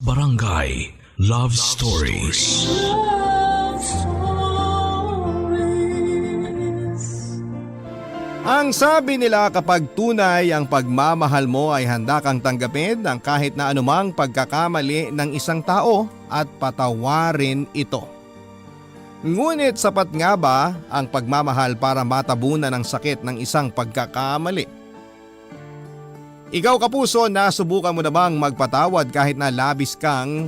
Barangay Love Stories. Love Stories. Ang sabi nila kapag tunay ang pagmamahal mo ay handa kang tanggapin ang kahit na anumang pagkakamali ng isang tao at patawarin ito. Ngunit sapat nga ba ang pagmamahal para matabunan ang sakit ng isang pagkakamali? Ikaw kapuso, nasubukan mo na bang magpatawad kahit na labis kang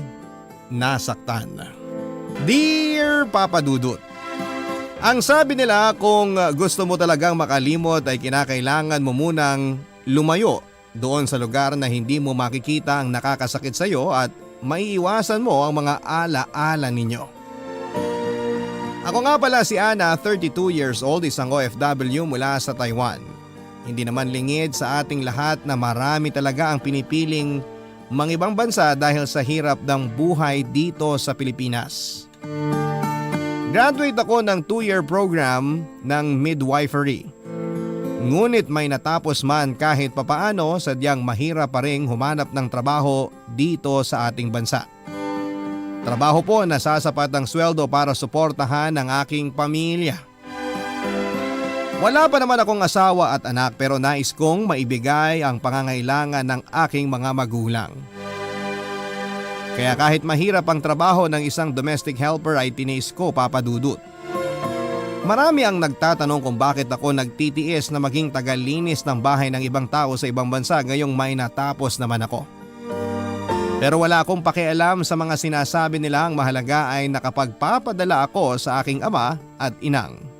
nasaktan? Dear Papa Dudut, ang sabi nila kung gusto mo talagang makalimot ay kinakailangan mo munang lumayo doon sa lugar na hindi mo makikita ang nakakasakit sa iyo at maiiwasan mo ang mga ala-ala ninyo. Ako nga pala si Ana, 32 years old, isang OFW mula sa Taiwan. Hindi naman lingid sa ating lahat na marami talaga ang pinipiling mangibang bansa dahil sa hirap ng buhay dito sa Pilipinas. Graduate ako ng 2-year program ng midwifery. Ngunit may natapos man kahit papaano, sadyang mahirap pa ring humanap ng trabaho dito sa ating bansa. Trabaho po na sasapat ang sweldo para suportahan ang aking pamilya. Wala pa naman akong asawa at anak pero nais kong maibigay ang pangangailangan ng aking mga magulang. Kaya kahit mahirap ang trabaho ng isang domestic helper ay tiniis ko, Papa Dudut. Marami ang nagtatanong kung bakit ako nagtitiis na maging tagalinis ng bahay ng ibang tao sa ibang bansa ngayong may natapos naman ako. Pero wala akong pakialam sa mga sinasabi nila, ang mahalaga ay nakapagpapadala ako sa aking ama at inang.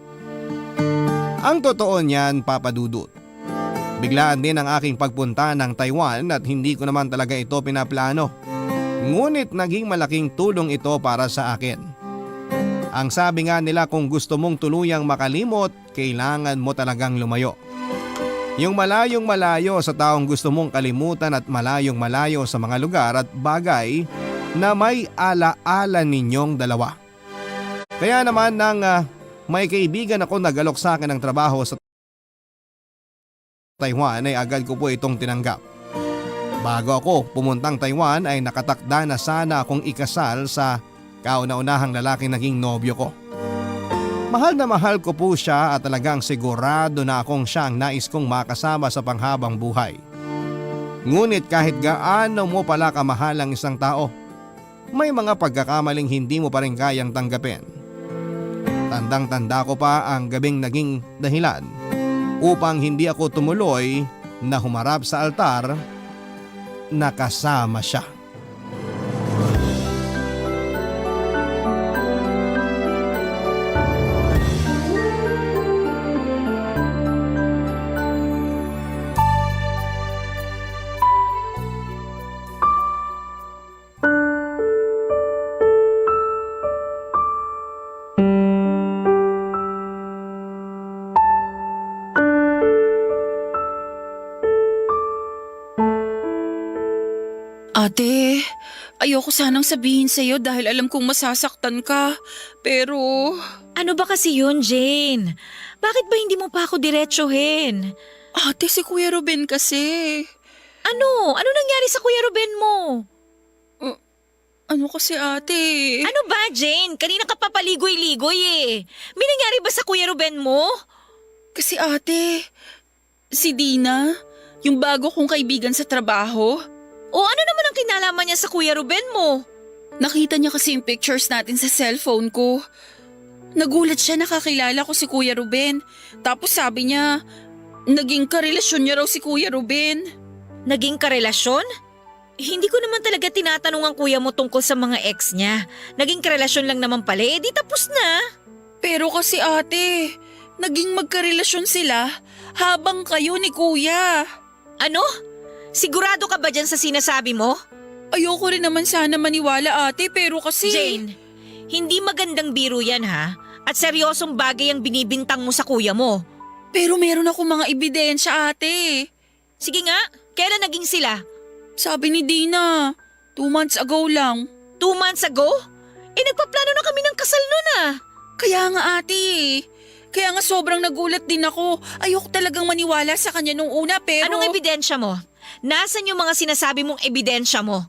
Ang totoo niyan, Papa Dudut, biglaan din ang aking pagpunta ng Taiwan at hindi ko naman talaga ito pinaplano. Ngunit naging malaking tulong ito para sa akin. Ang sabi nga nila, kung gusto mong tuluyang makalimot, kailangan mo talagang lumayo. Yung malayong malayo sa taong gusto mong kalimutan at malayong malayo sa mga lugar at bagay na may ala-ala ninyong dalawa. Kaya naman nang may kaibigan ako nagalok sa akin ng trabaho sa Taiwan ay agad ko po itong tinanggap. Bago ako pumuntang Taiwan ay nakatakda na sana akong ikasal sa kauna-unahang lalaking naging nobyo ko. Mahal na mahal ko po siya at talagang sigurado na akong siyang nais kong makasama sa panghabang buhay. Ngunit kahit gaano mo pala kamahal ang isang tao, may mga pagkakamaling hindi mo pa rin kayang tanggapin. Tandang-tanda ko pa ang gabing naging dahilan upang hindi ako tumuloy na humarap sa altar na kasama siya. Ate, ayoko sanang sabihin sa'yo dahil alam kong masasaktan ka. Pero... Ano ba kasi yun, Jane? Bakit ba hindi mo pa ako diretsuhin? Ate, si Kuya Ruben kasi... Ano? Ano nangyari sa Kuya Ruben mo? Ano kasi ate? Ano ba, Jane? Kanina ka papaligoy-ligoy eh. May nangyari ba sa Kuya Ruben mo? Kasi ate, si Dina, yung bago kong kaibigan sa trabaho... O ano naman ang kinalaman niya sa Kuya Ruben mo? Nakita niya kasi yung pictures natin sa cellphone ko. Nagulat siya, nakakilala ko si Kuya Ruben. Tapos sabi niya, naging karelasyon niya raw si Kuya Ruben. Naging karelasyon? Hindi ko naman talaga tinatanong ang kuya mo tungkol sa mga ex niya. Naging karelasyon lang naman pala, eh di tapos na. Pero kasi ate, naging magkarelasyon sila habang kayo ni Kuya. Ano? Sigurado ka ba dyan sa sinasabi mo? Ayoko rin naman sana maniwala ate, pero kasi… Jane, hindi magandang biro yan ha. At seryosong bagay ang binibintang mo sa kuya mo. Pero meron ako mga ebidensya ate. Sige nga, kailan naging sila? Sabi ni Dina, 2 months ago lang. 2 months ago? Eh nagpaplano na kami ng kasal nun ah. Kaya nga ate, kaya nga sobrang nagulat din ako. Ayoko talagang maniwala sa kanya nung una pero… Anong ebidensya mo? Nasaan yung mga sinasabi mong ebidensya mo?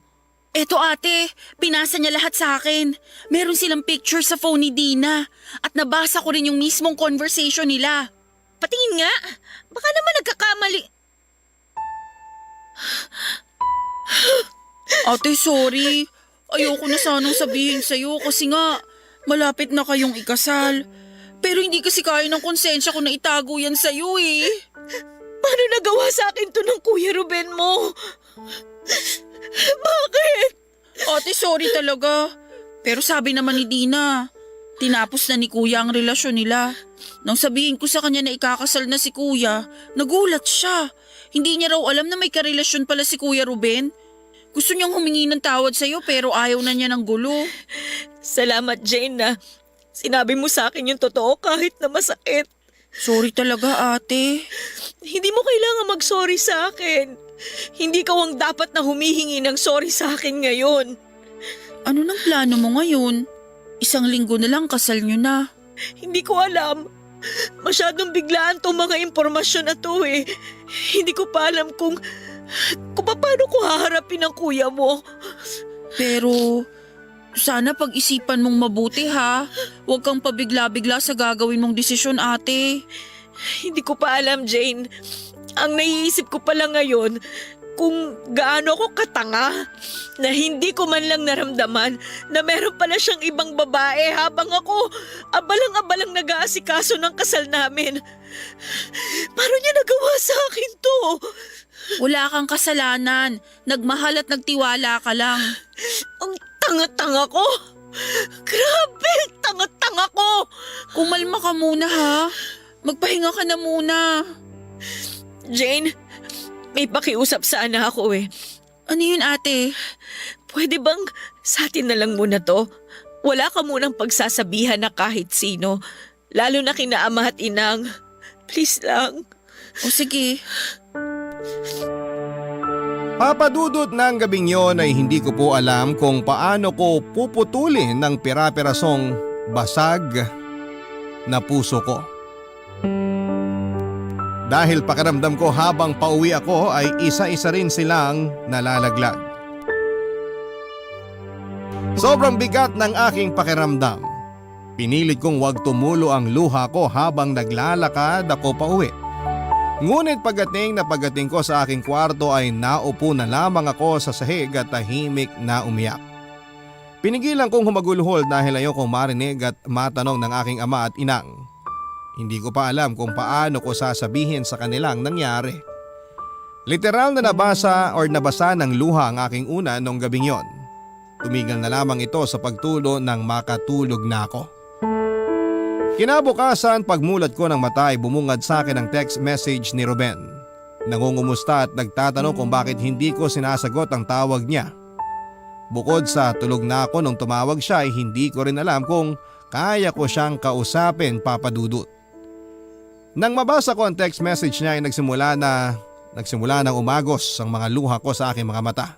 Eto ate, pinasa niya lahat sa akin. Meron silang picture sa phone ni Dina at nabasa ko rin yung mismong conversation nila. Patingin nga. Baka naman nagkakamali. Ate, sorry. Ayoko na sanang sabihin sa'yo kasi nga malapit na kayong ikasal. Pero hindi kasi kaya ng konsensya ko na itago yan sa'yo eh. Paano nagawa sa akin to ng Kuya Ruben mo? Bakit? Ate, sorry talaga. Pero sabi naman ni Dina, tinapos na ni Kuya ang relasyon nila. Nang sabihin ko sa kanya na ikakasal na si Kuya, nagulat siya. Hindi niya raw alam na may karelasyon pala si Kuya Ruben. Gusto niyang humingi ng tawad sa'yo pero ayaw na niya ng gulo. Salamat, Jane, na sinabi mo sa akin yung totoo kahit na masakit. Sorry talaga, ate. Hindi mo kailangan mag-sorry sa akin. Hindi ka ang dapat na humihingi ng sorry sa akin ngayon. Ano nang plano mo ngayon? 1 linggo na lang kasal niyo na. Hindi ko alam. Masyadong biglaan tong mga impormasyon na to eh. Hindi ko pa alam kung paano ko haharapin ang kuya mo. Pero sana pag-isipan mong mabuti ha. Huwag kang pabigla-bigla sa gagawin mong desisyon, ate. Hindi ko pa alam, Jane. Ang naiisip ko pala ngayon kung gaano ako katanga na hindi ko man lang naramdaman na meron pala siyang ibang babae habang ako abalang-abalang nag-aasikaso ng kasal namin. Paano niya nagawa sa akin to? Wala kang kasalanan. Nagmahal at nagtiwala ka lang. Ang tanga-tanga ko. Grabe, tanga-tanga ko. Kumalma ka muna ha. Magpahinga ka na muna. Jane, may pakiusap sana ako eh. Ano yun, ate? Pwede bang sa atin na lang muna to? Wala ka munang pagsasabihan na kahit sino. Lalo na kina ama at inang. Please lang. O sige. Papadudot ng gabing yon ay hindi ko po alam kung paano ko puputulin ng pira-pirasong basag na puso ko. Dahil pakiramdam ko habang pauwi ako ay isa-isa rin silang nalalaglag. Sobrang bigat ng aking pakiramdam. Pinilit kong wag tumulo ang luha ko habang naglalakad ako pauwi. Ngunit pagdating ko sa aking kwarto ay naupo na lamang ako sa sahig at tahimik na umiyak. Pinigilan kong humagulhol dahil ayokong marinig at matanong ng aking ama at inang. Hindi ko pa alam kung paano ko sasabihin sa kanilang nangyari. Literal na nabasa ng luha ang aking una nung gabing yon. Tumigil na lamang ito sa pagtulo nang makatulog na ako. Kinabukasan pagmulat ko ng mata ay bumungad sa akin ang text message ni Ruben. Nangungumusta at nagtatanong kung bakit hindi ko sinasagot ang tawag niya. Bukod sa tulog na ako nung tumawag siya ay hindi ko rin alam kung kaya ko siyang kausapin, Papa Dudut. Nang mabasa ko ang text message niya ay nagsimula ng umagos ang mga luha ko sa aking mga mata.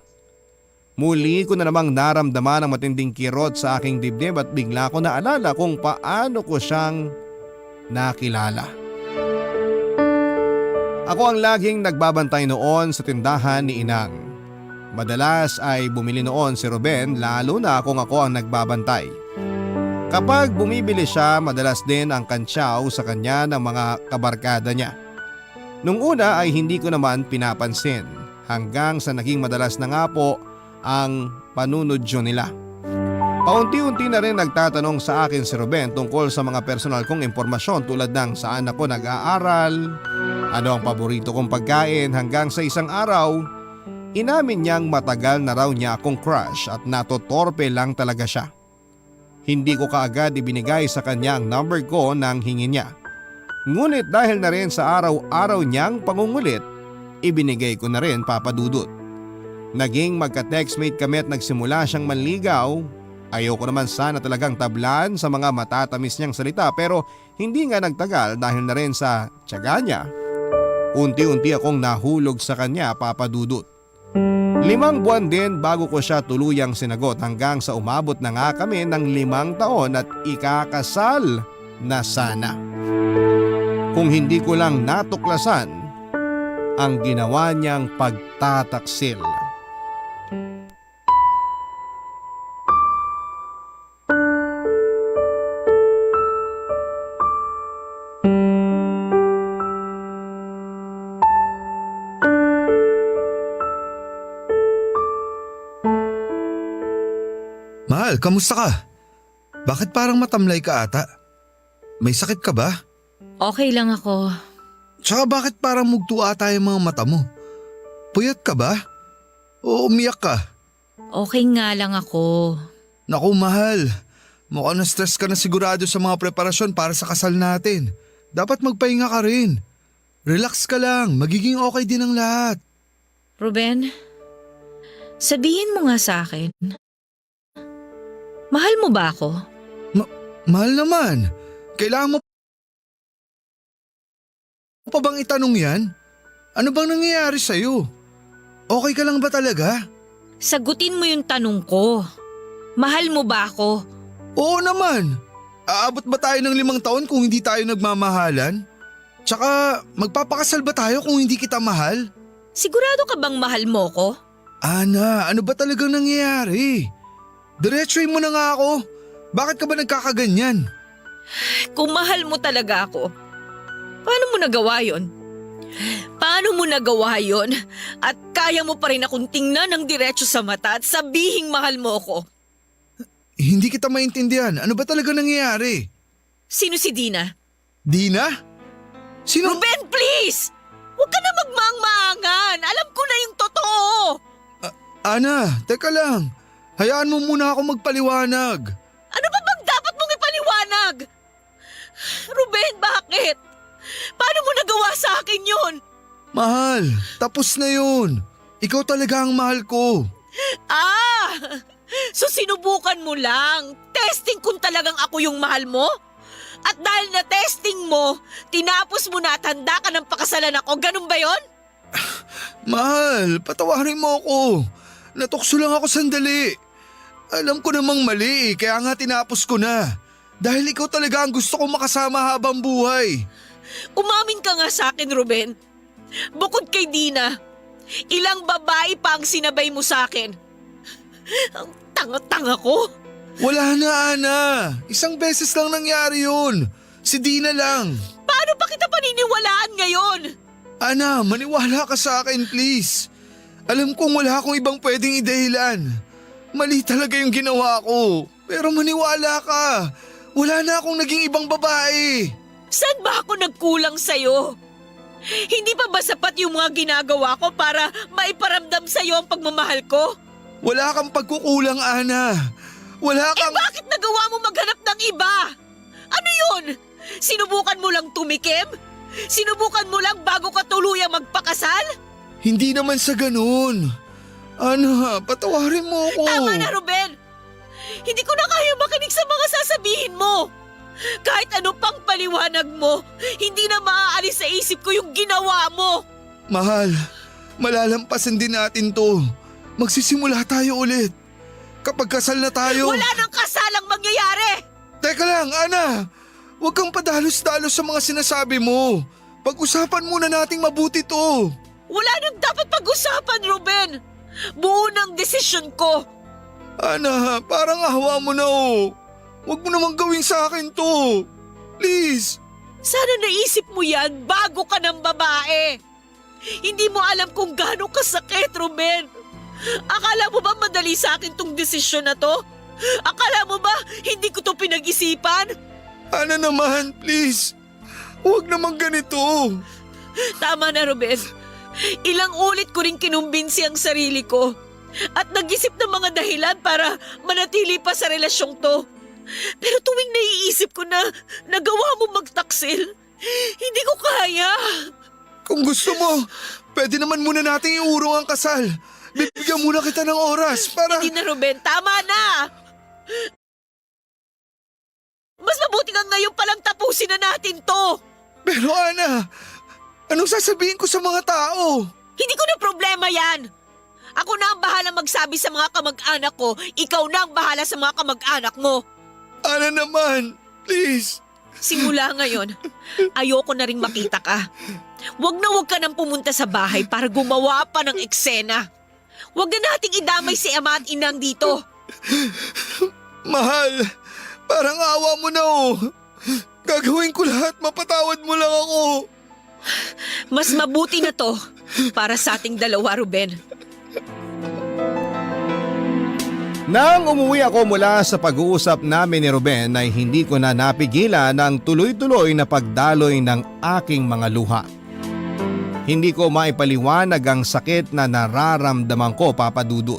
Muli ko na namang naramdaman ang matinding kirot sa aking dibdib at bigla ko naalala kung paano ko siyang nakilala. Ako ang laging nagbabantay noon sa tindahan ni Inang. Madalas ay bumili noon si Ruben lalo na kung ako ang nagbabantay. Kapag bumibili siya, madalas din ang kantsaw sa kanya ng mga kabarkada niya. Nung una ay hindi ko naman pinapansin hanggang sa naging madalas na nga po ang panunodyo nila. Paunti-unti na rin nagtatanong sa akin si Ruben tungkol sa mga personal kong impormasyon tulad ng saan ako nag-aaral, ano ang paborito kong pagkain hanggang sa isang araw, inamin niyang matagal na raw niya akong crush at natotorpe lang talaga siya. Hindi ko kaagad ibinigay sa kanya ang number ko nang hingin niya. Ngunit dahil na rin sa araw-araw niyang pangungulit, ibinigay ko na rin, Papa Dudut. Naging magka-textmate kami at nagsimula siyang manligaw. Ayoko naman sana talagang tablan sa mga matatamis niyang salita pero hindi nga nagtagal dahil na rin sa tiyaga niya. Unti-unti akong nahulog sa kanya, Papa Dudut. 5 buwan din bago ko siya tuluyang sinagot hanggang sa umabot na nga kami ng 5 taon at ikakasal na sana. Kung hindi ko lang natuklasan ang ginawa niyang pagtataksil. Mahal, kamusta ka? Bakit parang matamlay ka ata? May sakit ka ba? Okay lang ako. Tsaka bakit parang mugto ata yung mga mata mo? Puyat ka ba? O umiyak ka? Okay nga lang ako. Naku mahal, mukhang na-stress ka na sigurado sa mga preparasyon para sa kasal natin. Dapat magpahinga ka rin. Relax ka lang, magiging okay din ang lahat. Ruben, sabihin mo nga sa akin. Mahal mo ba ako? Mahal naman, kailangan mo pa bang itanong yan? Ano bang nangyayari sa'yo? Okay ka lang ba talaga? Sagutin mo yung tanong ko. Mahal mo ba ako? Oo naman. Aabot ba tayo ng 5 taon kung hindi tayo nagmamahalan? Tsaka magpapakasal ba tayo kung hindi kita mahal? Sigurado ka bang mahal mo ko? Ana, ano ba talagang nangyayari? Diretsuhin mo na nga ako. Bakit ka ba nagkakaganyan? Kung mahal mo talaga ako, paano mo nagawa yon? Paano mo nagawa yon? At kaya mo pa rin akong tingnan ng diretso sa mata at sabihing mahal mo ako? Hindi kita maintindihan. Ano ba talaga nangyayari? Sino si Dina? Dina? Sino? Ruben, please! Huwag ka na magmaang-maangan. Alam ko na yung totoo. Ana, teka lang. Hayaan mo muna ako magpaliwanag. Ano ba bang dapat mong ipaliwanag? Ruben, bakit? Paano mo nagawa sa akin yun? Mahal, tapos na yun. Ikaw talaga ang mahal ko. Ah! So sinubukan mo lang. Testing kung talagang ako yung mahal mo? At dahil na testing mo, tinapos mo na at handa ka ng pakasalan ako. Ganun ba yon? Mahal, patawarin mo ako. Natukso lang ako sandali. Alam ko namang mali, kaya nga tinapos ko na. Dahil ikaw talaga ang gusto kong makasama habang buhay. Umamin ka nga sa akin, Ruben. Bukod kay Dina, ilang babae pa ang sinabay mo sa akin. Ang tanga-tanga ko. Wala na, Ana. Isang beses lang nangyari yun. Si Dina lang. Paano pa kita paniniwalaan ngayon? Ana, maniwala ka sa akin please. Alam kong wala akong ibang pwedeng idahilan. Mali talaga yung ginawa ko. Pero maniwala ka. Wala na akong naging ibang babae. Saan ba ako nagkulang sa'yo? Hindi pa ba sapat yung mga ginagawa ko para maiparamdam sa'yo ang pagmamahal ko? Wala kang pagkukulang, Ana. Wala kang… Bakit nagawa mo maghanap ng iba? Ano yun? Sinubukan mo lang tumikim? Sinubukan mo lang bago ka tuluyang magpakasal? Hindi naman sa ganun. Ana, patawarin mo ako. Tama na, Ruben! Hindi ko na kaya makinig sa mga sasabihin mo. Kahit ano pang paliwanag mo, hindi na maaalis sa isip ko yung ginawa mo. Mahal, malalampasan din natin to. Magsisimula tayo ulit. Kapag kasal na tayo… Wala nang kasalang mangyayari! Teka lang, Ana. Huwag kang padalos-dalos sa mga sinasabi mo. Pag-usapan muna nating mabuti to. Wala nang dapat pag-usapan, Ruben! Buo ng desisyon ko. Ana, parang ahawa mo na oh. Huwag mo namang gawin sa akin to. Please. Sana naisip mo yan bago ka ng babae. Hindi mo alam kung gaano kasakit, Ruben. Akala mo ba madali sa akin tong desisyon na to? Akala mo ba hindi ko to pinag-isipan? Ana naman, please. Huwag naman ganito. Tama na, Ruben. Ilang ulit ko rin kinumbinsi ang sarili ko at nag-isip ng mga dahilan para manatili pa sa relasyong to. Pero tuwing naiisip ko na nagawa mo magtaksil, hindi ko kaya. Kung gusto mo, pwede naman muna nating iurong ang kasal. Bibigyan muna kita ng oras para… Hindi na, Ruben. Tama na! Mas mabuti nga ngayon palang tapusin na natin to. Pero Ana, anong sasabihin ko sa mga tao? Hindi ko na problema yan. Ako na ang bahala magsabi sa mga kamag-anak ko. Ikaw na ang bahala sa mga kamag-anak mo. Ana naman, please. Simula ngayon, ayoko na ring makita ka. Huwag ka nang pumunta sa bahay para gumawa pa ng eksena. Huwag na nating idamay si ama at inang dito. Mahal, parang awa mo na oh. Gagawin ko lahat, mapatawad mo lang ako. Mas mabuti na to para sa ating dalawa, Ruben. Nang umuwi ako mula sa pag-uusap namin ni Ruben ay hindi ko na napigilan ang tuloy-tuloy na pagdaloy ng aking mga luha. Hindi ko maipaliwanag ang sakit na nararamdaman ko, Papa Dudut.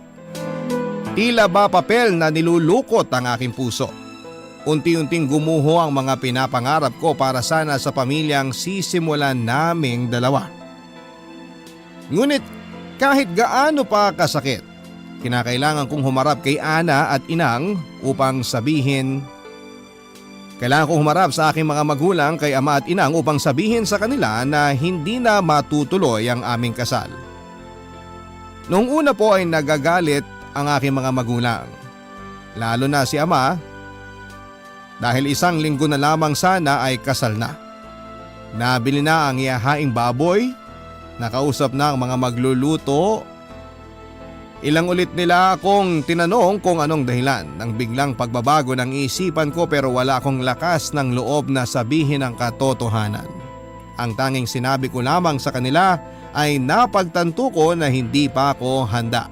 Tila ba papel na nilulukot ang aking puso. Unti-unting gumuho ang mga pinapangarap ko para sana sa pamilyang sisimulan naming dalawa. Ngunit kahit gaano pa kasakit, kinakailangan kong humarap kay Ana at Inang upang sabihin. Kailangan kong humarap sa aking mga magulang kay Ama at Inang upang sabihin sa kanila na hindi na matutuloy ang aming kasal. Noong una po ay nagagalit ang aking mga magulang. Lalo na si Ama dahil 1 linggo na lamang sana ay kasal na. Nabili na ang ihahaing baboy, nakausap na ang mga magluluto. Ilang ulit nila akong tinanong kung anong dahilan ng biglang pagbabago ng isipan ko pero wala akong lakas ng loob na sabihin ang katotohanan. Ang tanging sinabi ko lamang sa kanila ay napagtanto ko na hindi pa ako handa.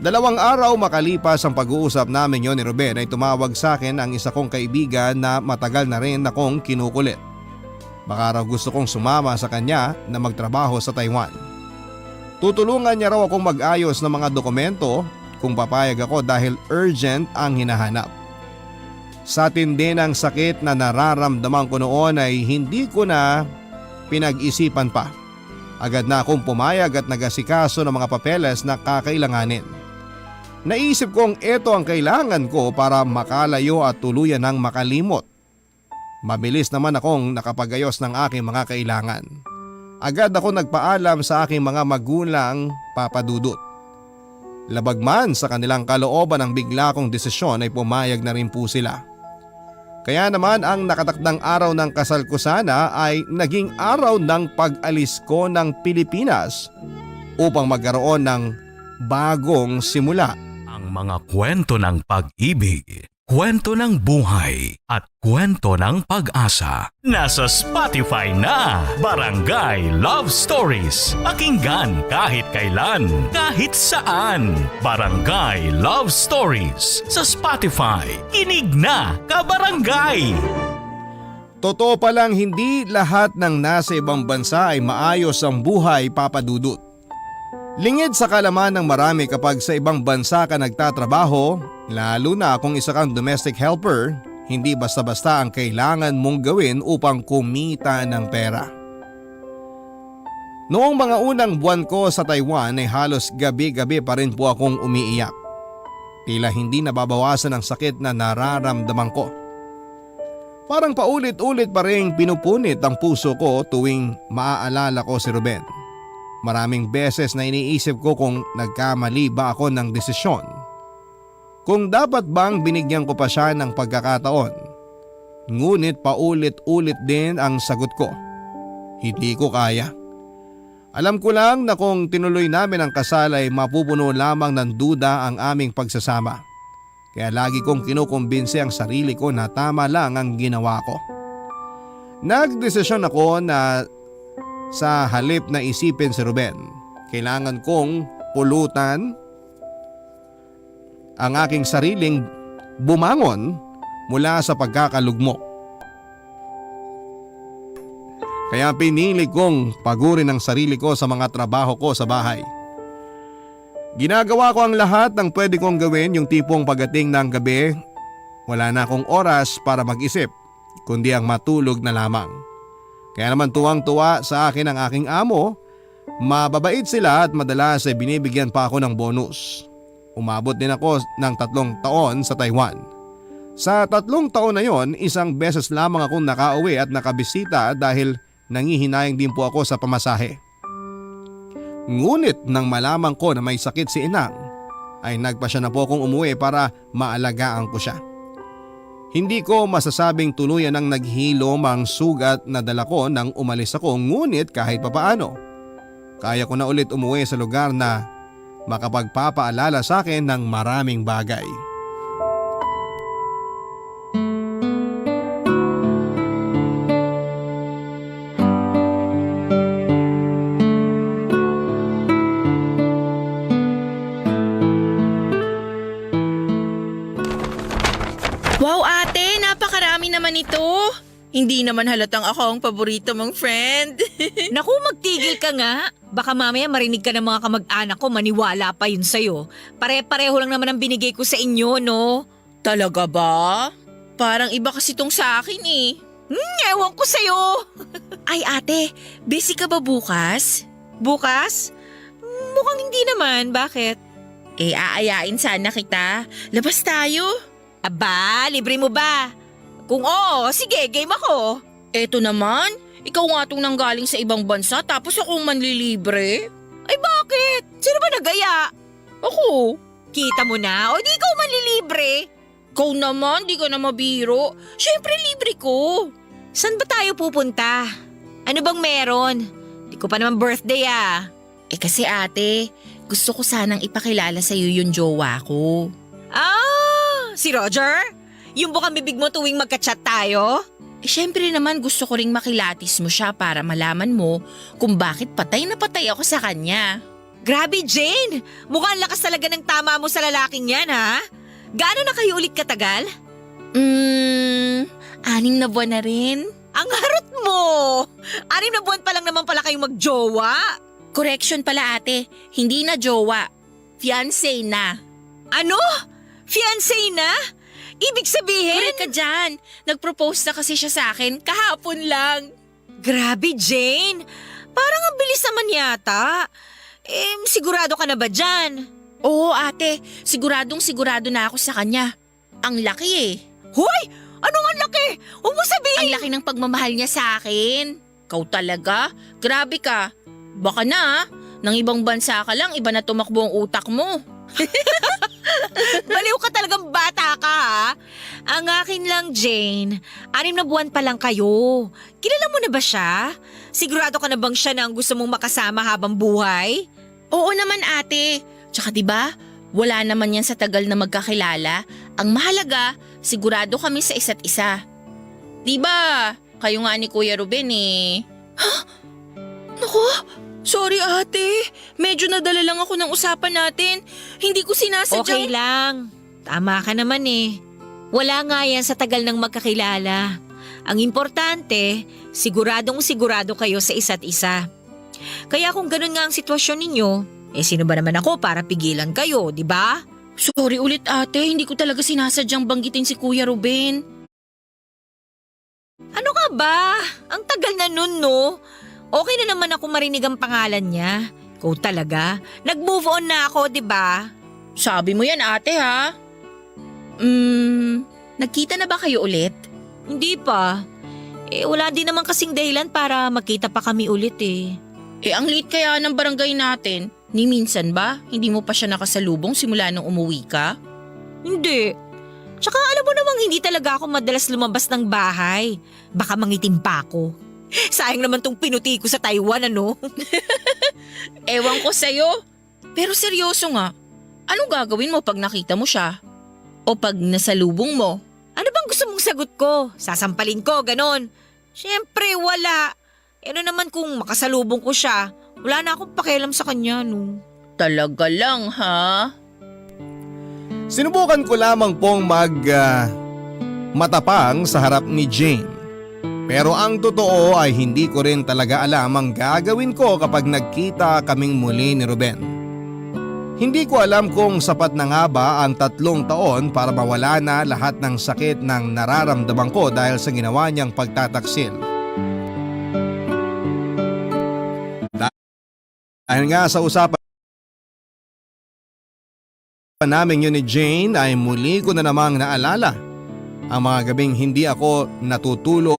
2 araw makalipas ang pag-uusap namin yon ni Ruben ay tumawag sa akin ang isa kong kaibigan na matagal na rin akong kinukulit. Baka raw gusto kong sumama sa kanya na magtrabaho sa Taiwan. Tutulungan niya raw akong mag-ayos ng mga dokumento kung papayag ako dahil urgent ang hinahanap. Sa tindi ng sakit na nararamdaman ko noon ay hindi ko na pinag-isipan pa. Agad na akong pumayag at nagasikaso ng mga papeles na kakailanganin. Naisip kong ito ang kailangan ko para makalayo at tuluyan ng makalimot. Mabilis naman akong nakapagayos ng aking mga kailangan. Agad ako nagpaalam sa aking mga magulang, Papa Dudut. Labag man sa kanilang kalooban ang bigla kong desisyon ay pumayag na rin po sila. Kaya naman ang nakatakdang araw ng kasal ko sana ay naging araw ng pag-alis ko ng Pilipinas upang magkaroon ng bagong simula. Ang mga kwento ng pag-ibig, kwento ng buhay at kwento ng pag-asa. Nasa Spotify na, Barangay Love Stories. Pakinggan kahit kailan, kahit saan. Barangay Love Stories sa Spotify. Kinig na, kabarangay! Totoo palang hindi lahat ng nasa ibang bansa ay maayos ang buhay, Papa Dudut. Lingid sa kalaman ng marami kapag sa ibang bansa ka nagtatrabaho, lalo na kung isa kang domestic helper, hindi basta-basta ang kailangan mong gawin upang kumita ng pera. Noong mga unang buwan ko sa Taiwan ay halos gabi-gabi pa rin po akong umiiyak. Tila hindi nababawasan ang sakit na nararamdaman ko. Parang paulit-ulit pa rin pinupunit ang puso ko tuwing maaalala ko si Ruben. Maraming beses na iniisip ko kung nagkamali ba ako ng desisyon. Kung dapat bang binigyan ko pa siya ng pagkakataon. Ngunit paulit-ulit din ang sagot ko. Hindi ko kaya. Alam ko lang na kung tinuloy namin ang kasal ay mapupuno lamang ng duda ang aming pagsasama. Kaya lagi kong kinukumbinse ang sarili ko na tama lang ang ginawa ko. Nagdesisyon ako na sa halip na isipin si Ruben, kailangan kong pulutan ang aking sariling bumangon mula sa pagkakalugmok. Kaya pinili kong pagurin ang sarili ko sa mga trabaho ko sa bahay. Ginagawa ko ang lahat ng pwede kong gawin, yung tipong pagdating ng gabi, wala na akong oras para mag-isip, kundi ang matulog na lamang. Kaya naman tuwang-tuwa sa akin ang aking amo, mababait sila at madalas ay binibigyan pa ako ng bonus. Umabot din ako ng 3 taon sa Taiwan. Sa 3 taon na yon, 1 beses lamang akong nakauwi at nakabisita dahil nangihinayang din po ako sa pamasahe. Ngunit nang malaman ko na may sakit si Inang, ay nagpasya na po akong umuwi para maalagaan ko siya. Hindi ko masasabing tuluyan ang naghilom ang sugat na dala ko nang umalis ako, ngunit kahit papaano, kaya ko na ulit umuwi sa lugar na makapagpapaalala sa akin ng maraming bagay. Wow ate, napakarami naman ito. Hindi naman halatang ako ang paborito mong friend. Naku, magtigil ka nga. Baka mamaya marinig ka ng mga kamag-anak ko, maniwala pa yun sa'yo. Pare-pareho lang naman ang binigay ko sa inyo, no? Talaga ba? Parang iba kasi tong sa akin eh. Ewan ko sa'yo. Ay ate, busy ka ba bukas? Bukas? Mukhang hindi naman. Bakit? Aayain sana kita. Labas tayo. Aba, libre mo ba? Kung oo, sige, game ako. Eto naman, ikaw nga tong nanggaling sa ibang bansa tapos akong manlilibre. Ay bakit? Sino ba nagaya? Ako? Kita mo na, o di ikaw manlilibre. Ikaw naman, di ka na mabiro. Siyempre libre ko. Saan ba tayo pupunta? Ano bang meron? Di ko pa naman birthday Kasi ate, gusto ko sanang ipakilala sa'yo yung jowa ko. Si Roger? Yung bukang bibig mo tuwing magka-chat tayo? Siyempre naman gusto ko ring makilatis mo siya para malaman mo kung bakit patay na patay ako sa kanya. Grabe Jane, mukhang lakas talaga ng tama mo sa lalaking yan ha? Gaano na kayo ulit katagal? 6 na buwan na rin. Ang harot mo! 6 na buwan pa lang naman pala kayong magjowa. Correction pala ate, hindi na jowa. Fiancé na. Ano? Fiancé na? Ibig sabihin? Correct ka dyan. Nag-propose na kasi siya sa akin kahapon lang. Grabe Jane, parang ang bilis naman yata. Sigurado ka na ba dyan? Oo ate, sigurado na ako sa kanya. Ang laki eh. Hoy! Anong ang laki? Huwag mo sabihin! Ang laki ng pagmamahal niya sa akin. Kau talaga? Grabe ka. Baka na, nang ibang bansa ka lang, iba na tumakbo ang utak mo. Baliw ka talagang bata ka ha? Ang akin lang Jane, 6 na buwan pa lang kayo. Kilala mo na ba siya? Sigurado ka na bang siya na ang gusto mong makasama habang buhay? Oo naman ate. Tsaka diba, wala naman yan sa tagal na magkakilala. Ang mahalaga, sigurado kami sa isa't isa. Diba, kayo nga ni Kuya Ruben eh. Naku, sorry ate. Medyo nadala lang ako ng usapan natin. Hindi ko sinasadyang… Okay lang. Tama ka naman eh. Wala nga yan sa tagal ng magkakilala. Ang importante, siguradong sigurado kayo sa isa't isa. Kaya kung ganun nga ang sitwasyon ninyo, sino ba naman ako para pigilan kayo, di ba? Sorry ulit ate, hindi ko talaga sinasadyang banggitin si Kuya Ruben. Ano ka ba? Ang tagal na nun, no? Okay na naman ako marinig ang pangalan niya. Ikaw talaga. Nag-move on na ako, di ba? Sabi mo yan ate ha? Nagkita na ba kayo ulit? Hindi pa. Wala din naman kasing dahilan para magkita pa kami ulit eh. Ang late kaya ng barangay natin. Ni minsan ba? Hindi mo pa siya nakasalubong simula nung umuwi ka? Hindi. Tsaka alam mo namang hindi talaga ako madalas lumabas ng bahay. Baka mangitim pa ako. Sayang naman tong pinuti ko sa Taiwan, ano? Ewan ko sa'yo. Pero seryoso nga, anong gagawin mo pag nakita mo siya? O pag nasalubong mo? Ano bang gusto mong sagot ko? Sasampalin ko, ganon. Siyempre, wala. Ano naman kung makasalubong ko siya? Wala na akong pakialam sa kanya, no? Talaga lang, ha? Sinubukan ko lamang pong matapang sa harap ni Jane. Pero ang totoo ay hindi ko rin talaga alam ang gagawin ko kapag nagkita kaming muli ni Ruben. Hindi ko alam kung sapat na nga ba ang 3 taon para mawala na lahat ng sakit ng nararamdaman ko dahil sa ginawa niyang pagtataksil. Dahil nga sa usapan namin yun ni Jane ay muli ko na namang naalala ang mga gabing hindi ako natutulog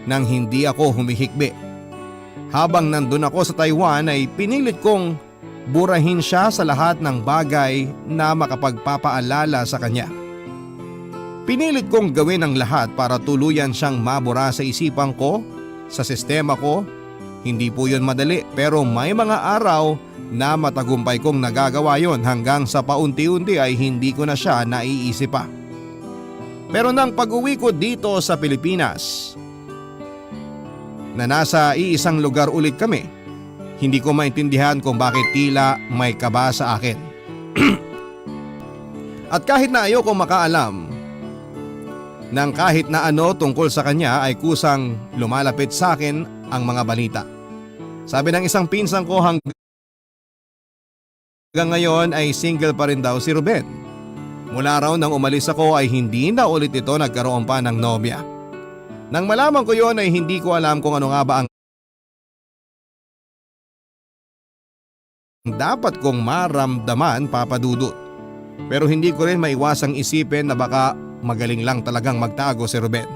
nang hindi ako humihikbi. Habang nandun ako sa Taiwan ay pinilit kong burahin siya sa lahat ng bagay na makapagpapaalala sa kanya. Pinilit kong gawin ang lahat para tuluyan siyang mabura sa isipan ko, sa sistema ko. Hindi po yun madali pero may mga araw na matagumpay kong nagagawa yon hanggang sa paunti-unti ay hindi ko na siya naiisip pa. Pero nang pag-uwi ko dito sa Pilipinas, na nasa iisang lugar ulit kami, hindi ko maintindihan kung bakit tila may kaba sa akin. At kahit na ayoko makaalam ng kahit na ano tungkol sa kanya ay kusang lumalapit sa akin ang mga balita. Sabi ng isang pinsan ko hanggang ngayon ay single pa rin daw si Ruben. Mula raw nang umalis ako ay hindi na ulit ito nagkaroon pa ng nobya. Nang malaman ko yon ay hindi ko alam kung ano nga ba ang dapat kong maramdaman, Papa Dudut. Pero hindi ko rin maiwasang isipin na baka magaling lang talagang magtago si Ruben.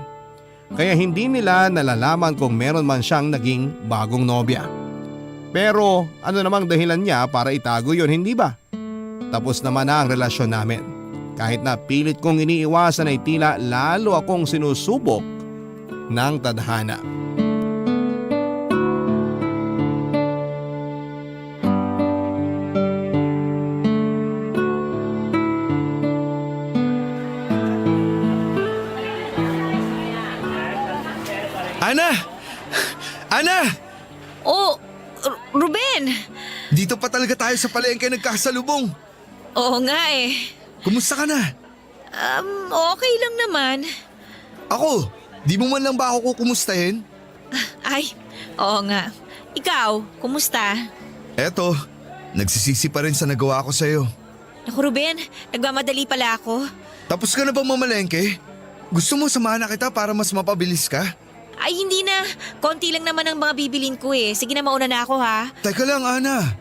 Kaya hindi nila nalalaman kung meron man siyang naging bagong nobya. Pero ano namang dahilan niya para itago yon, hindi ba? Tapos naman na ang relasyon namin. Kahit na pilit kong iniiwasan ay tila lalo akong sinusubok ng tadhana. Ana! Ana! Oh, Ruben! Dito pa talaga tayo sa palengke nagkasalubong. Oo nga eh. Kumusta ka na? Okay lang naman. Ako, di mo man lang ba ako kukumustahin? Ay, oo nga. Ikaw, kumusta? Eto, nagsisisi pa rin sa nagawa ko sa'yo. Naku Ruben, nagmamadali pala ako. Tapos ka na bang mamalengke? Gusto mo samahan na kita para mas mapabilis ka? Ay hindi na, konti lang naman ang mga bibilin ko eh. Sige na, mauna na ako ha. Teka lang, Ana.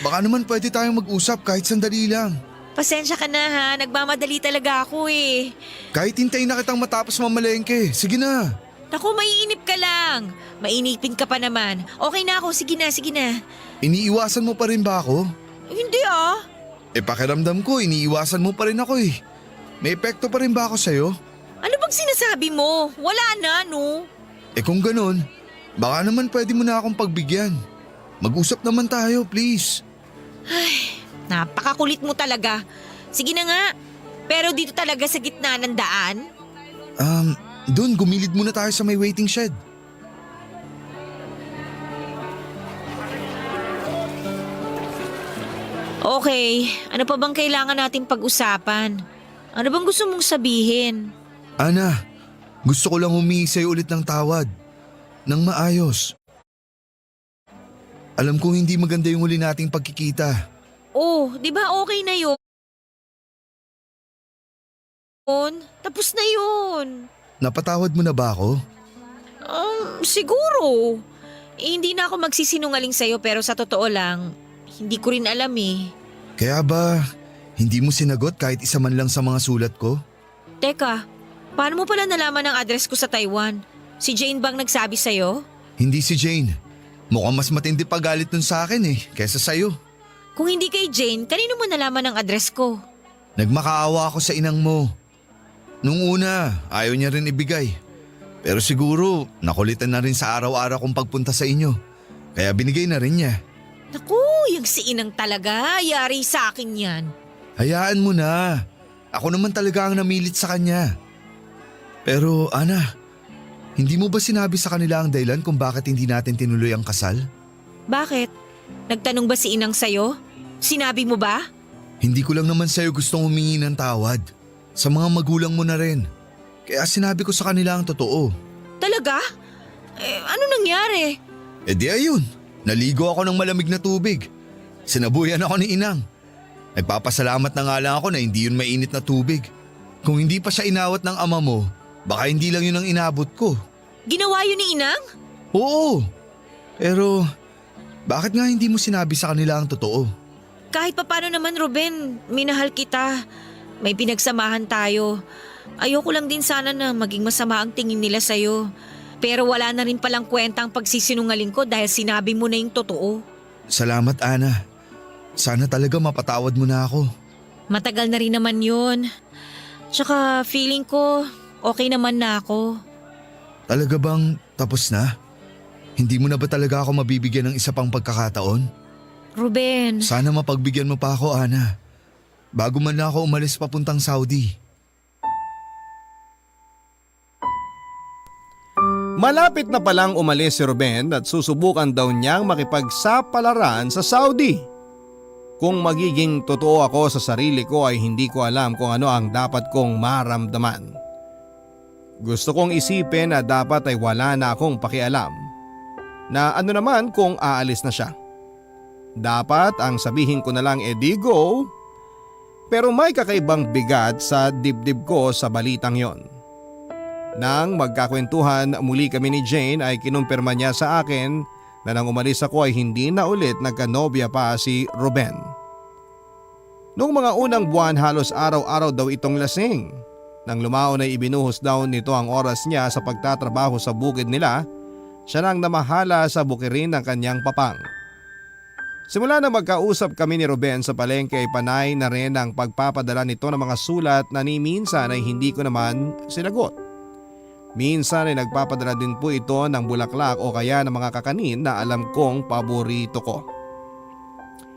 Baka naman pwede tayong mag-usap kahit sandali lang. Pasensya ka na ha, nagmamadali talaga ako eh. Kahit hintayin na kitang matapos mamalengke. Sige na. Naku, maiinip ka lang. Mainipin ka pa naman. Okay na ako, sige na, sige na. Iniiwasan mo pa rin ba ako? Hindi ah. Pakiramdam ko, iniiwasan mo pa rin ako eh. May epekto pa rin ba ako sa'yo? Ano bang sinasabi mo? Wala na, no? Kung ganun, baka naman pwede mo na akong pagbigyan. Mag-usap naman tayo, please. Napakakulit mo talaga. Sige na nga. Pero dito talaga sa gitna ng daan? Doon, gumilid muna tayo sa may waiting shed. Okay, ano pa bang kailangan nating pag-usapan? Ano bang gusto mong sabihin? Ana, gusto ko lang humingi sa'yo ulit ng tawad. Nang maayos. Alam kong hindi maganda yung huli nating pagkikita. Oh, di ba okay na yun? Tapos na yun. Napatawad mo na ba ako? Siguro. Hindi na ako magsisinungaling sa'yo pero sa totoo lang, hindi ko rin alam eh. Kaya ba, hindi mo sinagot kahit isa man lang sa mga sulat ko? Teka, paano mo pala nalaman ang address ko sa Taiwan? Si Jane bang nagsabi sa'yo? Hindi si Jane. Mukhang mas matindi pa galit nun sa akin kesa sa'yo. Kung hindi kay Jane, kanino mo nalaman ang address ko? Nagmakaawa ako sa inang mo. Nung una, ayaw niya rin ibigay. Pero siguro, nakulitan na rin sa araw-araw kong pagpunta sa inyo. Kaya binigay na rin niya. Naku, yung si Inang talaga, yari sa akin yan. Hayaan mo na. Ako naman talaga ang namilit sa kanya. Pero Ana, hindi mo ba sinabi sa kanila ang dahilan kung bakit hindi natin tinuloy ang kasal? Bakit? Nagtanong ba si Inang sa'yo? Sinabi mo ba? Hindi ko lang naman sa'yo gustong humingi ng tawad. Sa mga magulang mo na rin. Kaya sinabi ko sa kanila ang totoo. Talaga? Ano nangyari? Di ayun, naligo ako ng malamig na tubig. Sinabuyan ako ni Inang. Nagpapasalamat na nga lang ako na hindi yun mainit na tubig. Kung hindi pa siya inawat ng ama mo, baka hindi lang yun ang inabot ko. Ginawa yun ni Inang? Oo. Pero, bakit nga hindi mo sinabi sa kanila ang totoo? Kahit papano naman Ruben, minahal kita. May pinagsamahan tayo. Ayoko lang din sana na maging masama ang tingin nila sa'yo. Pero wala na rin palang kwenta ang pagsisinungaling ko dahil sinabi mo na yung totoo. Salamat, Ana. Sana talaga mapatawad mo na ako. Matagal na rin naman yun. Tsaka feeling ko okay naman na ako. Talaga bang tapos na? Hindi mo na ba talaga ako mabibigyan ng isa pang pagkakataon? Ruben. Sana mapagbigyan mo pa ako, Ana. Bago man lang ako umalis papuntang Saudi. Malapit na palang umalis si Ruben at susubukan daw niyang makipagsapalaran sa Saudi. Kung magiging totoo ako sa sarili ko ay hindi ko alam kung ano ang dapat kong maramdaman. Gusto kong isipin na dapat ay wala na akong pakialam. Na ano naman kung aalis na siya. Dapat ang sabihin ko na lang di go. Pero may kakaibang bigat sa dibdib ko sa balitang yon. Nang magkakwentuhan muli kami ni Jane ay kinumpirma niya sa akin na nang umalis ako ay hindi na ulit nagkanobya pa si Ruben. Noong mga unang buwan halos araw-araw daw itong lasing. Nang lumaon ay ibinuhos daw nito ang oras niya sa pagtatrabaho sa bukid nila, siya nang namahala sa bukirin ng kanyang papang. Simula na magkausap kami ni Ruben sa palengke ay panay na rin ang pagpapadala nito ng mga sulat na ni minsan ay hindi ko naman sinagot. Minsan ay nagpapadala din po ito ng bulaklak o kaya ng mga kakanin na alam kong paborito ko.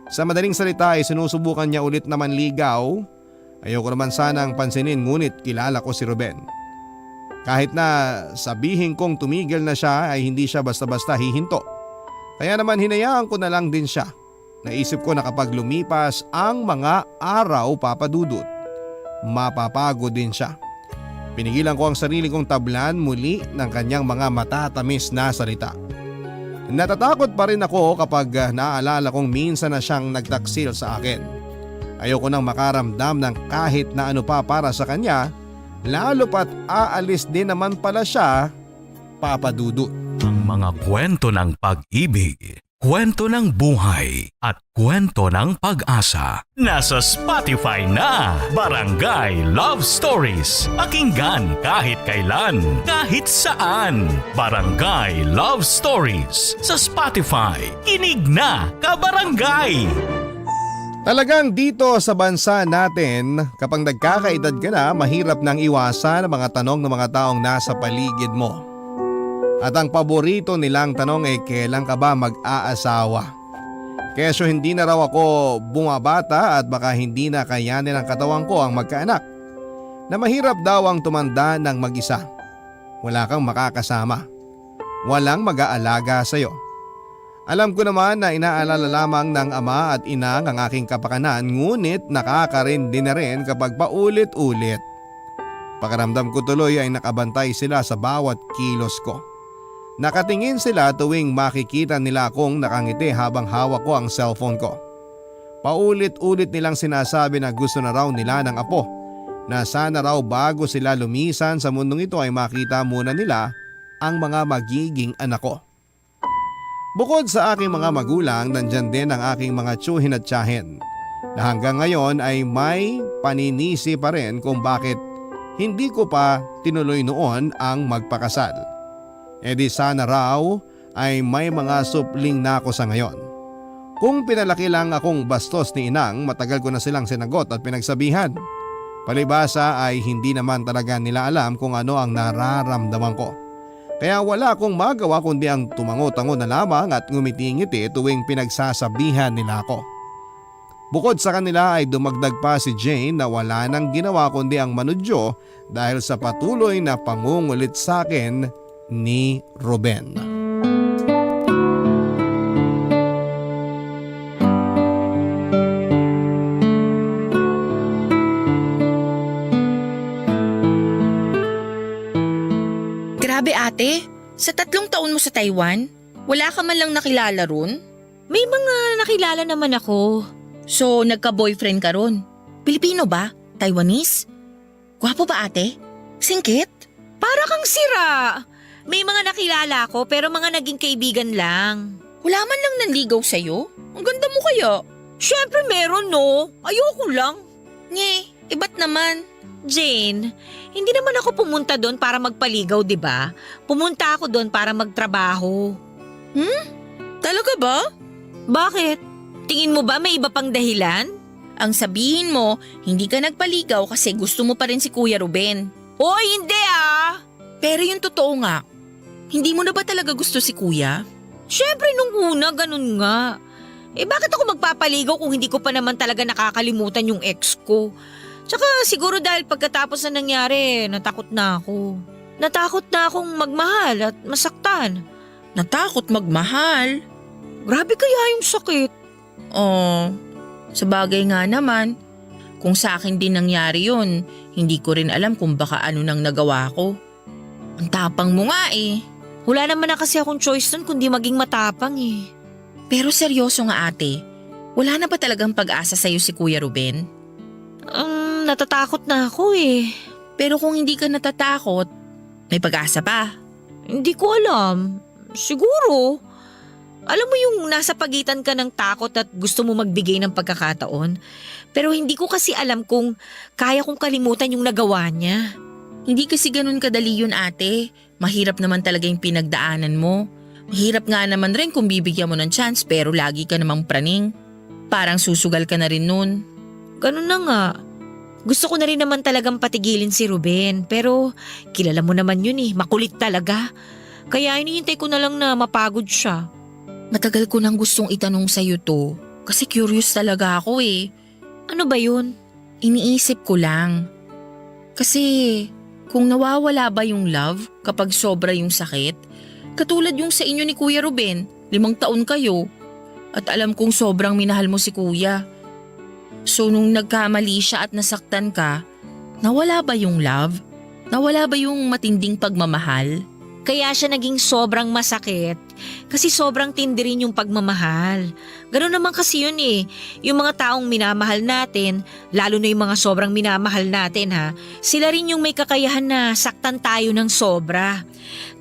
Sa madaling salita ay sinusubukan niya ulit naman ligaw. Ayoko naman sanang pansinin ngunit kilala ko si Ruben. Kahit na sabihin kong tumigil na siya ay hindi siya basta-basta hihinto. Kaya naman hinayaan ko na lang din siya. Naisip ko na kapag lumipas ang mga araw papadudot, mapapagod din siya. Pinigilan ko ang sarili kong tablan muli ng kanyang mga matatamis na salita. Natatakot pa rin ako kapag naaalala kong minsan na siyang nagtaksil sa akin. Ayoko nang makaramdam ng kahit na ano pa para sa kanya, lalo pat aalis din naman pala siya, papadudot. Ang mga kwento ng pag-ibig, kwento ng buhay at kwento ng pag-asa. Nasa Spotify na, Barangay Love Stories. Pakinggan kahit kailan, kahit saan. Barangay Love Stories sa Spotify. Kinig na, kabarangay! Talagang dito sa bansa natin, kapag nagkakaedad ka na, mahirap nang iwasan ang mga tanong ng mga taong nasa paligid mo. At ang paborito nilang tanong ay kailan ka ba mag-aasawa? Kesyo hindi na raw ako bumabata at baka hindi na kayanin ng katawan ko ang magkaanak. Na mahirap daw ang tumanda ng mag-isa. Wala kang makakasama. Walang mag-aalaga sa'yo. Alam ko naman na inaalala lamang ng ama at ina ang aking kapakanan ngunit nakakarindi na rin kapag paulit-ulit. Pakiramdam ko tuloy ay nakabantay sila sa bawat kilos ko. Nakatingin sila tuwing makikita nila akong nakangiti habang hawak ko ang cellphone ko. Paulit-ulit nilang sinasabi na gusto na raw nila ng apo, na sana raw bago sila lumisan sa mundong ito ay makita muna nila ang mga magiging anak ko. Bukod sa aking mga magulang, nandyan din ang aking mga tiyuhin at tiyahin na hanggang ngayon ay may paninisi pa rin kung bakit hindi ko pa tinuloy noon ang magpakasal. E di sana raw ay may mga supling na ako sa ngayon. Kung pinalaki lang akong bastos ni inang, matagal ko na silang sinagot at pinagsabihan. Palibasa ay hindi naman talaga nila alam kung ano ang nararamdaman ko. Kaya wala akong magawa kundi ang tumango-tango na lamang at ngumiti-ngiti tuwing pinagsasabihan nila ako. Bukod sa kanila ay dumagdag pa si Jane na wala nang ginawa kundi ang manudyo dahil sa patuloy na pangungulit sa akin ni Ruben. Grabe ate, sa 3 taon mo sa Taiwan, wala ka man lang nakilala ron? May mga nakilala naman ako. So nagka-boyfriend ka ron? Pilipino ba? Taiwanese? Gwapo ba ate? Singkit? Para kang sira. May mga nakilala ako pero mga naging kaibigan lang. Wala man lang nanligaw sa'yo? Ang ganda mo kaya. Siyempre meron no. Ayoko lang. Nye, iba't naman. Jane, hindi naman ako pumunta doon para magpaligaw, 'di ba? Pumunta ako doon para magtrabaho. Talaga ba? Bakit? Tingin mo ba may iba pang dahilan? Ang sabihin mo, hindi ka nagpaligaw kasi gusto mo pa rin si Kuya Ruben. Hoy, hindi ah! Pero yung totoo nga, hindi mo na ba talaga gusto si Kuya? Siyempre nung una, ganun nga. Bakit ako magpapaligaw kung hindi ko pa naman talaga nakakalimutan yung ex ko? Tsaka siguro dahil pagkatapos na nangyari, natakot na ako. Natakot na akong magmahal at masaktan. Natakot magmahal? Grabe kaya yung sakit. Oh, Sa bagay nga naman, kung sa akin din nangyari yun, hindi ko rin alam kung baka ano nang nagawa ko. Ang tapang mo nga eh. Wala naman na kasi akong choice nun kundi maging matapang eh. Pero seryoso nga ate, wala na ba talagang pag-asa sa'yo si Kuya Ruben? Natatakot na ako eh. Pero kung hindi ka natatakot, may pag-asa pa. Hindi ko alam. Siguro. Alam mo yung nasa pagitan ka ng takot at gusto mo magbigay ng pagkakataon. Pero hindi ko kasi alam kung kaya kong kalimutan yung nagawa niya. Hindi kasi ganun kadali yun ate. Mahirap naman talaga yung pinagdaanan mo. Mahirap nga naman rin kung bibigyan mo ng chance pero lagi ka namang praning. Parang susugal ka na rin nun. Ganun na nga. Gusto ko na rin naman talagang patigilin si Ruben. Pero kilala mo naman yun eh. Makulit talaga. Kaya hinihintay ko na lang na mapagod siya. Matagal ko nang gustong itanong sa'yo to. Kasi curious talaga ako eh. Ano ba yun? Iniisip ko lang. Kasi kung nawawala ba yung love kapag sobra yung sakit, katulad yung sa inyo ni Kuya Ruben, 5 taon kayo. At alam kong sobrang minahal mo si Kuya. So nung nagkamali siya at nasaktan ka, nawala ba yung love? Nawala ba yung matinding pagmamahal? Kaya siya naging sobrang masakit kasi sobrang tindi rin yung pagmamahal. Ganun naman kasi yun eh. Yung mga taong minamahal natin, lalo na yung mga sobrang minamahal natin ha, sila rin yung may kakayahan na saktan tayo ng sobra.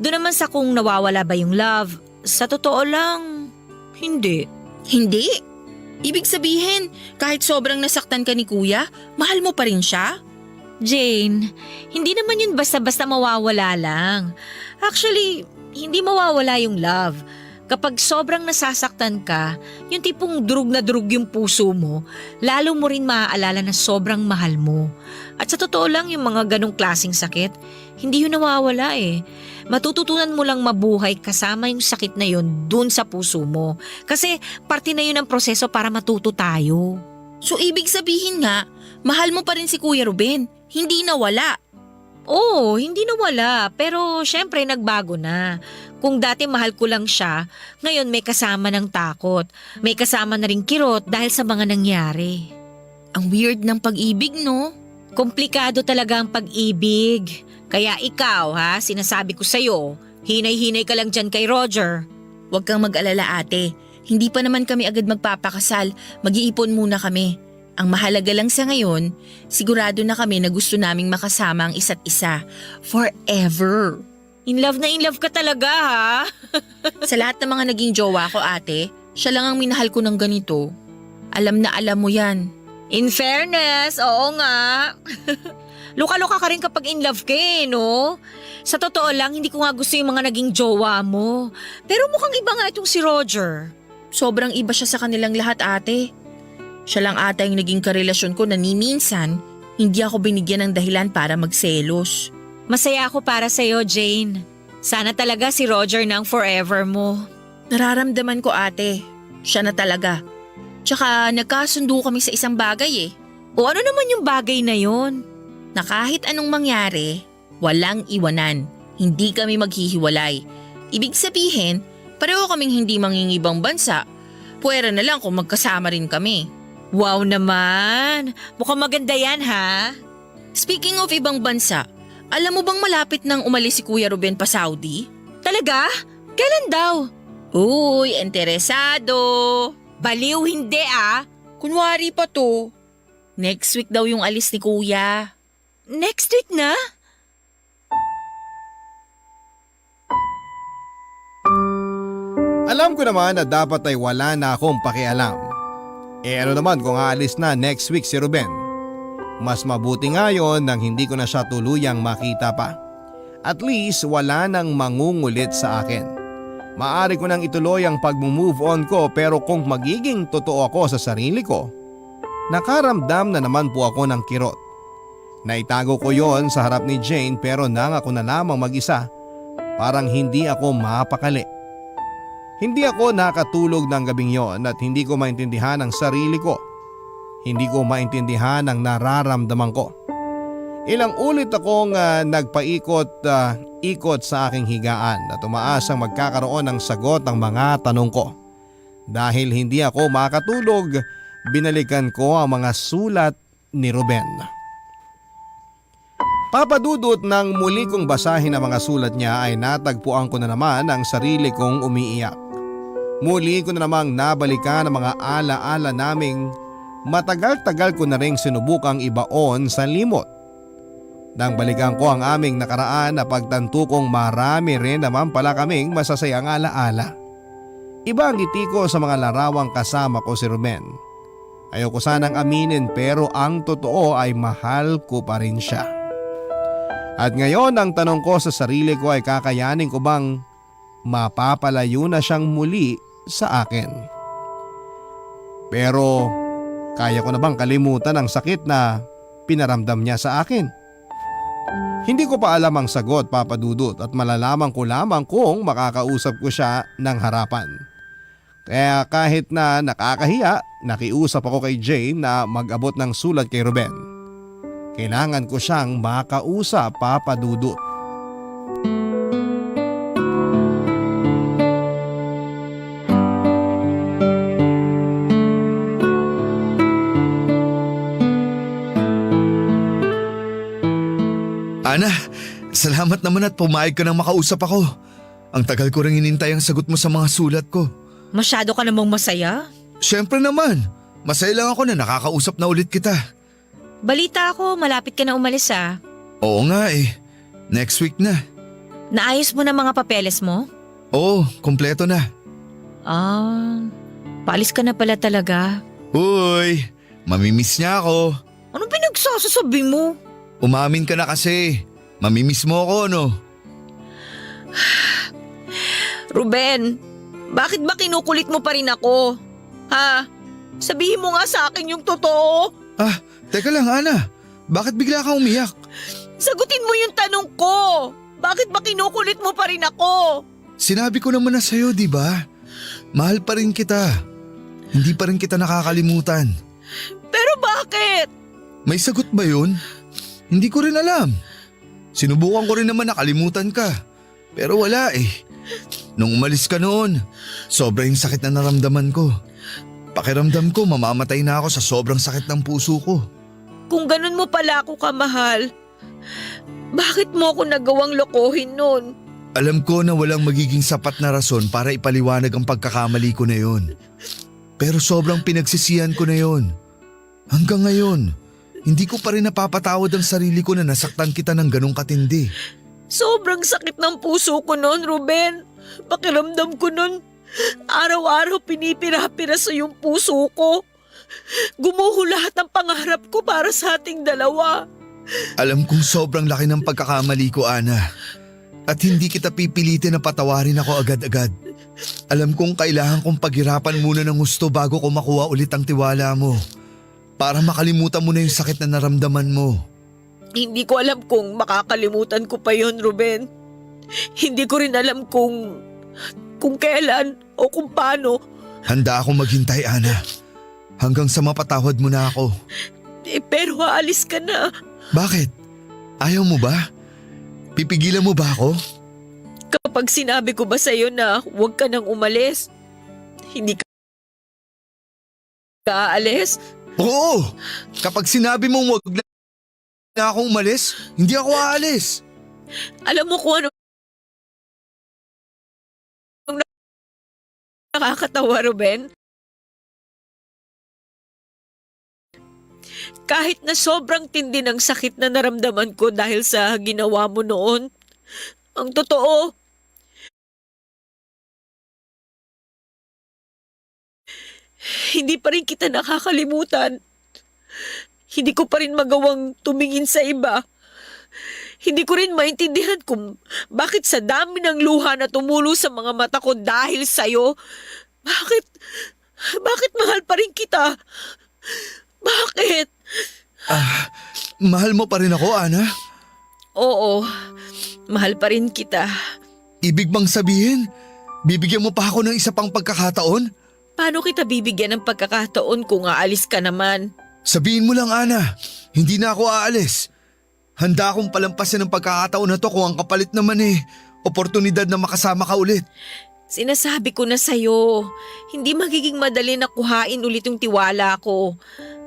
Doon naman sa kung nawawala ba yung love, sa totoo lang, hindi. Hindi. Ibig sabihin, kahit sobrang nasaktan ka ni Kuya, mahal mo pa rin siya? Jane, hindi naman yun basta-basta mawawala lang. Actually, hindi mawawala yung love. Kapag sobrang nasasaktan ka, yung tipong durug na durug yung puso mo, lalo mo rin maaalala na sobrang mahal mo. At sa totoo lang yung mga ganong klaseng sakit, hindi yun nawawala eh. Matututunan mo lang mabuhay kasama yung sakit na yun dun sa puso mo. Kasi parte na yun ng proseso para matuto tayo. So ibig sabihin nga, mahal mo pa rin si Kuya Ruben, hindi nawala. Oo, hindi nawala, pero syempre nagbago na. Kung dati mahal ko lang siya, ngayon may kasama ng takot. May kasama na rin kirot dahil sa mga nangyari. Ang weird ng pag-ibig, no? Komplikado talaga ang pag-ibig. Kaya ikaw ha, sinasabi ko sa'yo, hinay-hinay ka lang dyan kay Roger. Huwag kang mag-alala ate, hindi pa naman kami agad magpapakasal, mag-iipon muna kami. Ang mahalaga lang sa ngayon, sigurado na kami na gusto naming makasama ang isa't isa. Forever. In love ka talaga ha. Sa lahat ng mga naging jowa ko ate, siya lang ang minahal ko ng ganito. Alam na alam mo yan. In fairness, oo nga. Luka-luka ka rin kapag in love ka eh, no? Sa totoo lang, hindi ko nga gusto yung mga naging jowa mo. Pero mukhang iba nga itong si Roger. Sobrang iba siya sa kanilang lahat ate. Siya lang ata yung naging karelasyon ko na ni minsan, hindi ako binigyan ng dahilan para magselos. Masaya ako para sa'yo, Jane. Sana talaga si Roger na ang forever mo. Nararamdaman ko ate, siya na talaga. Tsaka nagkasundo kami sa isang bagay eh. O ano naman yung bagay na yon? Na kahit anong mangyari, walang iwanan. Hindi kami maghihiwalay. Ibig sabihin, pareho kaming hindi mangingibang bansa. Pwera na lang kung magkasama rin kami. Wow naman! Mukhang maganda yan ha? Speaking of ibang bansa, alam mo bang malapit nang umalis si Kuya Ruben pa Saudi? Talaga? Kailan daw? Uy, interesado! Baliw hindi ah! Kunwari pa to. Next week daw yung alis ni Kuya. Next week na? Alam ko naman na dapat ay wala na akong pakialam. Ano naman kung aalis na next week si Ruben? Mas mabuti nga yun nang hindi ko na siya tuluyang makita pa. At least wala nang mangungulit sa akin. Maari ko nang ituloy ang pag-move on ko pero kung magiging totoo ako sa sarili ko, nakaramdam na naman po ako ng kirot. Naitago ko yon sa harap ni Jane pero nangako na lamang mag-isa. Parang hindi ako mapakali. Hindi ako nakatulog ng gabing yon at hindi ko maintindihan ang sarili ko. Hindi ko maintindihan ang nararamdaman ko. Ilang ulit akong nagpaikot-ikot sa aking higaan at umaasang magkakaroon ng sagot ang mga tanong ko. Dahil hindi ako makatulog, binalikan ko ang mga sulat ni Ruben. Papadudot nang muli kong basahin ang mga sulat niya ay natagpuan ko na naman ang sarili kong umiiyak. Muli ko na namang nabalikan ang mga alaala naming matagal-tagal ko na ring sinubukang ibaon sa limot. Nang balikan ko ang aming nakaraan na pagtanto kong marami rin naman pala kaming masasayang alaala. Iba ang ngiti ko sa mga larawang kasama ko si Ruben. Ayoko sanang aminin pero ang totoo ay mahal ko pa rin siya. At ngayon ang tanong ko sa sarili ko ay kakayanin ko bang mapapalayo na siyang muli sa akin? Pero kaya ko na bang kalimutan ang sakit na pinaramdam niya sa akin? Hindi ko pa alam ang sagot, Papa Dudut, at malalaman ko lamang kung makakausap ko siya ng harapan. Kaya kahit na nakakahiya, nakiusap ako kay Jane na mag-abot ng sulat kay Ruben. Kailangan ko siyang makausap, Papa Dudut. Ana, salamat naman at pumayag ka nang makausap ako. Ang tagal ko rin inintay ang sagot mo sa mga sulat ko. Masyado ka namang masaya. Siyempre naman, masaya lang ako na nakakausap na ulit kita. Balita ako, malapit ka na umalis ah. Oo nga eh, next week na. Naayos mo na mga papeles mo? Oo, kompleto na. Paalis ka na pala talaga. Uy, mamimiss niya ako. Anong pinagsasasabi mo? Umamin ka na kasi, mamimiss mo ako no? Ruben, bakit ba kinukulit mo pa rin ako? Ha? Sabihin mo nga sa akin yung totoo. Ah, teka lang Ana, bakit bigla kang umiyak? Sagutin mo yung tanong ko. Bakit ba kinukulit mo pa rin ako? Sinabi ko naman na sa'yo, di ba? Mahal pa rin kita. Hindi pa rin kita nakakalimutan. Pero bakit? May sagot ba yun? Hindi ko rin alam. Sinubukan ko rin naman nakalimutan ka. Pero wala eh. Nung umalis ka noon, sobrang sakit na naramdaman ko. Pakiramdam ko mamamatay na ako sa sobrang sakit ng puso ko. Kung ganun mo pala ako kamahal, bakit mo ako nagawang lokohin nun? Alam ko na walang magiging sapat na rason para ipaliwanag ang pagkakamali ko na yon. Pero sobrang pinagsisihan ko na yon. Hanggang ngayon, hindi ko pa rin napapatawad ang sarili ko na nasaktan kita ng ganong katindi. Sobrang sakit ng puso ko nun, Ruben. Pakiramdam ko nun, araw-araw pinipira-pira sa yung puso ko. Gumuho lahat ng pangarap ko para sa ating dalawa. Alam kong sobrang laki ng pagkakamali ko, Ana. At hindi kita pipilitin na patawarin ako agad-agad. Alam kong kailangan kong paghirapan muna ng gusto bago ko makuha ulit ang tiwala mo. Para makalimutan mo na yung sakit na naramdaman mo. Hindi ko alam kung makakalimutan ko pa yon, Ruben. Hindi ko rin alam kung kailan o kung paano. Handa akong maghintay, Ana. Hanggang sa mapatawad mo na ako. Pero aalis ka na. Bakit? Ayaw mo ba? Pipigilan mo ba ako? Kapag sinabi ko ba sa'yo na huwag ka nang umalis, hindi ka aalis? Oo! Kapag sinabi mong huwag na akong umalis, hindi ako aalis. Alam mo kung ano nakakatawa, Ruben? Kahit na sobrang tindi ng sakit na naramdaman ko dahil sa ginawa mo noon, ang totoo, hindi pa rin kita nakakalimutan. Hindi ko pa rin magawang tumingin sa iba. Hindi ko rin maintindihan kung bakit sa dami ng luha na tumulo sa mga mata ko dahil sa'yo, bakit mahal pa rin kita? Bakit? Mahal mo pa rin ako, Ana? Oo, mahal pa rin kita. Ibig bang sabihin, bibigyan mo pa ako ng isa pang pagkakataon? Paano kita bibigyan ng pagkakataon kung aalis ka naman? Sabihin mo lang, Ana, hindi na ako aalis. Handa akong palampasin ng pagkakataon na to kung ang kapalit naman oportunidad na makasama ka ulit. Sinasabi ko na sa'yo, hindi magiging madali na kuhain ulit yung tiwala ko.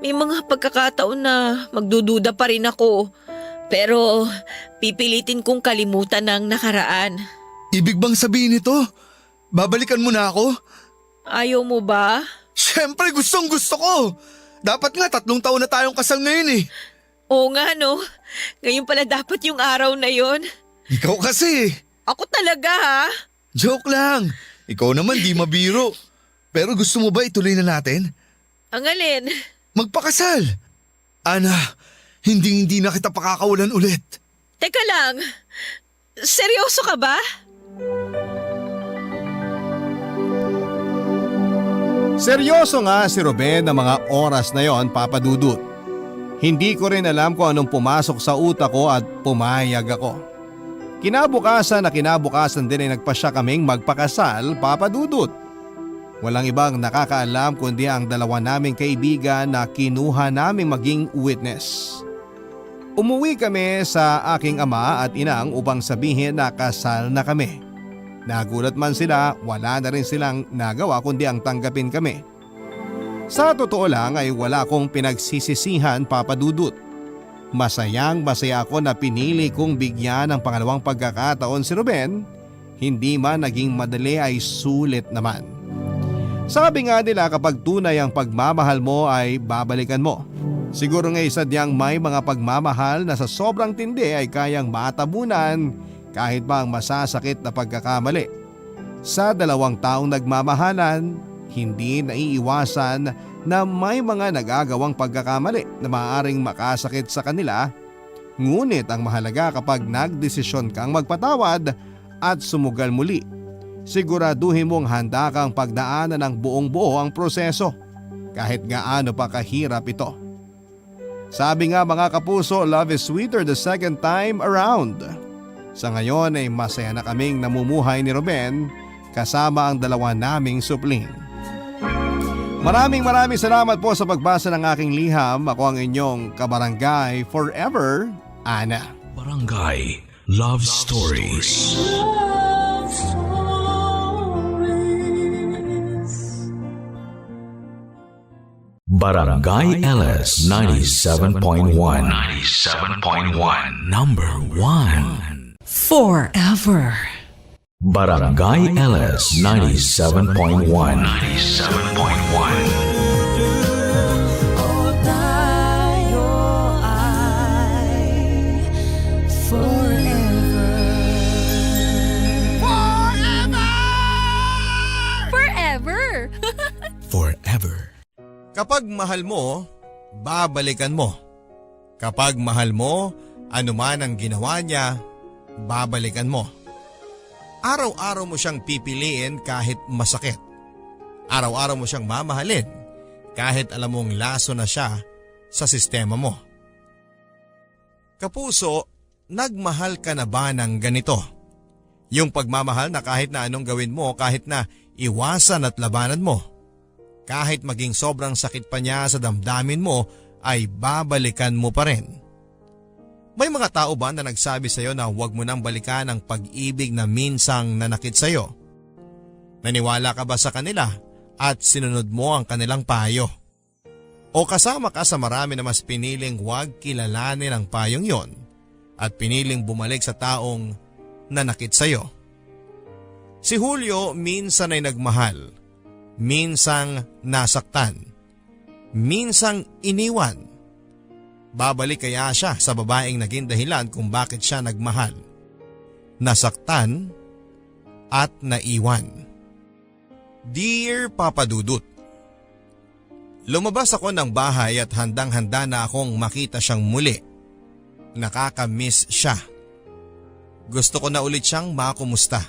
May mga pagkakataon na magdududa pa rin ako. Pero pipilitin kong kalimutan ang nakaraan. Ibig bang sabihin nito? Babalikan mo na ako? Ayaw mo ba? Siyempre gustong gusto ko. Dapat nga 3 taon na tayong kasal ngayon eh. Oo nga no, ngayon pala dapat yung araw na yon. Ikaw kasi. Ako talaga ha? Joke lang. Ikaw naman di mabiro. Pero gusto mo ba ituloy na natin? Ang alin? Magpakasal. Ana, hindi na kita pakakawalan ulit. Teka lang, seryoso ka ba? Seryoso nga si Ruben ng mga oras na yon, Papa Dudut. Hindi ko rin alam kung anong pumasok sa utak ko at pumayag ako. Kinabukasan din ay nagpasya kaming magpakasal, Papa Dudut. Walang ibang nakakaalam kundi ang dalawa naming kaibigan na kinuha naming maging witness. Umuwi kami sa aking ama at inang upang sabihin na kasal na kami. Nagulat man sila, wala na rin silang nagawa kundi ang tanggapin kami. Sa totoo lang ay wala akong pinagsisisihan, Papa Dudut. Masaya ako na pinili kong bigyan ng pangalawang pagkakataon si Ruben. Hindi man naging madali ay sulit naman. Sabi nga nila kapag tunay ang pagmamahal mo ay babalikan mo. Siguro nga sadyang may mga pagmamahal na sa sobrang tindi ay kayang matabunan kahit pa ang masasakit na pagkakamali. Sa 2 taong nagmamahalan, hindi naiiwasan na may mga nagagawang pagkakamali na maaaring makasakit sa kanila. Ngunit ang mahalaga kapag nagdesisyon kang magpatawad at sumugal muli, siguraduhin mong handa kang pagdaanan ng buong buo ang proseso kahit gaano pa kahirap ito. Sabi nga mga kapuso, love is sweeter the second time around. Sa ngayon ay masaya na kaming namumuhay ni Ruben kasama ang 2 naming supling. Maraming salamat po sa pagbasa ng aking liham. Ako ang inyong kabarangay forever, Ana. Barangay Love Stories. Love Stories. Barangay LS 97.1 97.1 Number 1. Forever. Barangay LS 97.1 97.1 Forever! Forever. Kapag mahal mo, babalikan mo. Kapag mahal mo, anuman ang ginawa niya, babalikan mo. Araw-araw mo siyang pipiliin kahit masakit. Araw-araw mo siyang mamahalin kahit alam mong laso na siya sa sistema mo. Kapuso, nagmahal ka na ba ng ganito? Yung pagmamahal na kahit na anong gawin mo, kahit na iwasan at labanan mo, kahit maging sobrang sakit pa niya sa damdamin mo, ay babalikan mo pa rin. May mga tao ba na nagsabi sa'yo na huwag mo nang balikan ang pag-ibig na minsang nanakit sa'yo? Naniwala ka ba sa kanila at sinunod mo ang kanilang payo? O kasama ka sa marami na mas piniling huwag kilalanin ang payong yon at piniling bumalik sa taong nanakit sa'yo? Si Julio minsan ay nagmahal, minsang nasaktan, minsang iniwan. Babalik kaya siya sa babaeng naging dahilan kung bakit siya nagmahal, nasaktan at naiwan? Dear Papa Dudut, lumabas ako ng bahay at handang-handa na akong makita siyang muli. Nakakamiss siya. Gusto ko na ulit siyang makumusta.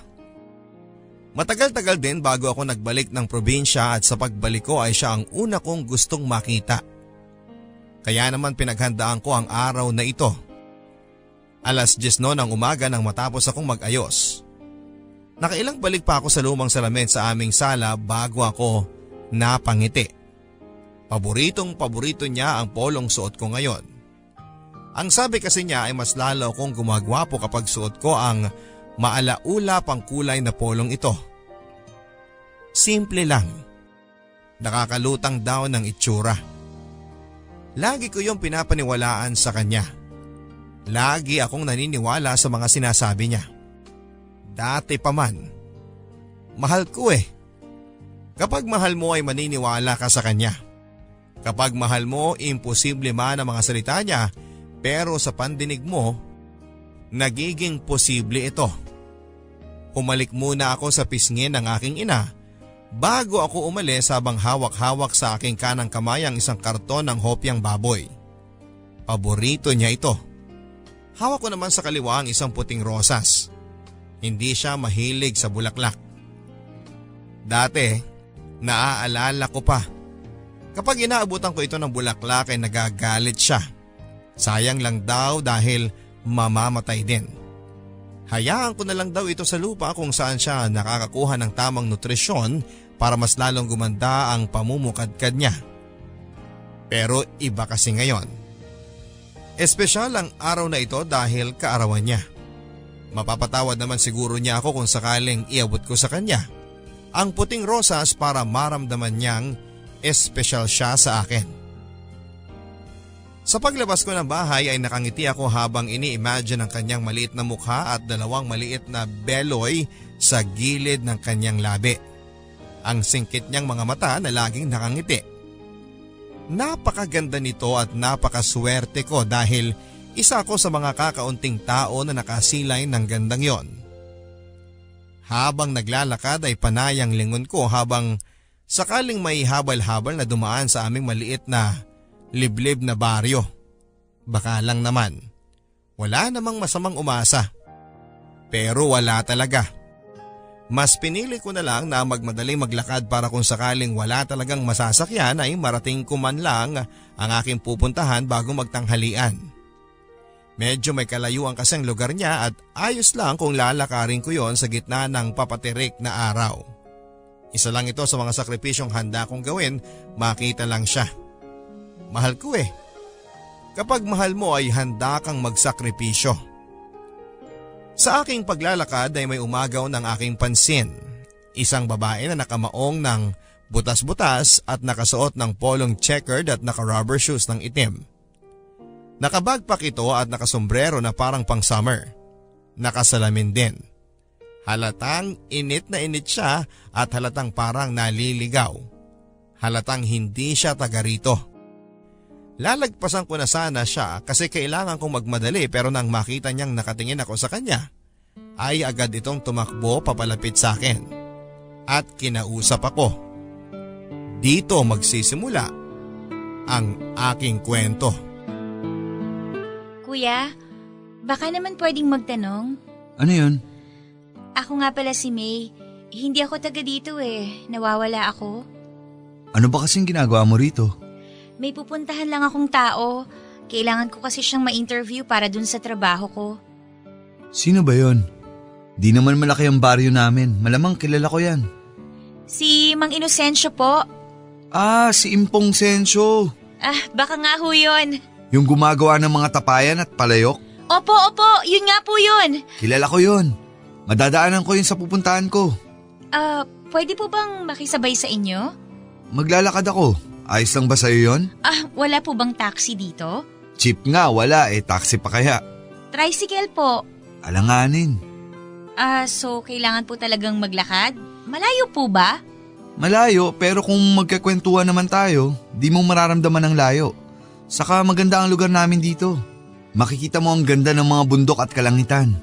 Matagal-tagal din bago ako nagbalik ng probinsya at sa pagbalik ko ay siya ang una kong gustong makita. Kaya naman pinaghandaan ko ang araw na ito. 10:00 noon ng umaga nang matapos akong mag-ayos. Nakailang balik pa ako sa lumang salamin sa aming sala bago ako napangiti. Paborito niya ang polong suot ko ngayon. Ang sabi kasi niya ay mas lalo akong gumagwapo kapag suot ko ang maalaula pang kulay na polong ito. Simple lang. Nakakalutang daw ng itsura. Lagi ko yung pinapaniwalaan sa kanya. Lagi akong naniniwala sa mga sinasabi niya. Dati pa man. Mahal ko eh. Kapag mahal mo ay maniniwala ka sa kanya. Kapag mahal mo, imposible man ang mga salita niya, pero sa pandinig mo, nagiging posible ito. Humalik muna ako sa pisngin ng aking ina bago ako umalis habang hawak-hawak sa aking kanang kamay ang isang karton ng hopyang baboy. Paborito niya ito. Hawak ko naman sa kaliwa ang isang puting rosas. Hindi siya mahilig sa bulaklak. Dati, naaalala ko pa. Kapag inaabutan ko ito ng bulaklak ay nagagalit siya. Sayang lang daw dahil mamamatay din. Hayaan ko na lang daw ito sa lupa kung saan siya nakakakuha ng tamang nutrisyon para mas lalong gumanda ang pamumukadkad niya. Pero iba kasi ngayon. Espesyal ang araw na ito dahil kaarawan niya. Mapapatawad naman siguro niya ako kung sakaling iabot ko sa kanya ang puting rosas para maramdaman niyang espesyal siya sa akin. Sa paglabas ko ng bahay ay nakangiti ako habang ini-imagine ang kanyang maliit na mukha at dalawang maliit na beloy sa gilid ng kanyang labi. Ang singkit niyang mga mata na laging nakangiti. Napakaganda nito at napakaswerte ko dahil isa ako sa mga kakaunting tao na nakasilay ng gandang yon. Habang naglalakad ay panayang lingon ko habang sakaling may habal-habal na dumaan sa aming maliit na liblib na baryo. Baka lang naman. Wala namang masamang umasa. Pero wala talaga. Mas pinili ko na lang na magmadaling maglakad para kung sakaling wala talagang masasakyan ay marating ko man lang ang aking pupuntahan bago magtanghalian. Medyo may kalayuan kasi ang lugar niya at ayos lang kung lalakarin ko yon sa gitna ng papatirik na araw. Isa lang ito sa mga sakripisyong handa kong gawin, makita lang siya. Mahal ko eh. Kapag mahal mo ay handa kang magsakripisyo. Sa aking paglalakad ay may umagaw ng aking pansin. Isang babae na nakamaong ng butas-butas at nakasuot ng polong checkered at naka-rubber shoes ng itim. Nakabagpak ito at nakasombrero na parang pang summer. Nakasalamin din. Halatang init na init siya at halatang parang naliligaw. Halatang hindi siya taga rito. Lalagpasan ko na sana siya kasi kailangan kong magmadali pero nang makita niyang nakatingin ako sa kanya, ay agad itong tumakbo papalapit sa akin. At kinausap ako. Dito magsisimula ang aking kwento. Kuya, baka naman pwedeng magtanong. Ano yun? Ako nga pala si May. Hindi ako taga dito eh. Nawawala ako. Ano ba kasing ginagawa mo rito? May pupuntahan lang akong tao. Kailangan ko kasi siyang ma-interview para dun sa trabaho ko. Sino ba yon? Di naman malaki ang baryo namin. Malamang kilala ko yan. Si Mang Inocencio po. Ah, si Impong Sensyo. Baka nga ho yun. Yung gumagawa ng mga tapayan at palayok. Opo, yun nga po yun. Kilala ko yun. Madadaanan ko yun sa pupuntahan ko. Pwede po bang makisabay sa inyo? Maglalakad ako. Ayos lang ba sa'yo yun? Wala po bang taxi dito? Jeep nga, wala eh. Taxi pa kaya. Tricycle po. Alanganin. So kailangan po talagang maglakad? Malayo po ba? Malayo pero kung magkakwentuhan naman tayo, di mo mararamdaman ang layo. Saka maganda ang lugar namin dito. Makikita mo ang ganda ng mga bundok at kalangitan.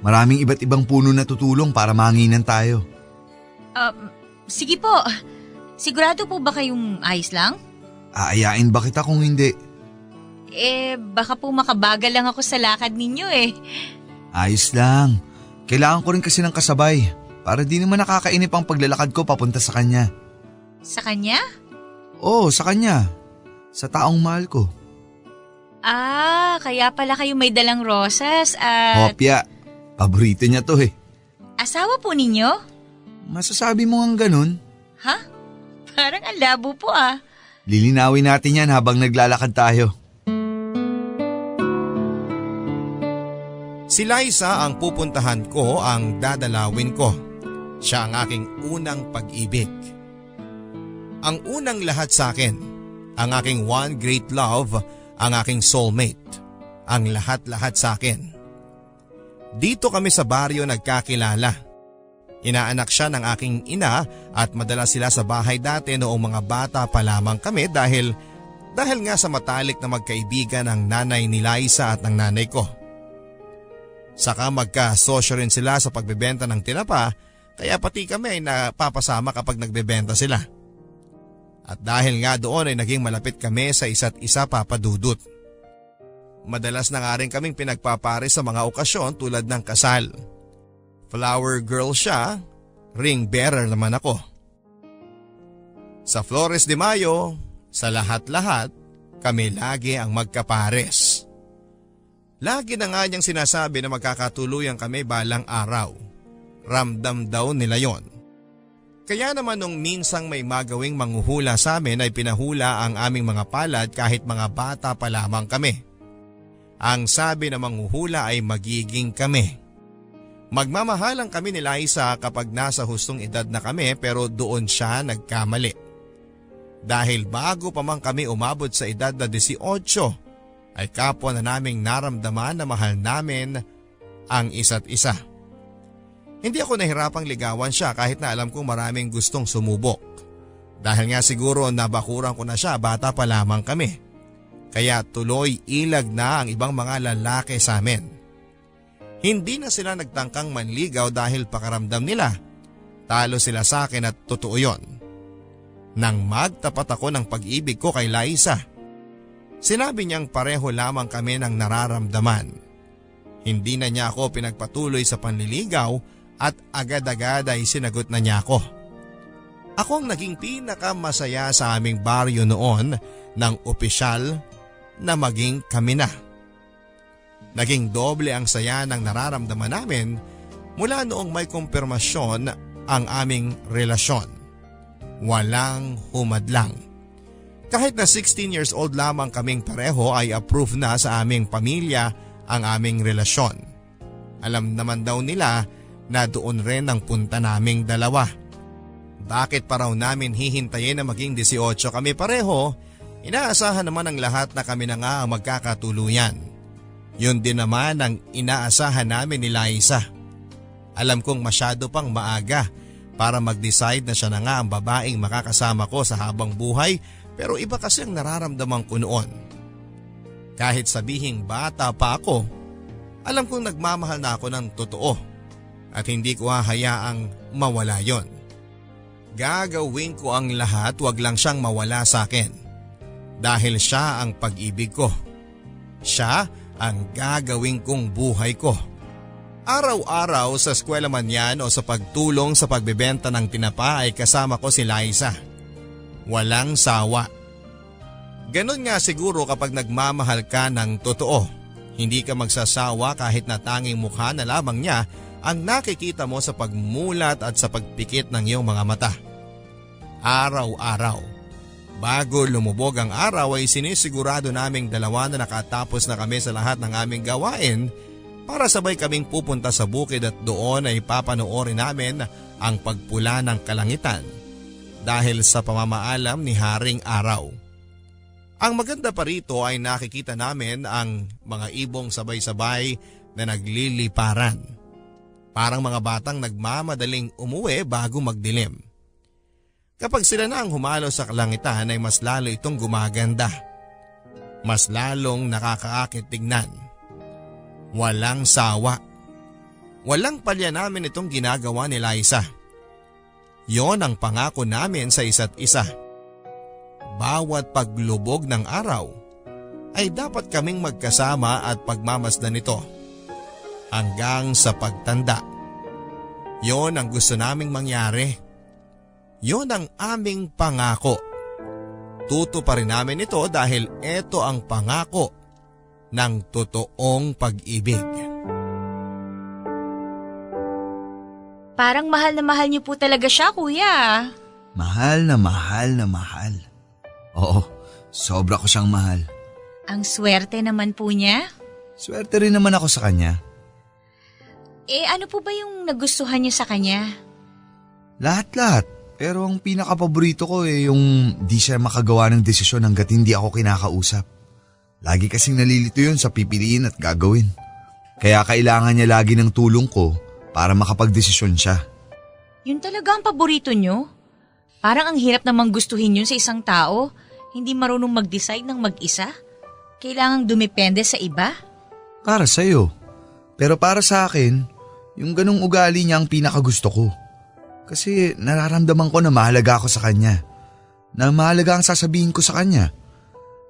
Maraming iba't ibang puno na tutulong para manginan tayo. Sige po. Sigurado po ba kayong ayos lang? Aayain ba kita kung hindi? Baka po makabagal lang ako sa lakad ninyo eh. Ayos lang. Kailangan ko rin kasi ng kasabay para di naman nakakainip ang paglalakad ko papunta sa kanya. Sa kanya? Oo, sa kanya. Sa taong mahal ko. Kaya pala kayo may dalang rosas at… Hopya. Paborito niya to eh. Asawa po ninyo? Masasabi mo ang ganun? Ha? Parang ang labo po Lilinawin natin yan habang naglalakad tayo. Si Liza ang pupuntahan ko, ang dadalawin ko. Siya ang aking unang pag-ibig. Ang unang lahat sa akin, ang aking one great love, ang aking soulmate, ang lahat-lahat sa akin. Dito kami sa baryo nagkakilala. Inaanak siya ng aking ina at madalas sila sa bahay dati noong mga bata pa lamang kami dahil nga sa matalik na magkaibigan ang nanay ni Liza at ng nanay ko. Saka magkasosyo rin sila sa pagbebenta ng tinapa kaya pati kami ay napapasama kapag nagbebenta sila. At dahil nga doon ay naging malapit kami sa isa't isa, Papa Dudut. Madalas na nga rin kaming pinagpapare sa mga okasyon tulad ng kasal. Flower girl siya, ring bearer naman ako. Sa Flores de Mayo, sa lahat-lahat, kami lagi ang magkapares. Lagi na nga niyang sinasabi na magkakatuluyan kami balang araw. Ramdam daw nila yon. Kaya naman nung minsang may magawing manghuhula sa amin ay pinahula ang aming mga palad kahit mga bata pa lamang kami. Ang sabi na manghuhula ay magiging kami. Magmamahalan kami ni Liza kapag nasa hustong edad na kami pero doon siya nagkamali. Dahil bago pa man kami umabot sa edad na 18 ay kapwa na naming naramdaman na mahal namin ang isa't isa. Hindi ako nahirapang ligawan siya kahit na alam kong maraming gustong sumubok. Dahil nga siguro nabakuran ko na siya, bata pa lamang kami. Kaya tuloy ilag na ang ibang mga lalaki sa amin. Hindi na sila nagtangkang manligaw dahil pakaramdam nila. Talo sila sa akin at totoo yon. Nang magtapat ako ng pag-ibig ko kay Liza, sinabi niyang pareho lamang kami ng nararamdaman. Hindi na niya ako pinagpatuloy sa panliligaw at agad-agad ay sinagot na niya ako. Ako ang naging pinakamasaya sa aming baryo noon nang opisyal na maging kami na. Naging doble ang saya ng nararamdaman namin mula noong may kumpirmasyon ang aming relasyon. Walang humadlang. Kahit na 16 years old lamang kaming pareho ay approve na sa aming pamilya ang aming relasyon. Alam naman daw nila na doon rin ang punta naming dalawa. Bakit pa raw namin hihintayin na maging 18 kami pareho? Inaasahan naman ng lahat na kami na nga ang magkakatuluyan. Yun din naman ang inaasahan namin ni Liza. Alam kong masyado pang maaga para mag-decide na siya na nga ang babaeng makakasama ko sa habang buhay pero iba kasi ang nararamdaman ko noon. Kahit sabihing bata pa ako, alam kong nagmamahal na ako ng totoo at hindi ko hahayaang mawala yon. Gagawin ko ang lahat, wag lang siyang mawala sa akin. Dahil siya ang pag-ibig ko. Siya ang gagawin kong buhay ko. Araw-araw sa eskwela man yan o sa pagtulong sa pagbebenta ng tinapa ay kasama ko si Liza. Walang sawa. Ganon nga siguro kapag nagmamahal ka ng totoo. Hindi ka magsasawa kahit na tanging mukha na lamang niya ang nakikita mo sa pagmulat at sa pagpikit ng iyong mga mata. Araw-araw. Bago lumubog ang araw ay sinisigurado naming dalawa na nakatapos na kami sa lahat ng aming gawain para sabay kaming pupunta sa bukid at doon ay papanoorin namin ang pagpula ng kalangitan dahil sa pamamaalam ni Haring Araw. Ang maganda pa rito ay nakikita namin ang mga ibong sabay-sabay na nagliliparan. Parang mga batang nagmamadaling umuwi bago magdilim. Kapag sila na ang humalo sa kalangitan ay mas lalo itong gumaganda. Mas lalong nakakaakit tignan. Walang sawa. Walang palya namin itong ginagawa ni Liza. Yon ang pangako namin sa isa't isa. Bawat paglubog ng araw ay dapat kaming magkasama at pagmamasdan nito. Hanggang sa pagtanda. Yon ang gusto naming mangyari. Yon ang aming pangako. Tutuparin namin ito dahil ito ang pangako ng totoong pag-ibig. Parang mahal na mahal niyo po talaga siya, kuya. Mahal na mahal na mahal. Oo, sobra ko siyang mahal. Ang swerte naman po niya. Swerte rin naman ako sa kanya. Ano po ba yung nagustuhan niyo sa kanya? Lahat-lahat. Pero ang pinakapaborito ko yung di siya makagawa ng desisyon hanggat hindi ako kinakausap. Lagi kasing nalilito yun sa pipiliin at gagawin. Kaya kailangan niya lagi ng tulong ko para makapagdesisyon siya. Yun talaga ang paborito nyo? Parang ang hirap namang gustuhin yun sa isang tao. Hindi marunong mag-decide ng mag-isa. Kailangang dumepende sa iba. Para sa'yo. Pero para sa akin, yung ganong ugali niya ang pinakagusto ko. Kasi nararamdaman ko na mahalaga ako sa kanya. Na mahalaga ang sasabihin ko sa kanya.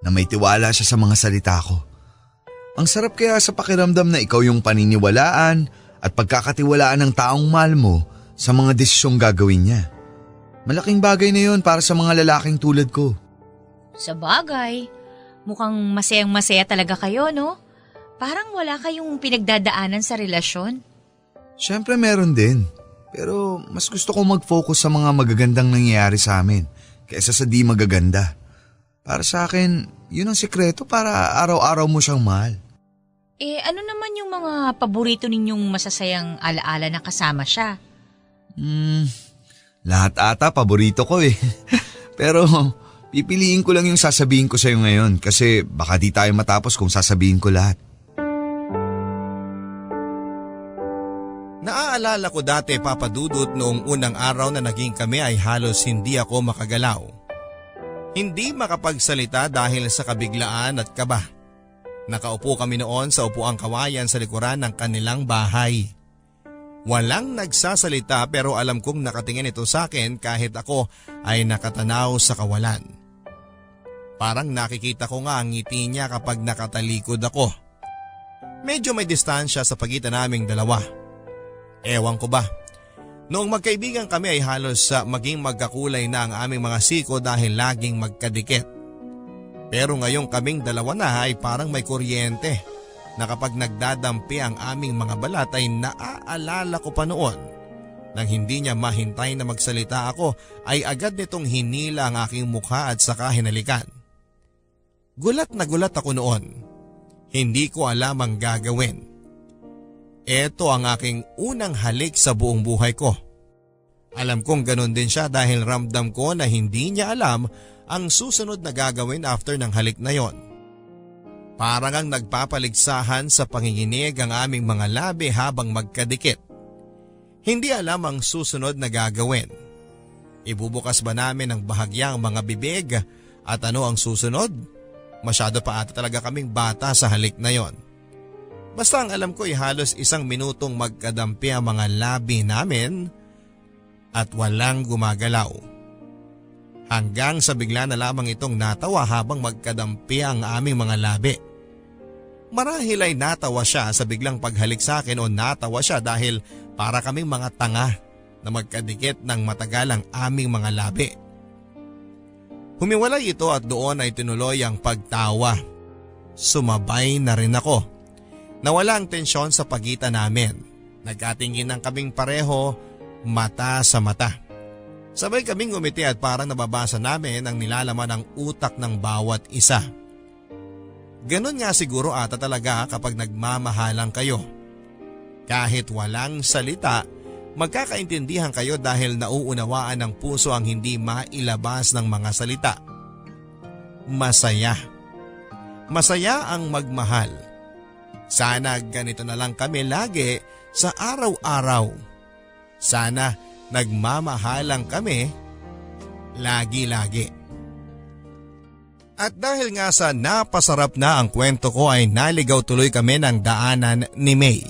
Na may tiwala siya sa mga salita ko. Ang sarap kaya sa pakiramdam na ikaw yung paniniwalaan at pagkakatiwalaan ng taong mahal mo sa mga desisyong gagawin niya. Malaking bagay na yun para sa mga lalaking tulad ko. Sa bagay, mukhang masayang-masaya talaga kayo, no? Parang wala kayong pinagdadaanan sa relasyon. Siyempre meron din. Pero mas gusto ko mag-focus sa mga magagandang nangyayari sa amin kaysa sa di magaganda. Para sa akin, yun ang sikreto para araw-araw mo siyang mahal. Ano naman yung mga paborito ninyong masasayang alaala na kasama siya? Lahat ata paborito ko eh. Pero pipiliin ko lang yung sasabihin ko sa'yo ngayon kasi baka di tayo matapos kung sasabihin ko lahat. Naaalala ko dati, Papa Dudut, noong unang araw na naging kami ay halos hindi ako makagalaw. Hindi makapagsalita dahil sa kabiglaan at kaba. Nakaupo kami noon sa upuang kawayan sa likuran ng kanilang bahay. Walang nagsasalita pero alam kong nakatingin ito sa akin kahit ako ay nakatanaw sa kawalan. Parang nakikita ko nga ang ngiti niya kapag nakatalikod ako. Medyo may distansya sa pagitan naming dalawa. Ewan ko ba, noong magkaibigan kami ay halos maging magkakulay na ang aming mga siko dahil laging magkadikit. Pero ngayong kaming dalawa na ay parang may kuryente na kapag nagdadampi ang aming mga balat ay naaalala ko pa noon. Nang hindi niya mahintay na magsalita ako ay agad nitong hinila ang aking mukha at saka hinalikan. Gulat na gulat ako noon. Hindi ko alam ang gagawin. Ito ang aking unang halik sa buong buhay ko. Alam kong ganun din siya dahil ramdam ko na hindi niya alam ang susunod na gagawin after ng halik na yon. Parang ang nagpapaligsahan sa panginginig ang aming mga labi habang magkadikit. Hindi alam ang susunod na gagawin. Ibubukas ba namin ang bahagyang mga bibig at ano ang susunod? Masyado pa ata talaga kaming bata sa halik na yon. Basta ang alam ko ay halos 1 minutong magkadampi ang mga labi namin at walang gumagalaw. Hanggang sa bigla na lamang itong natawa habang magkadampi ang aming mga labi. Marahil ay natawa siya sa biglang paghalik sa akin o natawa siya dahil para kaming mga tanga na magkadikit ng matagal ang aming mga labi. Humiwalay ito at doon ay tinuloy ang pagtawa. Sumabay na rin ako. Nawala ang tensyon sa pagitan namin. Nagkatingin ng kaming pareho, mata sa mata. Sabay kaming ngumiti at parang nababasa namin ang nilalaman ng utak ng bawat isa. Ganon nga siguro ata talaga kapag nagmamahalan kayo. Kahit walang salita, magkakaintindihan kayo dahil nauunawaan ng puso ang hindi mailabas ng mga salita. Masaya. Masaya ang magmahal. Sana ganito na lang kami lagi sa araw-araw. Sana nagmamahalang kami lagi-lagi. At dahil nga sa napasarap na ang kwento ko ay naligaw tuloy kami ng daanan ni May.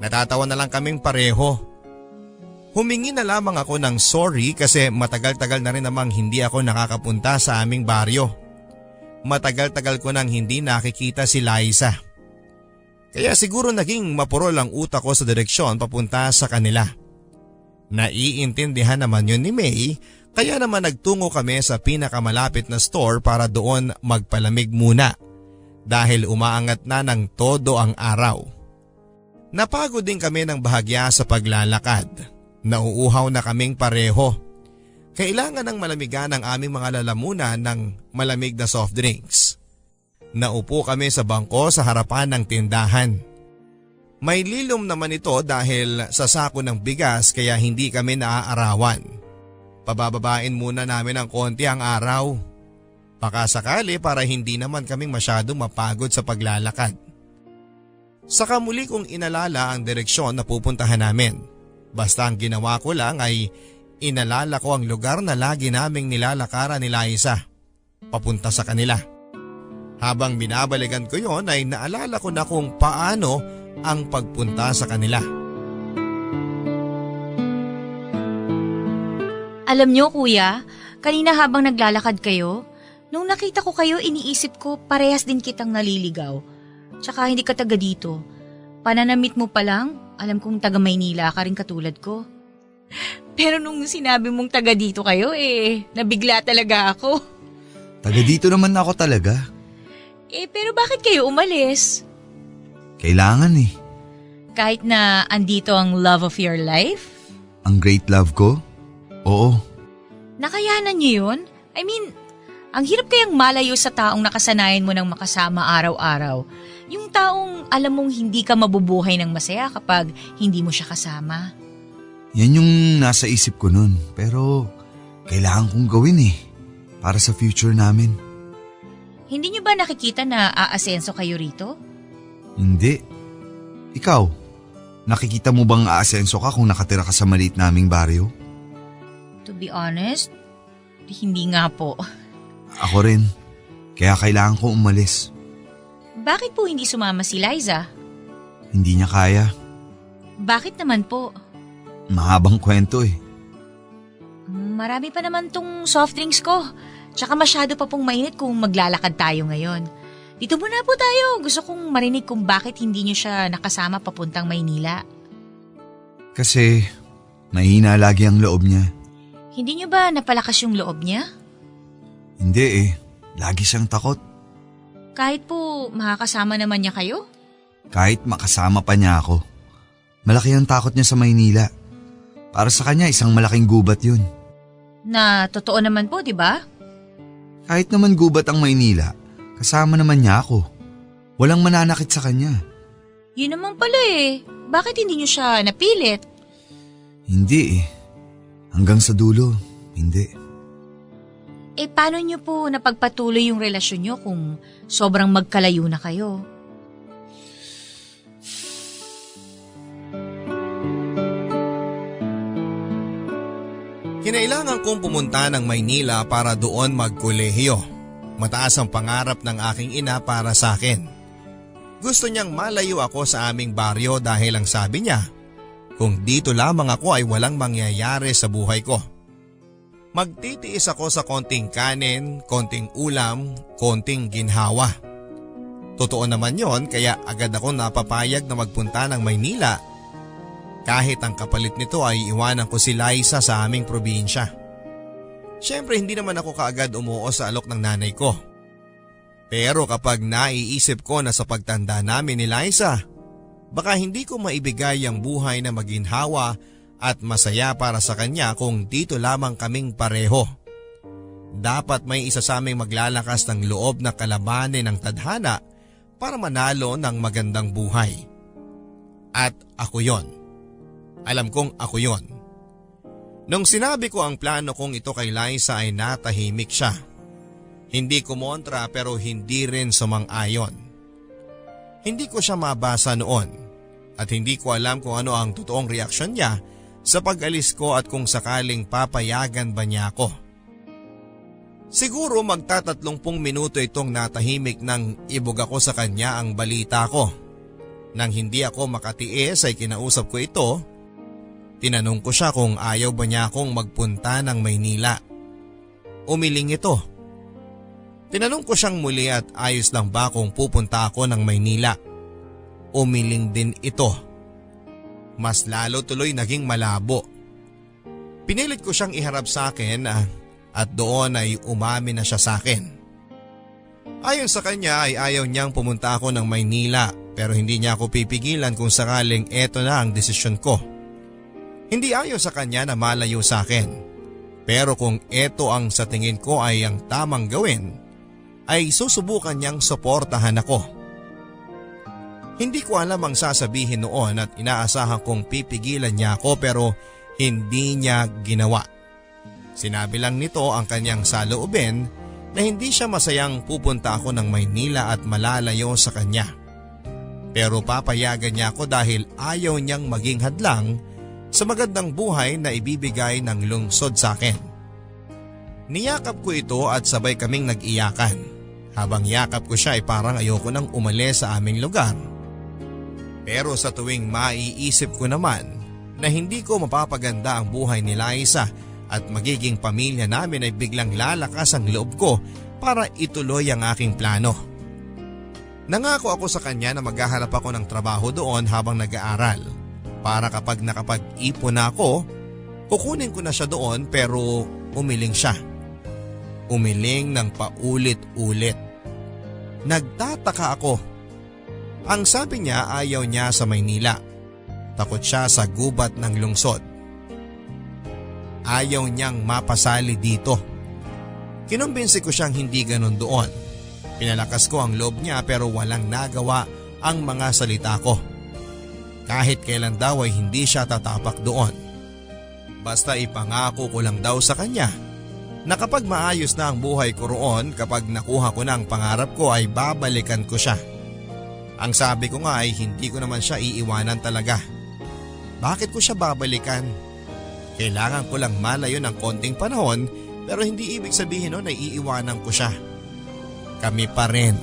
Natatawa na lang kaming pareho. Humingi na lamang ako ng sorry kasi matagal-tagal na rin namang hindi ako nakakapunta sa aming baryo. Matagal-tagal ko nang hindi nakikita si Liza. Kaya siguro naging mapurol ang utak ko sa direksyon papunta sa kanila. Naiintindihan naman yun ni May, kaya naman nagtungo kami sa pinakamalapit na store para doon magpalamig muna dahil umaangat na ng todo ang araw. Napagod din kami ng bahagya sa paglalakad. Nauuhaw na kaming pareho. Kailangan ng malamigan ang aming mga lalamunan ng malamig na soft drinks. Naupo kami sa bangko sa harapan ng tindahan. May lilom naman ito dahil sa sako ng bigas kaya hindi kami naaarawan. Pabababain muna namin ng konti ang araw. Baka sakali para hindi naman kaming masyadong mapagod sa paglalakad. Saka muli kong inalala ang direksyon na pupuntahan namin. Basta ang ginawa ko lang ay inalala ko ang lugar na lagi naming nilalakaran ni Liza, papunta sa kanila. Habang binabalikan ko yon ay naalala ko na kung paano ang pagpunta sa kanila. Alam nyo, kuya, kanina habang naglalakad kayo, nung nakita ko kayo, iniisip ko parehas din kitang naliligaw. Tsaka hindi ka taga dito. Pananamit mo pa lang, alam kong taga Maynila ka rin katulad ko. Pero nung sinabi mong taga dito kayo, nabigla talaga ako. Taga dito naman ako talaga. Pero bakit kayo umalis? Kailangan eh. Kahit na andito ang love of your life? Ang great love ko? Oo. Nakayanan niyo yun? I mean, ang hirap kayang malayo sa taong nakasanayan mo ng makasama araw-araw. Yung taong alam mong hindi ka mabubuhay ng masaya kapag hindi mo siya kasama. Yan yung nasa isip ko nun. Pero kailangan kong gawin eh. Para sa future namin. Hindi niyo ba nakikita na aasenso kayo rito? Hindi. Ikaw, nakikita mo bang aasenso ka kung nakatira ka sa maliit naming baryo? To be honest, hindi nga po. Ako rin. Kaya kailangan ko umalis. Bakit po hindi sumama si Liza? Hindi niya kaya. Bakit naman po? Mahabang kwento eh. Marami pa naman tong soft drinks ko. Tsaka masyado pa pong mainit kung maglalakad tayo ngayon. Dito muna po tayo. Gusto kong marinig kung bakit hindi niyo siya nakasama papuntang Maynila. Kasi mahina lagi ang loob niya. Hindi niyo ba napalakas yung loob niya? Hindi eh. Lagi siyang takot. Kahit po makakasama naman niya kayo? Kahit makasama pa niya ako. Malaki ang takot niya sa Maynila. Para sa kanya isang malaking gubat yun. Na totoo naman po, di ba? Kahit naman gubat ang Maynila, kasama naman niya ako. Walang mananakit sa kanya. Yun naman pala eh. Bakit hindi niyo siya napilit? Hindi eh. Hanggang sa dulo, hindi. Paano niyo po napagpatuloy yung relasyon niyo kung sobrang magkalayo na kayo? Kinailangan kong pumunta ng Maynila para doon magkolehiyo. Mataas ang pangarap ng aking ina para sa akin. Gusto niyang malayo ako sa aming baryo dahil ang sabi niya, kung dito lamang ako ay walang mangyayari sa buhay ko. Magtitiis ako sa konting kanin, konting ulam, konting ginhawa. Totoo naman yon kaya agad ako napapayag na magpunta ng Maynila. Kahit ang kapalit nito ay iwanan ko si Liza sa aming probinsya. Siyempre hindi naman ako kaagad umuo sa alok ng nanay ko. Pero kapag naiisip ko na sa pagtanda namin ni Liza, baka hindi ko maibigay ang buhay na maginhawa at masaya para sa kanya kung dito lamang kaming pareho. Dapat may isa sa aming maglalakas ng loob na kalabanin ng tadhana para manalo ng magandang buhay. At ako yon. Alam kong ako yon. Nung sinabi ko ang plano kong ito kay Liza ay natahimik siya. Hindi kumontra pero hindi rin sumang-ayon. Hindi ko siya mabasa noon at hindi ko alam kung ano ang totoong reaksyon niya sa pag-alis ko at kung sakaling papayagan ba niya ako. Siguro magta-30 minuto itong natahimik nang ibog ako sa kanya ang balita ko. Nang hindi ako makatiis ay kinausap ko ito. Tinanong ko siya kung ayaw ba niya akong magpunta ng Maynila. Umiling ito. Tinanong ko siyang muli at ayos lang ba kung pupunta ako ng Maynila. Umiling din ito. Mas lalo tuloy naging malabo. Pinilit ko siyang iharap sa akin at doon ay umamin na siya sa akin. Ayon sa kanya ay ayaw niyang pumunta ako ng Maynila pero hindi niya ako pipigilan kung sakaling eto na ang desisyon ko. Hindi ayon sa kanya na malayo sa akin. Pero kung eto ang sa tingin ko ay ang tamang gawin, ay susubukan niyang suportahan ako. Hindi ko alam ang sasabihin noon at inaasahan kong pipigilan niya ako pero hindi niya ginawa. Sinabi lang nito ang kanyang saloobin na hindi siya masayang pupunta ako ng Maynila at malalayo sa kanya. Pero papayagan niya ako dahil ayaw niyang maging hadlang sa magandang buhay na ibibigay ng lungsod sa akin. Niyakap ko ito at sabay kaming nag-iyakan. Habang yakap ko siya ay parang ayoko nang umalis sa aming lugar. Pero sa tuwing maiisip ko naman na hindi ko mapapaganda ang buhay ni Liza at magiging pamilya namin ay biglang lalakas ang loob ko para ituloy ang aking plano. Nangako ako sa kanya na maghahanap ako ng trabaho doon habang nag-aaral para kapag nakapag-ipon na ako, kukunin ko na siya doon pero umiling siya. Umiling ng paulit-ulit. Nagtataka ako. Ang sabi niya ayaw niya sa Maynila. Takot siya sa gubat ng lungsod. Ayaw niyang mapasali dito. Kinumbinsi ko siyang hindi ganun doon. Pinalakas ko ang loob niya pero walang nagawa ang mga salita ko. Kahit kailan daw ay hindi siya tatapak doon. Basta ipangako ko lang daw sa kanya na kapag maayos na ang buhay ko roon, kapag nakuha ko na ang pangarap ko ay babalikan ko siya. Ang sabi ko nga ay hindi ko naman siya iiwanan talaga. Bakit ko siya babalikan? Kailangan ko lang malayo ng konting panahon pero hindi ibig sabihin nun ay iiwanan ko siya. Kami pa rin.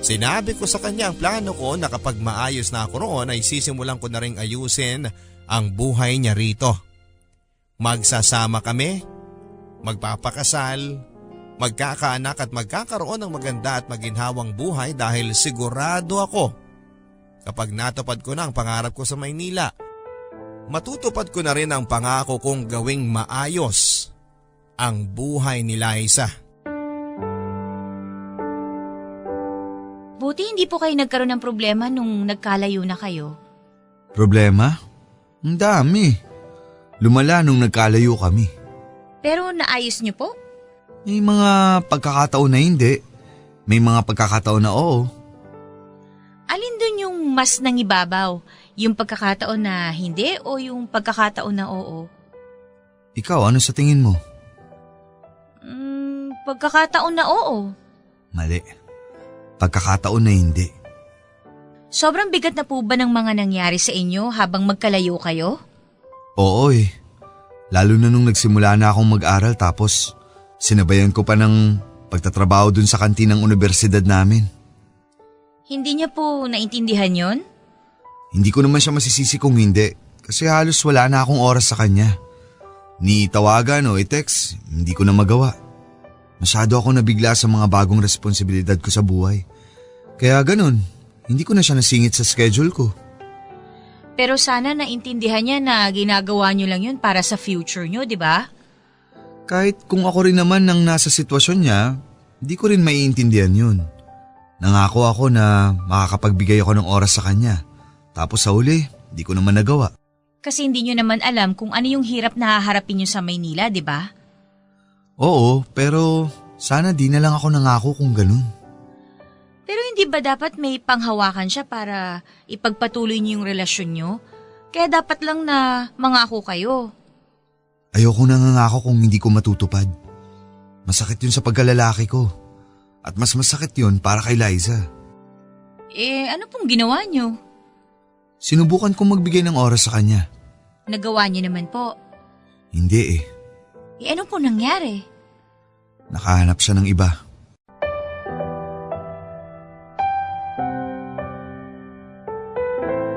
Sinabi ko sa kanya ang plano ko na kapag maayos na ako roon ay sisimulan ko na ring ayusin ang buhay niya rito. Magsasama kami, magpapakasal, magkakaanak at magkakaroon ng maganda at maginhawang buhay dahil sigurado ako kapag natupad ko na ang pangarap ko sa Maynila, matutupad ko na rin ang pangako kong gawing maayos ang buhay ni Liza. Buti hindi po kayo nagkaroon ng problema nung nagkalayo na kayo. Problema? Ang dami. Lumala nung nagkalayo kami. Pero naayos niyo po? May mga pagkakataon na hindi. May mga pagkakataon na oo. Alin dun yung mas nangibabaw? Yung pagkakataon na hindi o yung pagkakataon na oo? Ikaw, ano sa tingin mo? Pagkakataon na oo. Mali. Pagkakataon na hindi. Sobrang bigat na po ba ng mga nangyari sa inyo habang magkalayo kayo? Oo eh. Lalo na nung nagsimula na akong mag-aral tapos sinabayan ko pa ng pagtatrabaho dun sa kantin ng universidad namin. Hindi niya po naintindihan yon? Hindi ko naman siya masisisi kung hindi kasi halos wala na akong oras sa kanya. Ni tawagan o i-text, hindi ko na magawa. Masyado ako nabigla sa mga bagong responsibilidad ko sa buhay. Kaya ganun, hindi ko na siya nasingit sa schedule ko. Pero sana naintindihan niya na ginagawa niyo lang yun para sa future niyo, di ba? Kahit kung ako rin naman nang nasa sitwasyon niya, hindi ko rin maiintindihan yun. Nangako ako na makakapagbigay ako ng oras sa kanya. Tapos sa huli, hindi ko naman nagawa. Kasi hindi niyo naman alam kung ano yung hirap na haharapin niyo sa Maynila, di ba? Oo, pero sana di na lang ako nangako kung ganun. Pero hindi ba dapat may panghawakan siya para ipagpatuloy niyo yung relasyon niyo? Kaya dapat lang na mangako kayo. Ayoko nangangako kung hindi ko matutupad. Masakit yun sa pagkalalaki ko. At mas masakit yun para kay Liza. Ano pong ginawa niyo? Sinubukan kong magbigay ng oras sa kanya. Nagawa niyo naman po. Hindi eh. Ano po nangyari? Nakahanap siya ng iba.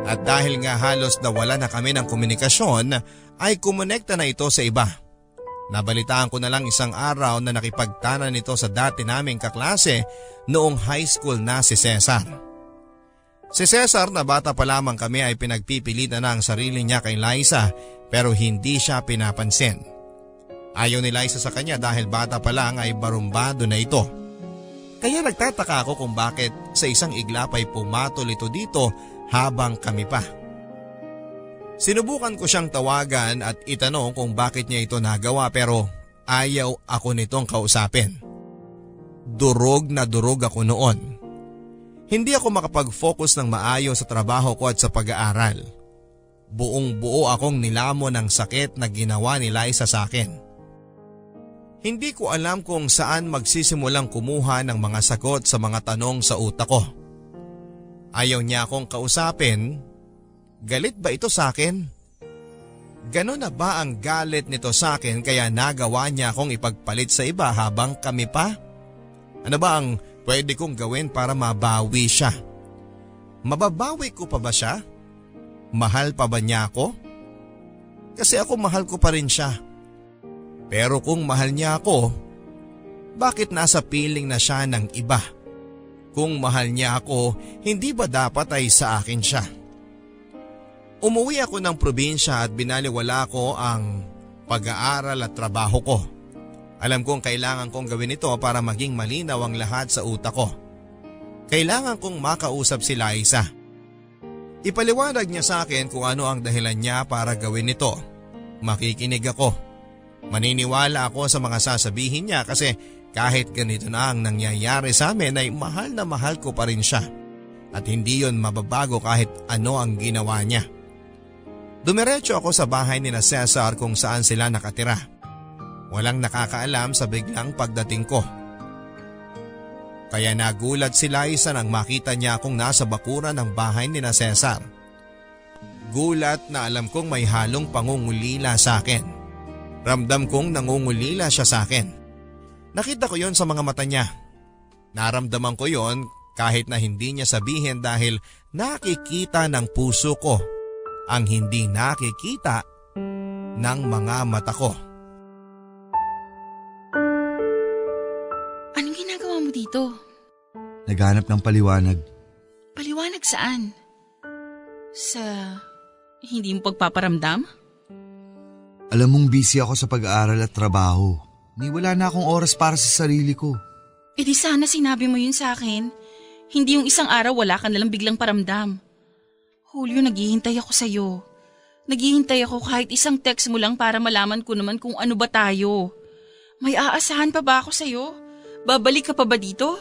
At dahil nga halos nawala na kami ng komunikasyon, ay kumonekta na ito sa iba. Nabalitaan ko na lang isang araw na nakipagtanan nito sa dati naming kaklase noong high school na si Cesar. Si Cesar na bata pa lamang kami ay pinagpipilitan na ang sarili niya kay Liza pero hindi siya pinapansin. Ayaw ni Liza sa kanya dahil bata pa lang ay barumbado na ito. Kaya nagtataka ako kung bakit sa isang iglap ay pumatol ito dito habang kami pa. Sinubukan ko siyang tawagan at itanong kung bakit niya ito nagawa pero ayaw ako nitong kausapin. Durog na durog ako noon. Hindi ako makapag-focus ng maayos sa trabaho ko at sa pag-aaral. Buong buo akong nilamon ng sakit na ginawa ni Liza sa akin. Hindi ko alam kung saan magsisimulang kumuha ng mga sagot sa mga tanong sa utak ko. Ayaw niya akong kausapin. Galit ba ito sa akin? Ganon na ba ang galit nito sa akin kaya nagawa niya akong ipagpalit sa iba habang kami pa? Ano ba ang pwede kong gawin para mabawi siya? Mababawi ko pa ba siya? Mahal pa ba niya ako? Kasi ako mahal ko pa rin siya. Pero kung mahal niya ako, bakit nasa piling na siya ng iba? Kung mahal niya ako, hindi ba dapat ay sa akin siya? Umuwi ako ng probinsya at binaliwala ko ang pag-aaral at trabaho ko. Alam kong kailangan kong gawin ito para maging malinaw ang lahat sa utak ko. Kailangan kong makausap si Liza. Ipaliwanag niya sa akin kung ano ang dahilan niya para gawin ito. Makikinig ako. Maniniwala ako sa mga sasabihin niya kasi kahit ganito na ang nangyayari sa amin ay mahal na mahal ko pa rin siya. At hindi yon mababago kahit ano ang ginawa niya. Dumiretso ako sa bahay ni na Cesar kung saan sila nakatira. Walang nakakaalam sa biglang pagdating ko. Kaya nagulat si Liza nang makita niya akong nasa bakuran ng bahay ni na Cesar. Gulat na alam kong may halong pangungulila sa akin. Ramdam kong nangungulila siya sa akin. Nakita ko yon sa mga mata niya. Naramdaman ko yon kahit na hindi niya sabihin dahil nakikita ng puso ko ang hindi nakikita ng mga mata ko. Anong ginagawa mo dito? Naghanap ng paliwanag. Paliwanag saan? Sa hindi mo pagpaparamdam? Alam mong busy ako sa pag-aaral at trabaho. Ni wala na akong oras para sa sarili ko. E di sana sinabi mo yun sa akin. Hindi yung isang araw wala ka nalang biglang paramdam. Julio, naghihintay ako sa'yo. Naghihintay ako kahit isang text mo lang para malaman ko naman kung ano ba tayo. May aasahan pa ba ako sa'yo? Babalik ka pa ba dito?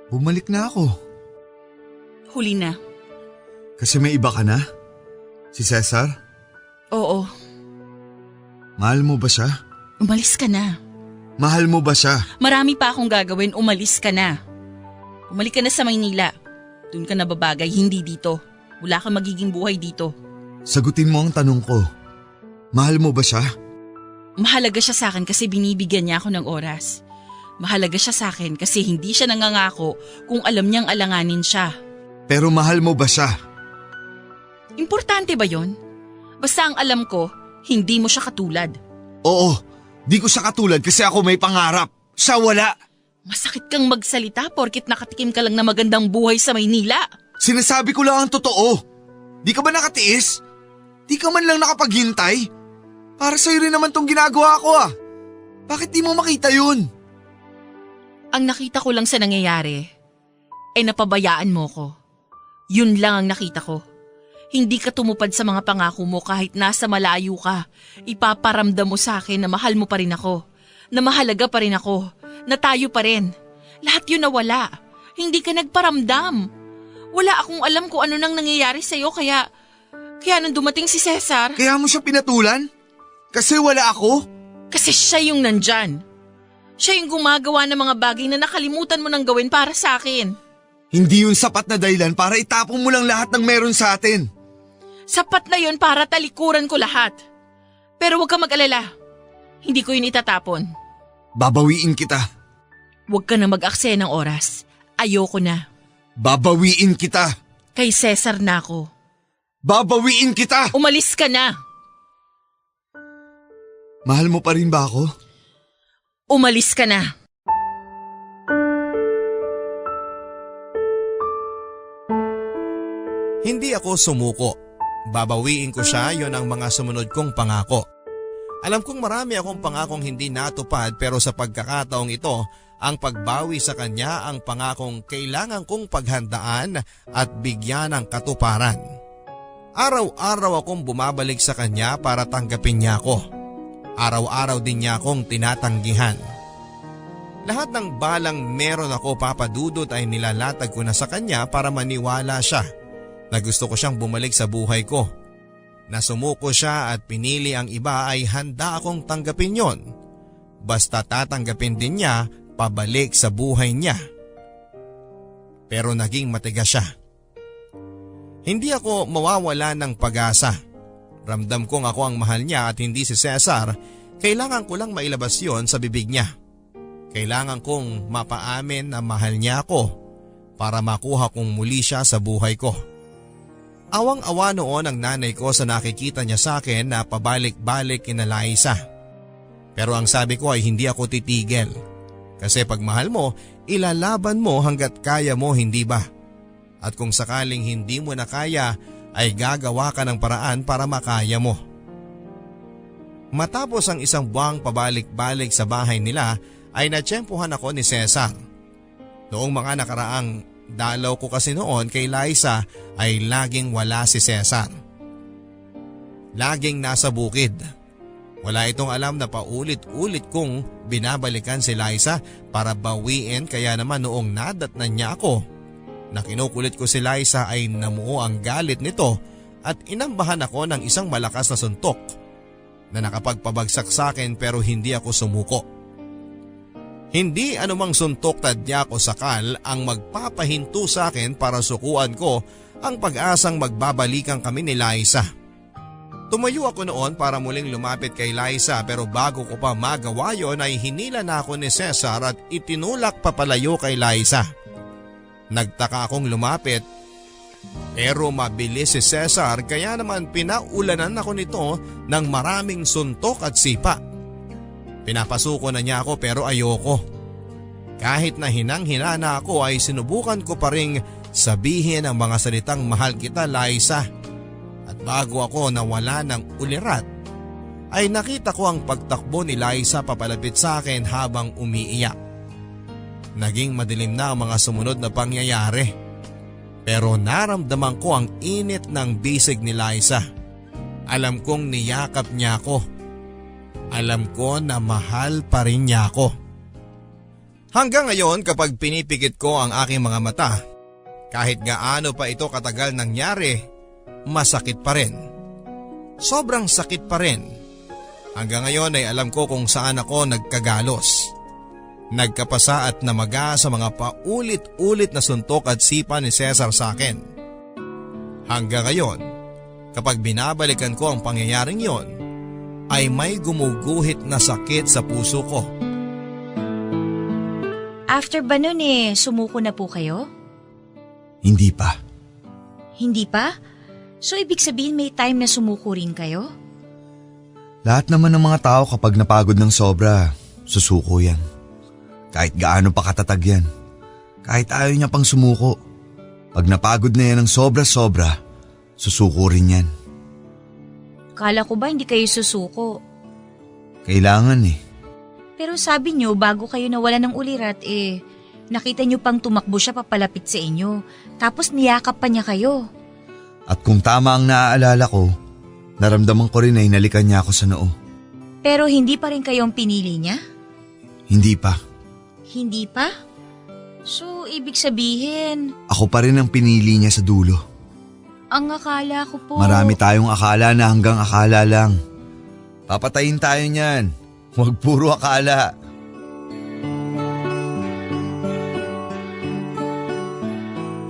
Bumalik na ako. Huli na. Kasi may iba ka na? Si Cesar? Oo, Mahal mo ba siya? umalis ka na. Mahal mo ba siya? Marami pa akong gagawin, umalis ka na. Umalik ka na sa Maynila. Doon ka nababagay, hindi dito. Wala kang magiging buhay dito. Sagutin mo ang tanong ko. Mahal mo ba siya? Mahalaga siya sa akin kasi binibigyan niya ako ng oras. Mahalaga siya sa akin kasi hindi siya nangangako kung alam niyang alanganin siya. Pero mahal mo ba siya? Importante ba yon? Basta ang alam ko, hindi mo siya katulad. Oo, di ko siya katulad kasi ako may pangarap. Siya wala. Masakit kang magsalita porkit nakatikim ka lang na magandang buhay sa Maynila. Sinasabi ko lang ang totoo. Di ka ba nakatiis? Di ka man lang nakapaghintay? Para sa'yo rin naman tong ginagawa ko ah. Bakit di mo makita yun? Ang nakita ko lang sa nangyayari, napabayaan mo ko. Yun lang ang nakita ko. Hindi ka tumupad sa mga pangako mo kahit nasa malayo ka. Ipaparamdam mo sa akin na mahal mo pa rin ako. Na mahalaga pa rin ako. Na tayo pa rin. Lahat yun nawala. Hindi ka nagparamdam. Wala akong alam kung ano nang nangyayari sa'yo kaya nung dumating si Cesar… Kaya mo siya pinatulan? Kasi wala ako? Kasi siya yung nandyan. Siya yung gumagawa ng mga bagay na nakalimutan mo nang gawin para sa akin. Hindi yun sapat na dahilan para itapon mo lang lahat ng meron sa atin. Sapat na yun para talikuran ko lahat. Pero huwag ka mag-alala. Hindi ko yun itatapon. Babawiin kita. Huwag ka na mag-aksaya ng oras. Ayoko na. Babawiin kita. Kay Cesar na ako. Babawiin kita. Umalis ka na. Mahal mo pa rin ba ako? Umalis ka na. Hindi ako sumuko. Babawiin ko siya, yon ang mga sumunod kong pangako. Alam kong marami akong pangakong hindi natupad pero sa pagkakataong ito, ang pagbawi sa kanya ang pangakong kailangan kong paghandaan at bigyan ng katuparan. Araw-araw akong bumabalik sa kanya para tanggapin niya ako. Araw-araw din niya akong tinatanggihan. Lahat ng balang meron ako, Papa Dudut, ay nilalatag ko na sa kanya para maniwala siya na gusto ko siyang bumalik sa buhay ko. Na sumuko siya at pinili ang iba ay handa akong tanggapin yon. Basta tatanggapin din niya pabalik sa buhay niya. Pero naging matigas siya. Hindi ako mawawala ng pag-asa. Ramdam kong ako ang mahal niya at hindi si Cesar. Kailangan ko lang mailabas yon sa bibig niya. Kailangan kong mapaamin na mahal niya ako para makuha kong muli siya sa buhay ko. Awang-awa noon ang nanay ko sa nakikita niya sa akin na pabalik-balik kina Liza. Pero ang sabi ko ay hindi ako titigil. Kasi pag mahal mo, ilalaban mo hanggat kaya mo, hindi ba? At kung sakaling hindi mo na kaya, ay gagawa ka ng paraan para makaya mo. Matapos ang isang buwang pabalik-balik sa bahay nila, ay natsyempohan ako ni Cesar. Noong mga nakaraang dalaw ko kasi noon kay Liza ay laging wala si Cesar. Laging nasa bukid. Wala itong alam na paulit-ulit kong binabalikan si Liza para bawiin, kaya naman noong nadatnan niya ako na kinukulit ko si Liza ay namuo ang galit nito at inambahan ako ng isang malakas na suntok na nakapagpabagsak sa akin pero hindi ako sumuko. Hindi anumang suntok tadya ko sakal ang magpapahinto sa akin para sukuan ko ang pag-asang magbabalikan kami ni Liza. Tumayo ako noon para muling lumapit kay Liza pero bago ko pa magawa yon ay hinila na ako ni Cesar at itinulak papalayo kay Liza. Nagtaka akong lumapit pero mabilis si Cesar kaya naman pinaulanan ako nito ng maraming suntok at sipa. Pinapasuko na niya ako pero ayoko. Kahit na hinang-hina na ako ay sinubukan ko pa ring sabihin ang mga salitang mahal kita, Liza. At bago ako nawala ng ulirat ay nakita ko ang pagtakbo ni Liza papalapit sa akin habang umiiyak. Naging madilim na ang mga sumunod na pangyayari. Pero naramdaman ko ang init ng bisig ni Liza. Alam kong niyakap niya ako. Alam ko na mahal pa rin niya ako. Hanggang ngayon kapag pinipikit ko ang aking mga mata, kahit gaano pa ito katagal nangyari, masakit pa rin. Sobrang sakit pa rin. Hanggang ngayon ay alam ko kung saan ako nagkagalos. Nagkapasa at namaga sa mga paulit-ulit na suntok at sipa ni Cesar sa akin. Hanggang ngayon, kapag binabalikan ko ang pangyayaring yon, ay may gumuguhit na sakit sa puso ko. After ba nun sumuko na po kayo? Hindi pa. Hindi pa? So ibig sabihin may time na sumuko rin kayo? Lahat naman ng mga tao kapag napagod ng sobra, susuko yan. Kahit gaano pa katatag yan. Kahit ayaw niya pang sumuko. Pag napagod na yan ng sobra-sobra, susuko rin yan. Kala ko ba hindi kayo susuko? Kailangan Pero sabi niyo bago kayo nawala ng ulirat nakita niyo pang tumakbo siya papalapit sa inyo. Tapos niyakap pa niya kayo. At kung tama ang naaalala ko, naramdaman ko rin na hinalikan niya ako sa noo. Pero hindi pa rin kayo ang pinili niya? Hindi pa. Hindi pa? So ibig sabihin, Ako pa rin ang pinili niya sa dulo. ang akala ko po… Marami tayong akala na hanggang akala lang. Papatayin tayo niyan. Huwag puro akala.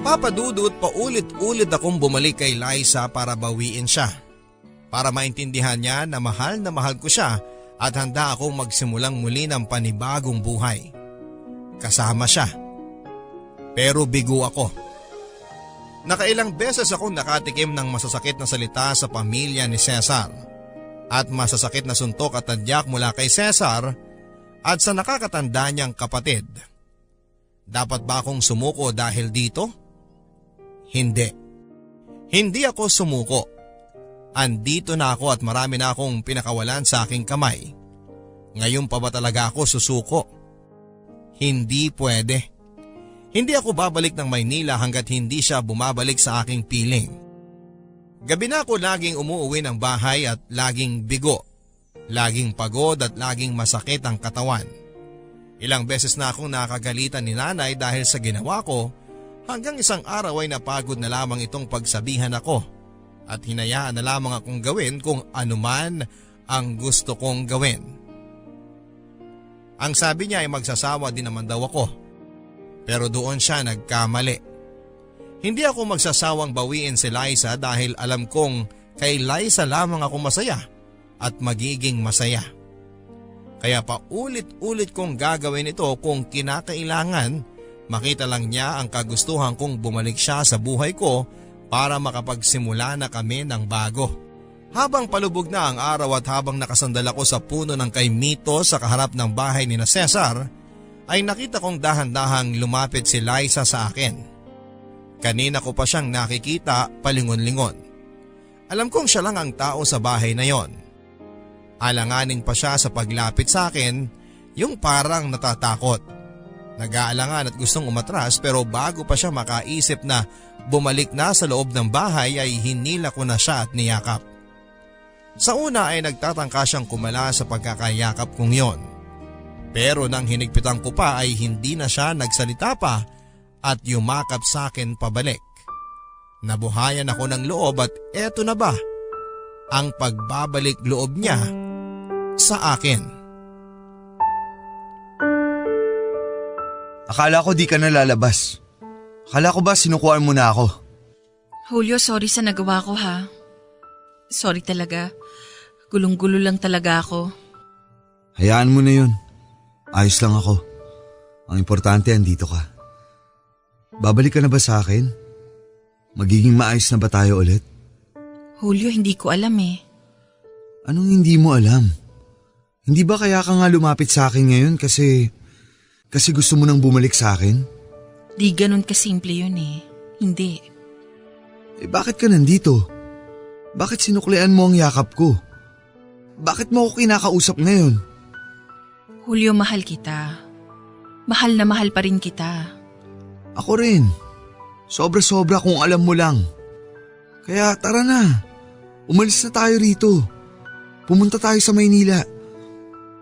Papa Dudut, paulit-ulit akong bumalik kay Liza para bawiin siya. Para maintindihan niya na mahal ko siya at handa akong magsimulang muli ng panibagong buhay. Kasama siya. Pero bigo ako. Nakailang beses akong nakatikim ng masasakit na salita sa pamilya ni Cesar at masasakit na suntok at tadyak mula kay Cesar at sa nakakatanda niyang kapatid. Dapat ba akong sumuko dahil dito? Hindi. Hindi ako sumuko. Andito na ako at marami na akong pinakawalan sa aking kamay. Ngayon pa ba talaga ako susuko? Hindi pwede. Hindi ako babalik ng Maynila hanggat hindi siya bumabalik sa aking piling. Gabi na ako laging umuuwi ng bahay at laging bigo. Laging pagod at laging masakit ang katawan. Ilang beses na akong nakagalitan ni nanay dahil sa ginawa ko, hanggang isang araw ay napagod na lamang itong pagsabihan ako at hinayaan na lamang akong gawin kung anuman ang gusto kong gawin. Ang sabi niya ay magsasawa din naman daw ako, pero doon siya nagkamali. Hindi ako magsasawang bawiin si Liza dahil alam kong kay Liza lamang ako masaya at magiging masaya. Kaya paulit-ulit kong gagawin ito kung kinakailangan, makita lang niya ang kagustuhan kong bumalik siya sa buhay ko para makapagsimula na kami ng bago. Habang palubog na ang araw at habang nakasandal ako sa puno ng kay Mito sa kaharap ng bahay ni na Cesar, ay nakita kong dahan-dahang lumapit si Liza sa akin. Kanina ko pa siyang nakikita palingon-lingon. Alam kong siya lang ang tao sa bahay na yon. Alanganin pa siya sa paglapit sa akin, yung parang natatakot. Nag-aalangan at gustong umatras pero bago pa siya makaisip na bumalik na sa loob ng bahay ay hinila ko na siya at niyakap. Sa una ay nagtatangka siyang kumala sa pagkakayakap kong yon. Pero nang hinigpitan ko pa ay hindi na siya nagsalita pa at yumakap sa akin pabalik. Nabuhayan ako ng loob at eto na ba ang pagbabalik loob niya sa akin. Akala ko di ka na lalabas. Akala ko ba sinukuhan mo na ako? Julio, sorry sa nagawa ko ha. Sorry talaga. Gulong-gulo lang talaga ako. Hayaan mo na yun. Ayos lang ako. Ang importante andito ka. Babalik ka na ba sa akin? Magiging maayos na ba tayo ulit? Julio, hindi ko alam eh. Anong hindi mo alam? Hindi ba kaya ka nga lumapit sa akin ngayon kasi gusto mo nang bumalik sa akin? Di ganun kasimple yun eh. Hindi. Eh bakit ka nandito? Bakit sinuklian mo ang yakap ko? Bakit mo ako kinakausap ngayon? Julio, mahal kita. Mahal na mahal pa rin kita. Ako rin. Sobra-sobra kung alam mo lang. Kaya tara na. Umalis na tayo rito. Pumunta tayo sa Maynila.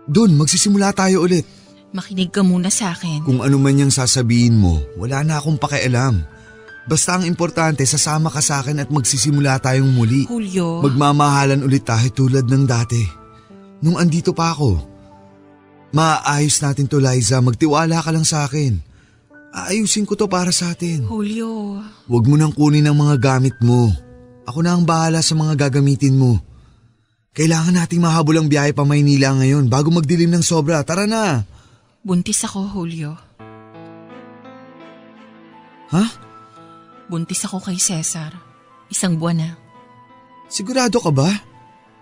Doon, magsisimula tayo ulit. Makinig ka muna sa akin. Kung ano man yung sasabihin mo, wala na akong pakialam. Basta ang importante, sasama ka sa akin at magsisimula tayong muli. Julio. Magmamahalan ulit tayo tulad ng dati. Nung andito pa ako. Maayos natin to, Liza. Magtiwala ka lang sa akin. Aayusin ko to para sa atin. Julio. Huwag mo nang kunin ang mga gamit mo. Ako na ang bahala sa mga gagamitin mo. Kailangan nating mahabol ang biyahe pa Maynila ngayon bago magdilim ng sobra. Tara na! Buntis ako, Julio. Ha? Buntis ako kay Cesar. 1 buwan na. Sigurado ka ba?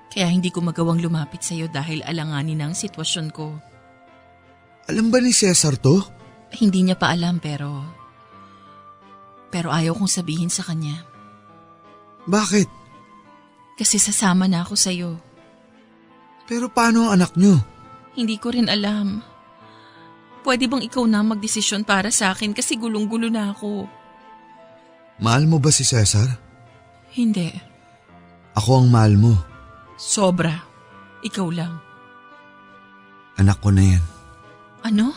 Kaya hindi ko magawang lumapit sa'yo dahil alanganin ang sitwasyon ko. Alam ba ni Cesar to? Hindi niya pa alam pero ayaw kong sabihin sa kanya. Bakit? Kasi sasama na ako sa'yo. Pero paano ang anak nyo? Hindi ko rin alam. Pwede bang ikaw na magdesisyon para sa akin kasi gulong-gulo na ako? Mahal mo ba si Cesar? Hindi. Ako ang mahal mo. Sobra. Ikaw lang. Anak ko na yan. Ano?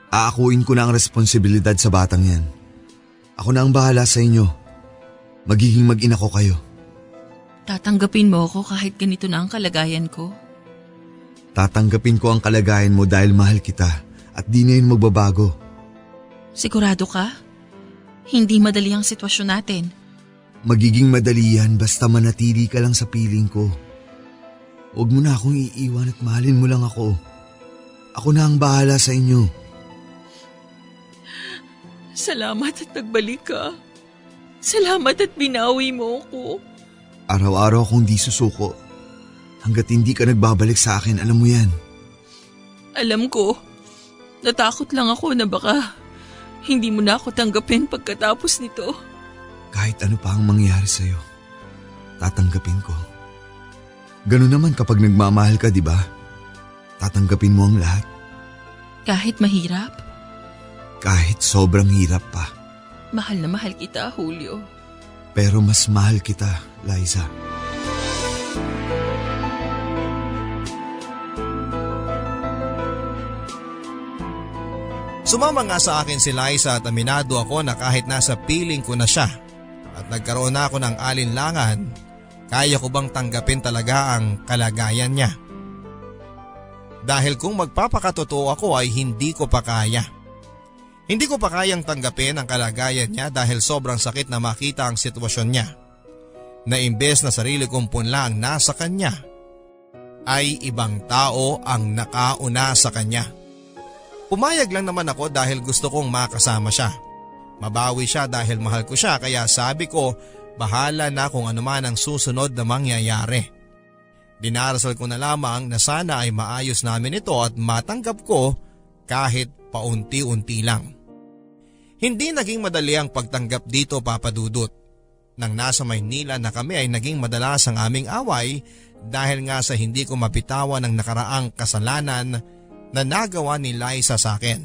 Aakuin ko na ang responsibilidad sa batang yan. Ako na ang bahala sa inyo. Magiging mag-ina ko kayo. Tatanggapin mo ako kahit ganito na ang kalagayan ko? Tatanggapin ko ang kalagayan mo dahil mahal kita at di na yun magbabago. Sigurado ka? Hindi madali ang sitwasyon natin. Magiging madali yan basta manatili ka lang sa piling ko. Huwag mo na akong iiwan at mahalin mo lang ako. Ako na ang bahala sa inyo. Salamat at nagbalik ka. Salamat at binawi mo ako. Araw-araw akong di susuko. Hanggat hindi ka nagbabalik sa akin, alam mo yan. Alam ko. Natakot lang ako na baka hindi mo na ako tanggapin pagkatapos nito. Kahit ano pa ang mangyari sa'yo, tatanggapin ko. Ganun naman kapag nagmamahal ka, di ba? Tatanggapin mo ang lahat. Kahit mahirap? Kahit sobrang hirap pa. Mahal na mahal kita, Julio. Pero mas mahal kita, Liza. Sumama nga sa akin si Liza at aminado ako na kahit nasa piling ko na siya at nagkaroon na ako ng alinlangan, kaya ko bang tanggapin talaga ang kalagayan niya? Dahil kung magpapakatotoo ako ay hindi ko pa kaya. Hindi ko pa kayang tanggapin ang kalagayan niya dahil sobrang sakit na makita ang sitwasyon niya. Na imbes na sarili kong punla ang nasa kanya, ay ibang tao ang nakauna sa kanya. Pumayag lang naman ako dahil gusto kong makasama siya. Mabawi siya dahil mahal ko siya kaya sabi ko bahala na kung ano man ang susunod na mangyayari. Dinarasal ko na lamang na sana ay maayos namin ito at matanggap ko kahit paunti-unti lang. Hindi naging madali ang pagtanggap dito, Papa Dudut. Nang nasa Maynila na kami ay naging madalas ang aming away dahil nga sa hindi ko mapitawan ang nakaraang kasalanan na nagawa ni Liza sa akin.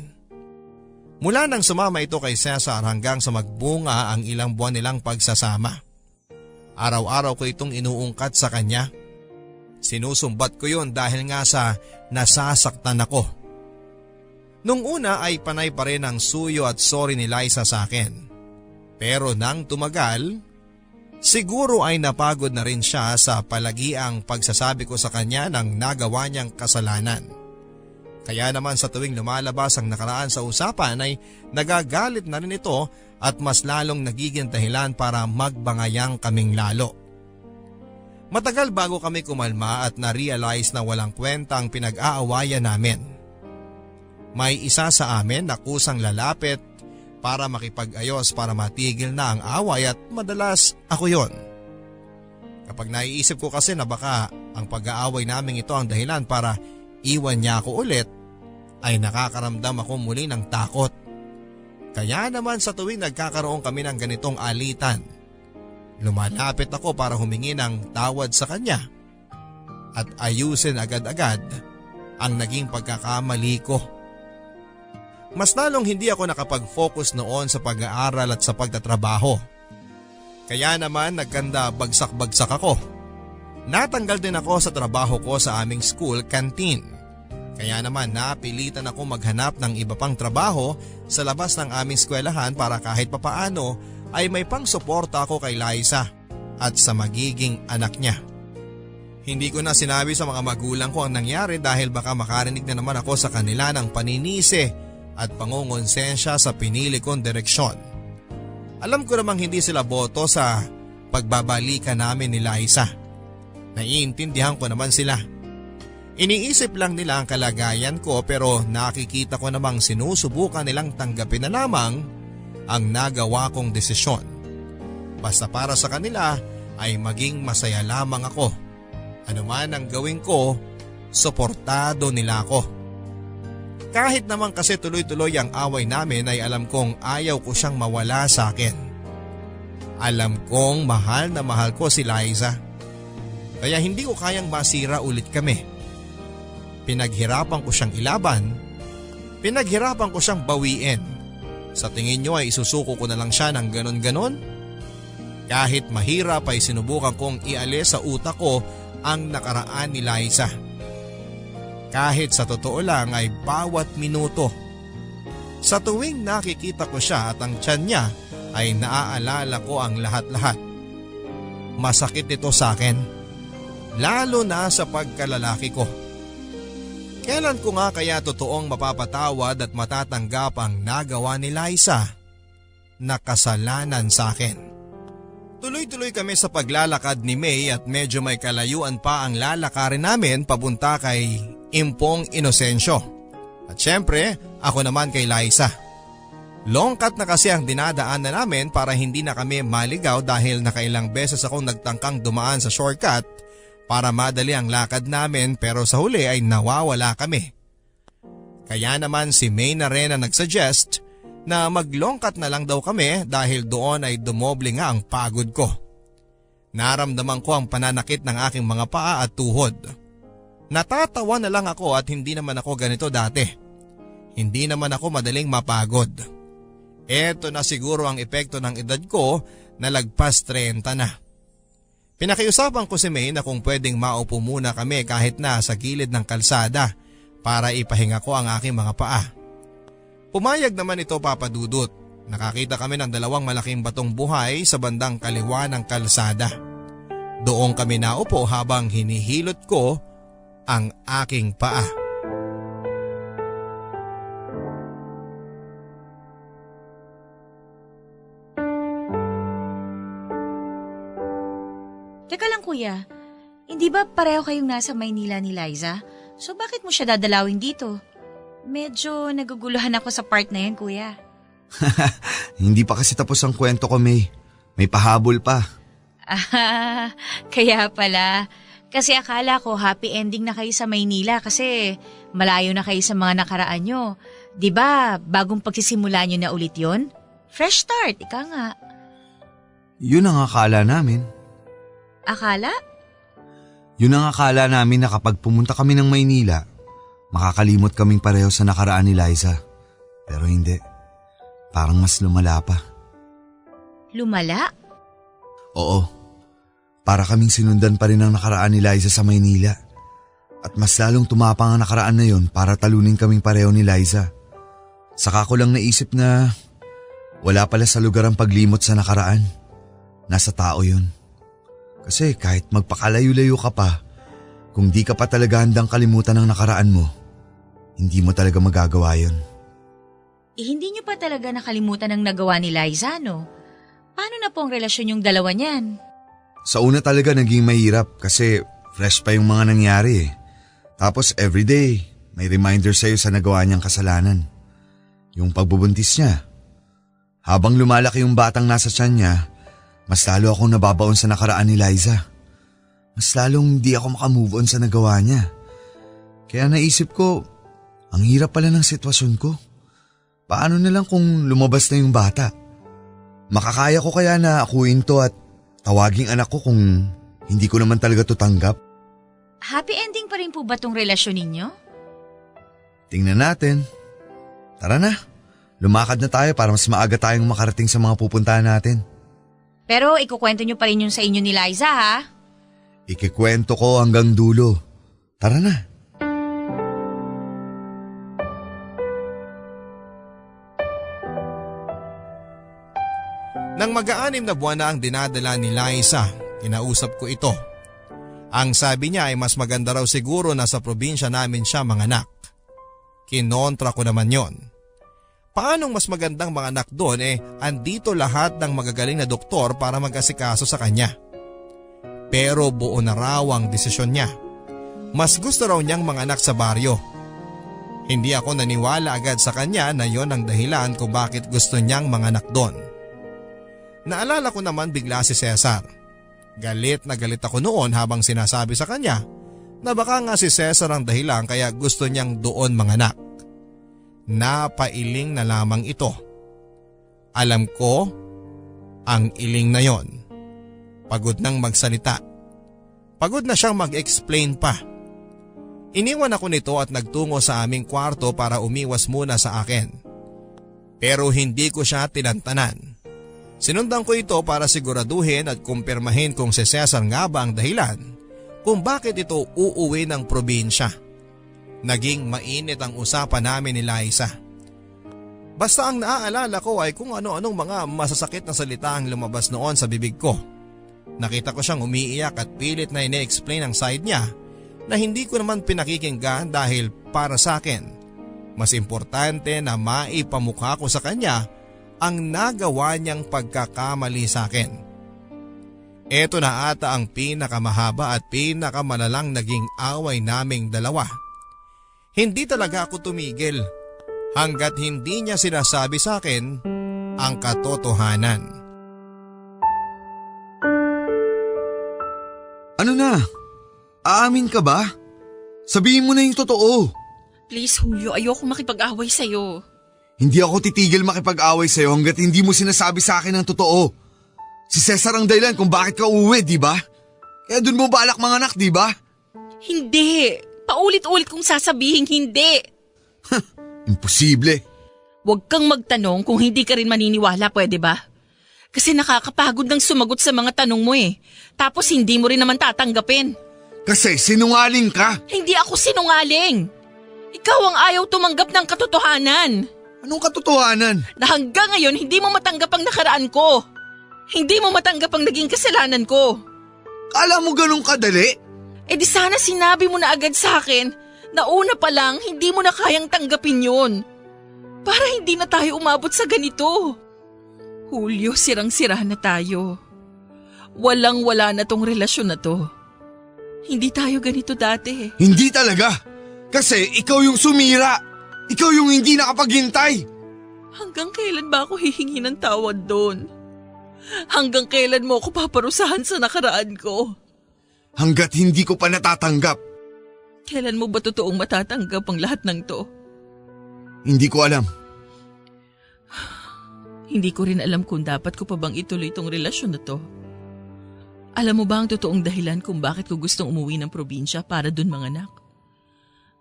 Mula nang sumama ito kay Cesar hanggang sa magbunga ang ilang buwan nilang pagsasama. Araw-araw ko itong inuungkat sa kanya. Sinusumbat ko yun dahil nga sa nasasaktan ako. Nung una ay panay pa rin ang suyo at sorry ni Liza sa akin. Pero nang tumagal, siguro ay napagod na rin siya sa palagiang pagsasabi ko sa kanya ng nagawa niyang kasalanan. Kaya naman sa tuwing lumalabas ang nakaraan sa usapan ay nagagalit na rin ito at mas lalong nagiging dahilan para magbangayang kaming lalo. Matagal bago kami kumalma at na-realize na walang kwenta ang pinag-aawayan namin. May isa sa amin na kusang lalapit para makipag-ayos para matigil na ang away at madalas ako yon. Kapag naiisip ko kasi na baka ang pag-aaway namin ito ang dahilan para iwan niya ako ulit, ay nakakaramdam ako muli ng takot. Kaya naman sa tuwing nagkakaroon kami ng ganitong alitan, lumalapit ako para humingi ng tawad sa kanya at ayusin agad-agad ang naging pagkakamali ko. Mas lalong hindi ako nakapag-focus noon sa pag-aaral at sa pagtatrabaho. Kaya naman nagkanda bagsak-bagsak ako. Natanggal din ako sa trabaho ko sa aming school canteen. Kaya naman napilitan ako maghanap ng iba pang trabaho sa labas ng aming eskwelahan para kahit papaano ay may pang-suporta ako kay Liza at sa magiging anak niya. Hindi ko na sinabi sa mga magulang ko ang nangyari dahil baka makarinig na naman ako sa kanila ng paninisi at pangungonsensya sa pinili kong direksyon. Alam ko namang hindi sila boto sa pagbabalikan namin ni Liza. Naiintindihan ko naman sila. Iniisip lang nila ang kalagayan ko pero nakikita ko namang sinusubukan nilang tanggapin na lamang ang nagawa kong desisyon. Basta para sa kanila ay maging masaya lamang ako. Ano man ang gawin ko, suportado nila ako. Kahit naman kasi tuloy-tuloy ang away namin ay alam kong ayaw ko siyang mawala sa akin. Alam kong mahal na mahal ko si Liza. Kaya hindi ko kayang masira ulit kami. Pinaghirapan ko siyang ilaban. Pinaghirapan ko siyang bawiin. Sa tingin niyo ay isusuko ko na lang siya ng ganon-ganon? Kahit mahirap ay sinubukan kong ialis sa utak ko ang nakaraan ni Liza. Kahit sa totoo lang ay bawat minuto. Sa tuwing nakikita ko siya at ang tiyan niya ay naaalala ko ang lahat-lahat. Masakit ito sa akin. Lalo na sa pagkalalaki ko. Kailan ko nga kaya totoong mapapatawad at matatanggap ang nagawa ni Liza na kasalanan sa akin? Tuloy-tuloy kami sa paglalakad ni May at medyo may kalayuan pa ang lalakarin namin papunta kay Impong Inocencio. At syempre, ako naman kay Liza. Long cut na kasi ang dinadaanan namin para hindi na kami maligaw dahil nakailang beses akong nagtangkang dumaan sa shortcut para madali ang lakad namin pero sa huli ay nawawala kami. Kaya naman si May na rin ang nagsuggest na maglongkat na lang daw kami dahil doon ay dumoble nga ang pagod ko. Naramdaman ko ang pananakit ng aking mga paa at tuhod. Natatawa na lang ako at hindi naman ako ganito dati. Hindi naman ako madaling mapagod. Eto na siguro ang epekto ng edad ko na lagpas 30 na. Pinakiusapan ko si May na kung pwedeng maupo muna kami kahit na sa gilid ng kalsada para ipahinga ko ang aking mga paa. Pumayag naman ito, Papa Dudut. Nakakita kami ng dalawang malaking batong buhay sa bandang kaliwa ng kalsada. Doon kami naupo habang hinihilot ko ang aking paa. Teka lang kuya, hindi ba pareho kayong nasa Maynila ni Liza? So bakit mo siya dadalawin dito? Medyo naguguluhan ako sa part na yan, kuya. Hindi pa kasi tapos ang kwento ko, May. May pahabol pa. Ah, kaya pala. Kasi akala ko happy ending na kayo sa Maynila kasi malayo na kayo sa mga nakaraan nyo. 'Di ba bagong pagsisimula nyo na ulit yon? Fresh start, ika nga. Yun ang akala namin. Akala? Yun ang akala namin na kapag pumunta kami ng Maynila, makakalimot kaming pareho sa nakaraan ni Liza. Pero hindi. Parang mas lumala pa. Lumala? Oo. Para kaming sinundan pa rin ang nakaraan ni Liza sa Maynila. At mas lalong tumapang ang nakaraan na yon para talunin kaming pareho ni Liza. Saka ko lang naisip na wala pala sa lugar ang paglimot sa nakaraan. Nasa tao yon. Kasi kahit magpakalayo-layo ka pa, kung di ka pa talaga handang kalimutan ang nakaraan mo, hindi mo talaga magagawa yon. Hindi nyo pa talaga nakalimutan ang nagawa ni Liza, no? Paano na po ang relasyon yung dalawa niyan? Sa una talaga naging mahirap kasi fresh pa yung mga nangyari eh. Tapos everyday, may reminder sa'yo sa nagawa niyang kasalanan. Yung pagbubuntis niya. Habang lumalaki yung batang nasa tiyan niya, mas lalo akong nababaon sa nakaraan ni Liza. Mas lalong di ako makamove on sa nagawa niya. Kaya naisip ko, ang hirap pala ng sitwasyon ko. Paano na lang kung lumabas na yung bata? Makakaya ko kaya na akuin to at tawaging anak ko kung hindi ko naman talaga to tanggap? Happy ending pa rin po ba tong relasyon ninyo? Tingnan natin. Tara na, lumakad na tayo para mas maaga tayong makarating sa mga pupuntahan natin. Pero ikukwento nyo pa rin yung sa inyo ni Liza, ha? Ikikwento ko hanggang dulo. Tara na. Nang mag-aanim na buwan na ang dinadala ni Liza, kinausap ko ito. Ang sabi niya ay mas maganda raw siguro na sa probinsya namin siya manganak. Kinontra ko naman yon. Paanong mas magandang manganak doon andito lahat ng magagaling na doktor para mag-asikaso sa kanya. Pero buo na raw ang desisyon niya. Mas gusto raw niyang manganak sa baryo. Hindi ako naniwala agad sa kanya na yon ang dahilan kung bakit gusto niyang manganak doon. Naalala ko naman bigla si Cesar. Galit na galit ako noon habang sinasabi sa kanya na baka nga si Cesar ang dahilan kaya gusto niyang doon manganak. Napailing na lamang ito. Alam ko ang iling na yon. Pagod nang magsalita. Pagod na siyang mag-explain pa. Iniwan ako nito at nagtungo sa aming kwarto para umiwas muna sa akin. Pero hindi ko siya tinantanan. Sinundan ko ito para siguraduhin at kumpirmahin kung si Cesar nga ba ang dahilan kung bakit ito uuwi ng probinsya. Naging mainit ang usapan namin ni Liza. Basta ang naaalala ko ay kung ano-anong mga masasakit na salita ang lumabas noon sa bibig ko. Nakita ko siyang umiiyak at pilit na ine-explain ang side niya na hindi ko naman pinakikinggan dahil para sa akin, mas importante na maipamukha ko sa kanya ang nagawa niyang pagkakamali sa akin. Ito na ata ang pinakamahaba at pinakamalalang naging away naming dalawa. Hindi talaga ako tumigil hanggat hindi niya sinasabi sa akin ang katotohanan. Ano na? Aamin ka ba? Sabihin mo na yung totoo. Please, Julio, ayoko makipag-away sa'yo. Hindi ako titigil makipag-away sa'yo hanggat hindi mo sinasabi sa akin ang totoo. Si Cesar ang dahilan kung bakit ka uuwi, di ba? Kaya dun mo balak manganak, di ba? Hindi. Paulit-ulit kong sasabihin hindi. Imposible. Huwag kang magtanong kung hindi ka rin maniniwala, pwede ba? Kasi nakakapagod ng sumagot sa mga tanong mo Tapos hindi mo rin naman tatanggapin. Kasi sinungaling ka. Hindi ako sinungaling. Ikaw ang ayaw tumanggap ng katotohanan. Anong katotohanan? Na hanggang ngayon hindi mo matanggap ang nakaraan ko. Hindi mo matanggap ang naging kasalanan ko. Kala mo ganun kadali? Eh di sana sinabi mo na agad sa akin na una pa lang hindi mo na kayang tanggapin yun. Para hindi na tayo umabot sa ganito. Julio, sirang-sira na tayo. Walang-wala na tong relasyon na to. Hindi tayo ganito dati. Hindi talaga. Kasi ikaw yung sumira. Ikaw yung hindi nakapaghintay. Hanggang kailan ba ako hihingi ng tawad doon? Hanggang kailan mo ako paparusahan sa nakaraan ko? Hanggat hindi ko pa natatanggap. Kailan mo ba totoong matatanggap ang lahat ng to? Hindi ko alam. Hindi ko rin alam kung dapat ko pa bang ituloy itong relasyon na to. Alam mo ba ang totoong dahilan kung bakit ko gustong umuwi ng probinsya para dun manganak?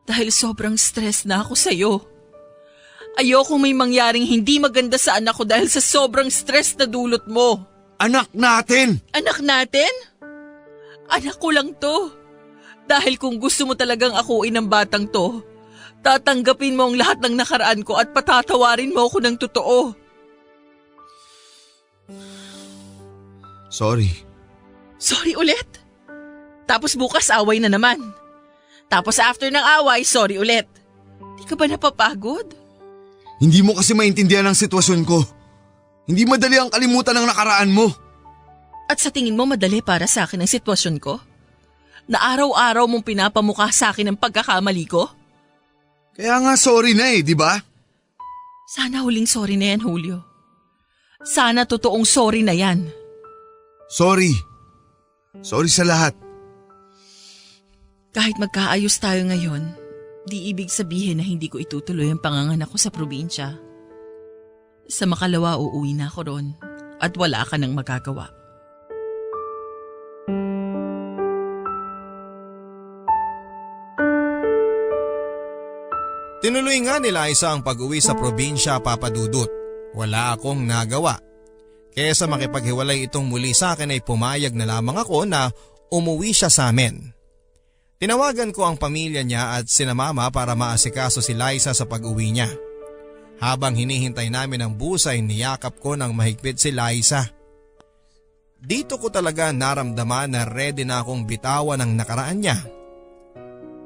Dahil sobrang stress na ako sa'yo. Ayoko may mangyaring hindi maganda sa anak ko dahil sa sobrang stress na dulot mo. Anak natin! Anak natin? Anak ko lang to. Dahil kung gusto mo talagang akuin ng batang to, tatanggapin mo ang lahat ng nakaraan ko at patatawarin mo ako ng totoo. Sorry. Sorry ulit? Tapos bukas away na naman. Tapos after ng away, sorry ulit. Di ka ba napapagod? Hindi mo kasi maintindihan ang sitwasyon ko. Hindi madali ang kalimutan ng nakaraan mo. At sa tingin mo madali para sa akin ang sitwasyon ko? Na araw-araw mong pinapamukha sa akin ang pagkakamali ko? Kaya nga sorry na di ba? Sana huling sorry na yan, Julio. Sana totoong sorry na yan. Sorry. Sorry sa lahat. Kahit magkaayos tayo ngayon, di ibig sabihin na hindi ko itutuloy ang panganganak ko sa probinsya. Sa makalawa uuwi na ako ron at wala ka nang magagawa. Tinuloy nga ni Liza ang pag-uwi sa probinsya, Papa Dudut. Wala akong nagawa. Kesa makipaghiwalay itong muli sa akin ay pumayag na lamang ako na umuwi siya sa amin. Tinawagan ko ang pamilya niya at sinamama para maasikaso si Liza sa pag-uwi niya. Habang hinihintay namin ang bus ay niyakap ko ng mahigpit si Liza. Dito ko talaga naramdaman na ready na akong bitawan ang nakaraan niya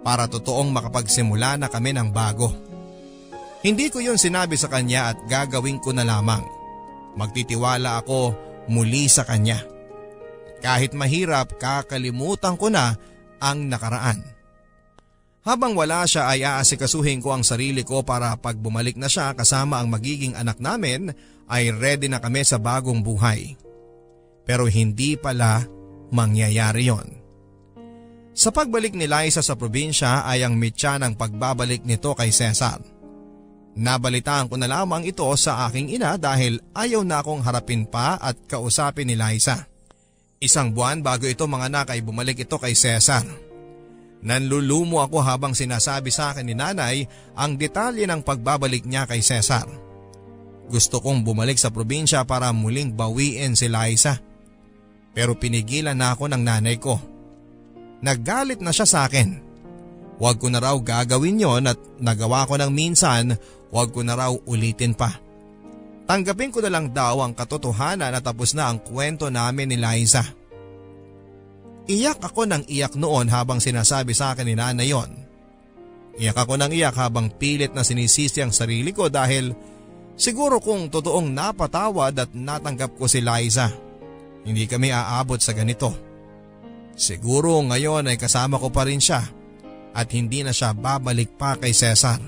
para totoong makapagsimula na kami ng bago. Hindi ko yun sinabi sa kanya at gagawin ko na lamang. Magtitiwala ako muli sa kanya. Kahit mahirap, kakalimutan ko na ang nakaraan. Habang wala siya ay aasikasuhin ko ang sarili ko para pag bumalik na siya kasama ang magiging anak namin ay ready na kami sa bagong buhay. Pero hindi pala mangyayari yon. Sa pagbalik ni Liza sa probinsya ay ang mitya ng pagbabalik nito kay Cesar. Nabalitaan ko na lamang ito sa aking ina dahil ayaw na akong harapin pa at kausapin ni Liza. Isang buwan bago ito manganak ay bumalik ito kay Cesar. Nanlulumo ako habang sinasabi sa akin ni nanay ang detalye ng pagbabalik niya kay Cesar. Gusto kong bumalik sa probinsya para muling bawiin si Liza. Pero pinigilan na ako ng nanay ko. Naggalit na siya sa akin. Huwag ko na raw gagawin yon at nagawa ko ng minsan, huwag ko na raw ulitin pa. Tanggapin ko na lang daw ang katotohanan na tapos na ang kwento namin ni Liza. Iyak ako ng iyak noon habang sinasabi sa akin ni nanay yon. Iyak ako ng iyak habang pilit na sinisisi ang sarili ko dahil siguro kung totoong napatawad at natanggap ko si Liza, hindi kami aabot sa ganito. Siguro ngayon ay kasama ko pa rin siya at hindi na siya babalik pa kay Cesar.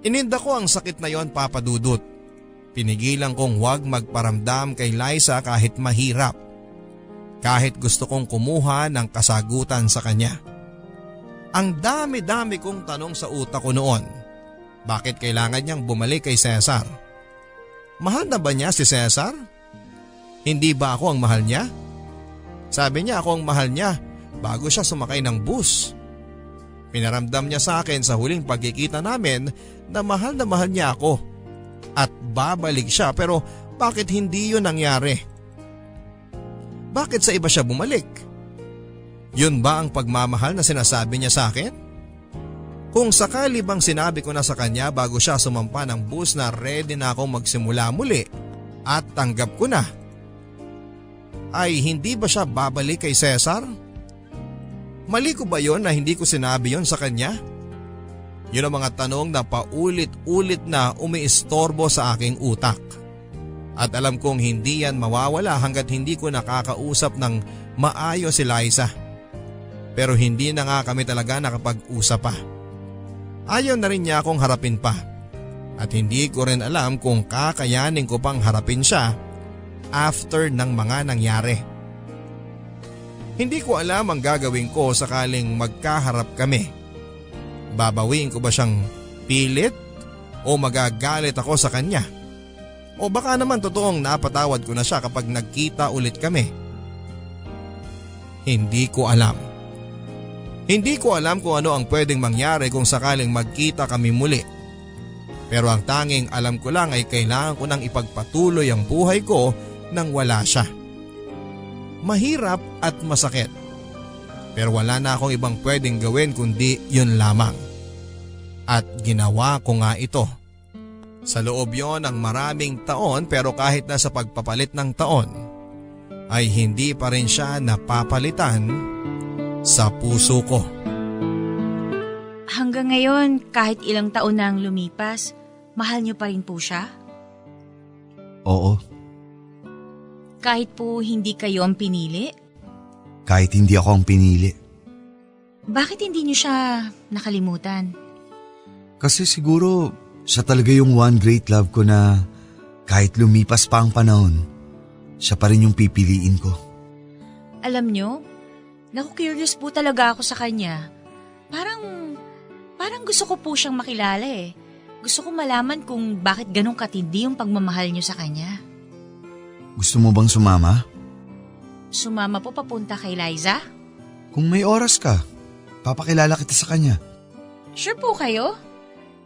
Ininda ko ang sakit na yon, Papa Dudut. Pinigilan kong huwag magparamdam kay Liza kahit mahirap. Kahit gusto kong kumuha ng kasagutan sa kanya. Ang dami-dami kong tanong sa utak ko noon. Bakit kailangan niyang bumalik kay Cesar? Mahal na ba niya si Cesar? Hindi ba ako ang mahal niya? Sabi niya ako ang mahal niya bago siya sumakay ng bus. Pinaramdam niya sa akin sa huling pagkikita namin na mahal niya ako at babalik siya, pero bakit hindi yun nangyari? Bakit sa iba siya bumalik? Yun ba ang pagmamahal na sinasabi niya sa akin? Kung sakali bang sinabi ko na sa kanya bago siya sumampa ng bus na ready na akong magsimula muli at tanggap ko na, ay hindi ba siya babalik kay Cesar? Mali ko ba yon na hindi ko sinabi yon sa kanya? Yun ang mga tanong na paulit-ulit na umiistorbo sa aking utak. At alam kong hindi yan mawawala hanggat hindi ko nakakausap ng maayos si Liza. Pero hindi na nga kami talaga nakapag-usap pa. Ayaw na rin niya akong harapin pa. At hindi ko rin alam kung kakayanin ko pang harapin siya after ng mga nangyari. Hindi ko alam ang gagawin ko sakaling magkaharap kami. Babawiin ko ba siyang pilit o magagalit ako sa kanya? O baka naman totoong napatawad ko na siya kapag nagkita ulit kami? Hindi ko alam. Hindi ko alam kung ano ang pwedeng mangyari kung sakaling magkita kami muli. Pero ang tanging alam ko lang ay kailangan ko nang ipagpatuloy ang buhay ko nang wala siya. Mahirap at masakit. Pero wala na akong ibang pwedeng gawin kundi yun lamang. At ginawa ko nga ito. Sa loob yon ng maraming taon pero kahit na sa pagpapalit ng taon, ay hindi pa rin siya napapalitan sa puso ko. Hanggang ngayon, kahit ilang taon na ang lumipas, mahal niyo pa rin po siya? Oo, Kahit po hindi kayo ang pinili? kahit hindi ako ang pinili. Bakit hindi niyo siya nakalimutan? Kasi siguro siya talaga yung one great love ko na kahit lumipas pa ang panahon, siya pa rin yung pipiliin ko. Alam niyo, naku-curious po talaga ako sa kanya. Parang gusto ko po siyang makilala eh. Gusto ko malaman kung bakit ganun katindi yung pagmamahal niyo sa kanya. Gusto mo bang sumama? Sumama po papunta kay Liza? Kung may oras ka, papakilala kita sa kanya. Sure po kayo?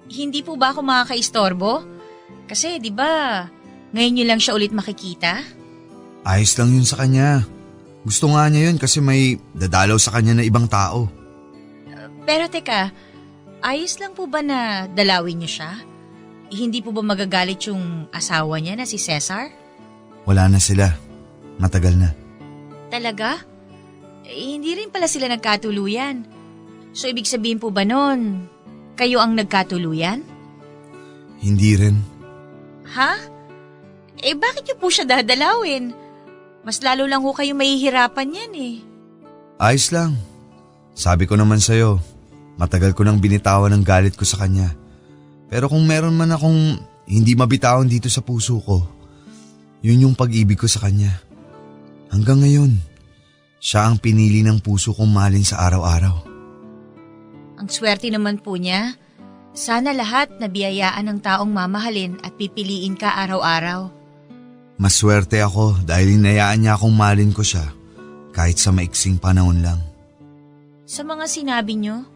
Hindi po ba ako makakaistorbo? Kasi di ba ngayon niyo lang siya ulit makikita? Ayos lang yun sa kanya. Gusto nga niya yun kasi may dadalaw sa kanya na ibang tao. Pero teka, ayos lang po ba na dalawin niyo siya? Hindi po ba magagalit yung asawa niya na si Cesar? Wala na sila. Matagal na. Talaga? Hindi rin pala sila nagkatuluyan. So ibig sabihin po ba nun, kayo ang nagkatuluyan? Hindi rin. Ha? Bakit niyo po siya dadalawin? Mas lalo lang ho kayo mahihirapan yan eh. Ayos lang. Sabi ko naman sa'yo, matagal ko nang binitawan ang galit ko sa kanya. Pero kung meron man akong hindi mabitawan dito sa puso ko, yun yung pag-ibig ko sa kanya. Hanggang ngayon, siya ang pinili ng puso kong mahalin sa araw-araw. Ang swerte naman po niya. Sana lahat nabiyayaan ng taong mamahalin at pipiliin ka araw-araw. Maswerte ako dahil hinayaan niya akong mahalin ko siya kahit sa maiksing panahon lang. Sa mga sinabi niyo,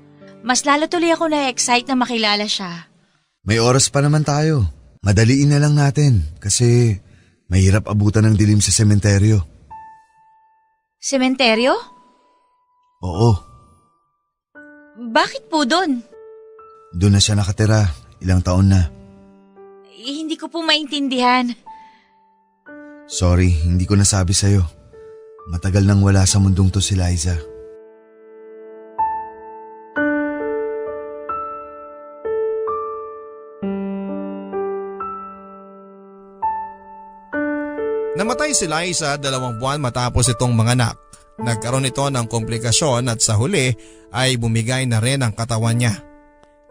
mas lalo tuloy ako na-excite na makilala siya. May oras pa naman tayo. Madaliin na lang natin kasi mahirap abutan ng dilim sa sementeryo. Sementeryo? Oo, Bakit po doon? doon na siya nakatira. Ilang taon na. Hindi ko po maintindihan. Sorry, hindi ko nasabi sa'yo. Matagal nang wala sa mundong to si Liza. Namatay si Liza 2 buwan matapos itong manganak. Nagkaroon ito ng komplikasyon at sa huli ay bumigay na rin ang katawan niya.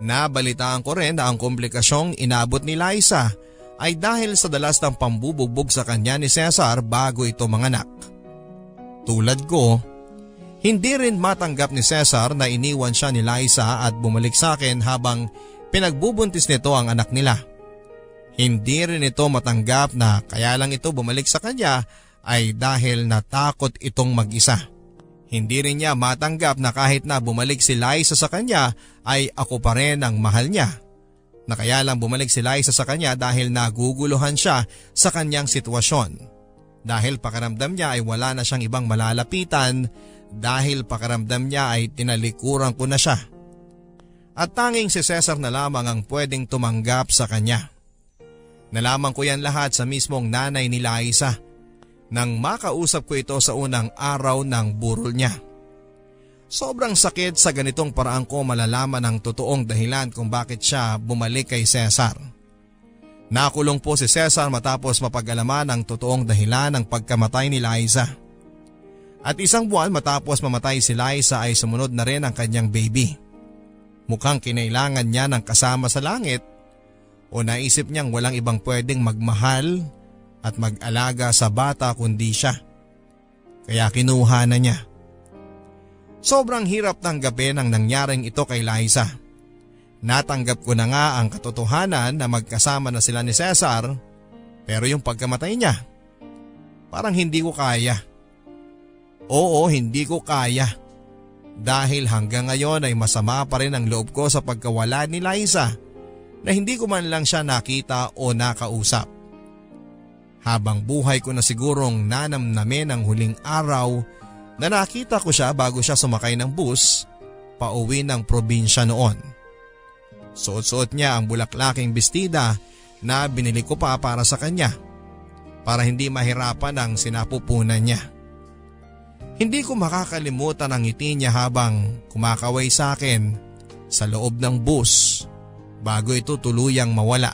Nabalitaan ko rin na ang komplikasyong inabot ni Liza ay dahil sa dalas ng pambubugbog sa kanya ni Cesar bago ito manganak. Tulad ko, hindi rin matanggap ni Cesar na iniwan siya ni Liza at bumalik sa akin habang pinagbubuntis nito ang anak nila. Hindi rin ito matanggap na kaya lang ito bumalik sa kanya ay dahil natakot itong mag-isa. Hindi rin niya matanggap na kahit na bumalik si Liza sa kanya ay ako pa rin ang mahal niya. Na kaya lang bumalik si Liza sa kanya dahil naguguluhan siya sa kanyang sitwasyon. Dahil pakiramdam niya ay wala na siyang ibang malalapitan, dahil pakiramdam niya ay tinalikuran ko na siya. At tanging si Cesar na lamang ang pwedeng tumanggap sa kanya. Nalaman ko yan lahat sa mismong nanay ni Liza nang makausap ko ito sa unang araw ng burol niya. Sobrang sakit sa ganitong paraan ko malalaman ang totoong dahilan kung bakit siya bumalik kay Cesar. Nakulong po si Cesar matapos mapag-alaman ang totoong dahilan ng pagkamatay ni Liza. At isang buwan matapos mamatay si Liza ay sumunod na rin ang kanyang baby. Mukhang kinailangan niya ng kasama sa langit o naisip niyang walang ibang pwedeng magmahal at mag-alaga sa bata kundi siya. Kaya kinuha na niya. Sobrang hirap tanggapin ang nangyaring ito kay Liza. Natanggap ko na nga ang katotohanan na magkasama na sila ni Cesar, pero yung pagkamatay niya, parang hindi ko kaya. Oo, hindi ko kaya. Dahil hanggang ngayon ay masama pa rin ang loob ko sa pagkawala ni Liza na hindi ko man lang siya nakita o nakausap. Habang buhay ko na sigurong nanamnamin ang huling araw na nakita ko siya bago siya sumakay ng bus pauwi ng probinsya noon. Suot-suot niya ang bulaklaking bestida na binili ko pa para sa kanya para hindi mahirapan ang sinapupunan niya. Hindi ko makakalimutan ang ngiti niya habang kumakaway sa akin sa loob ng bus bago ito tuluyang mawala.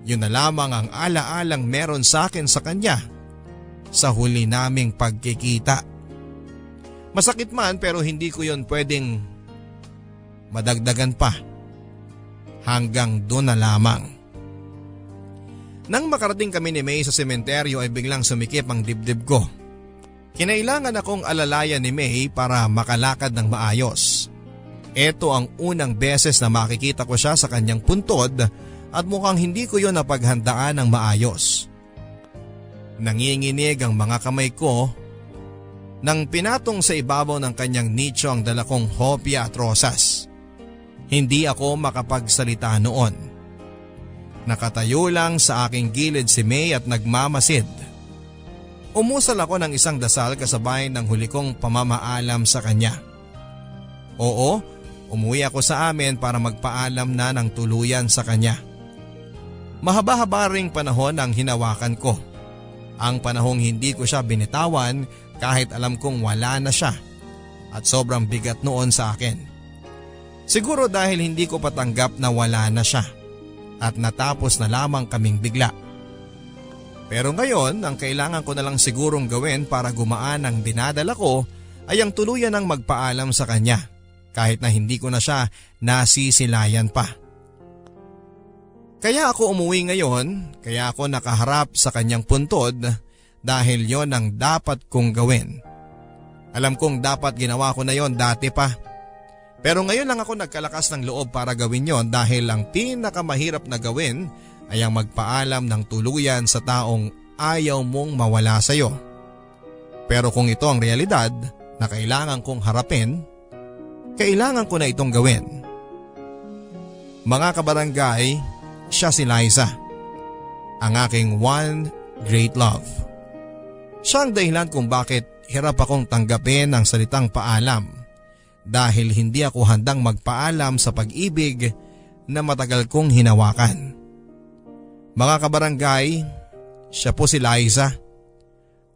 Yun na lamang ang alaalang meron sa akin sa kanya sa huli naming pagkikita. Masakit man pero hindi ko yun pwedeng madagdagan pa. Hanggang doon na lamang. Nang makarating kami ni May sa sementeryo ay biglang sumikip ang dibdib ko. Kinailangan akong alalayan ni May para makalakad ng maayos. Ito ang unang beses na makikita ko siya sa kanyang puntod at mukhang hindi ko yon napaghandaan ng maayos. Nanginginig ang mga kamay ko nang pinatong sa ibabaw ng kanyang nicho ang dala kong hopya at rosas. Hindi ako makapagsalita noon. Nakatayo lang sa aking gilid si May at nagmamasid. Umusal ako ng isang dasal kasabay ng huli kong pamamaalam sa kanya. Oo, umuwi ako sa amin para magpaalam na ng tuluyan sa kanya. Mahaba-haba ring panahon ang hinawakan ko. Ang panahong hindi ko siya binitawan kahit alam kong wala na siya at sobrang bigat noon sa akin. Siguro dahil hindi ko patanggap na wala na siya at natapos na lamang kaming bigla. Pero ngayon, ang kailangan ko na lang sigurong gawin para gumaan ang dinadala ko ay ang tuluyan ng magpaalam sa kanya kahit na hindi ko na siya nasisilayan pa. Kaya ako umuwi ngayon, kaya ako nakaharap sa kanyang puntod dahil yon ang dapat kong gawin. Alam kong dapat ginawa ko na yon dati pa. Pero ngayon lang ako nagkalakas ng loob para gawin yon dahil ang pinakamahirap na gawin ay ang magpaalam ng tuluyan sa taong ayaw mong mawala sa iyo. Pero kung ito ang realidad na kailangan kong harapin, kailangan ko na itong gawin. Mga kabarangay, siya si Liza, ang aking one great love. Siya ang dahilan kung bakit hirap akong tanggapin ang salitang paalam dahil hindi ako handang magpaalam sa pag-ibig na matagal kong hinawakan. Mga kabarangay, siya po si Liza,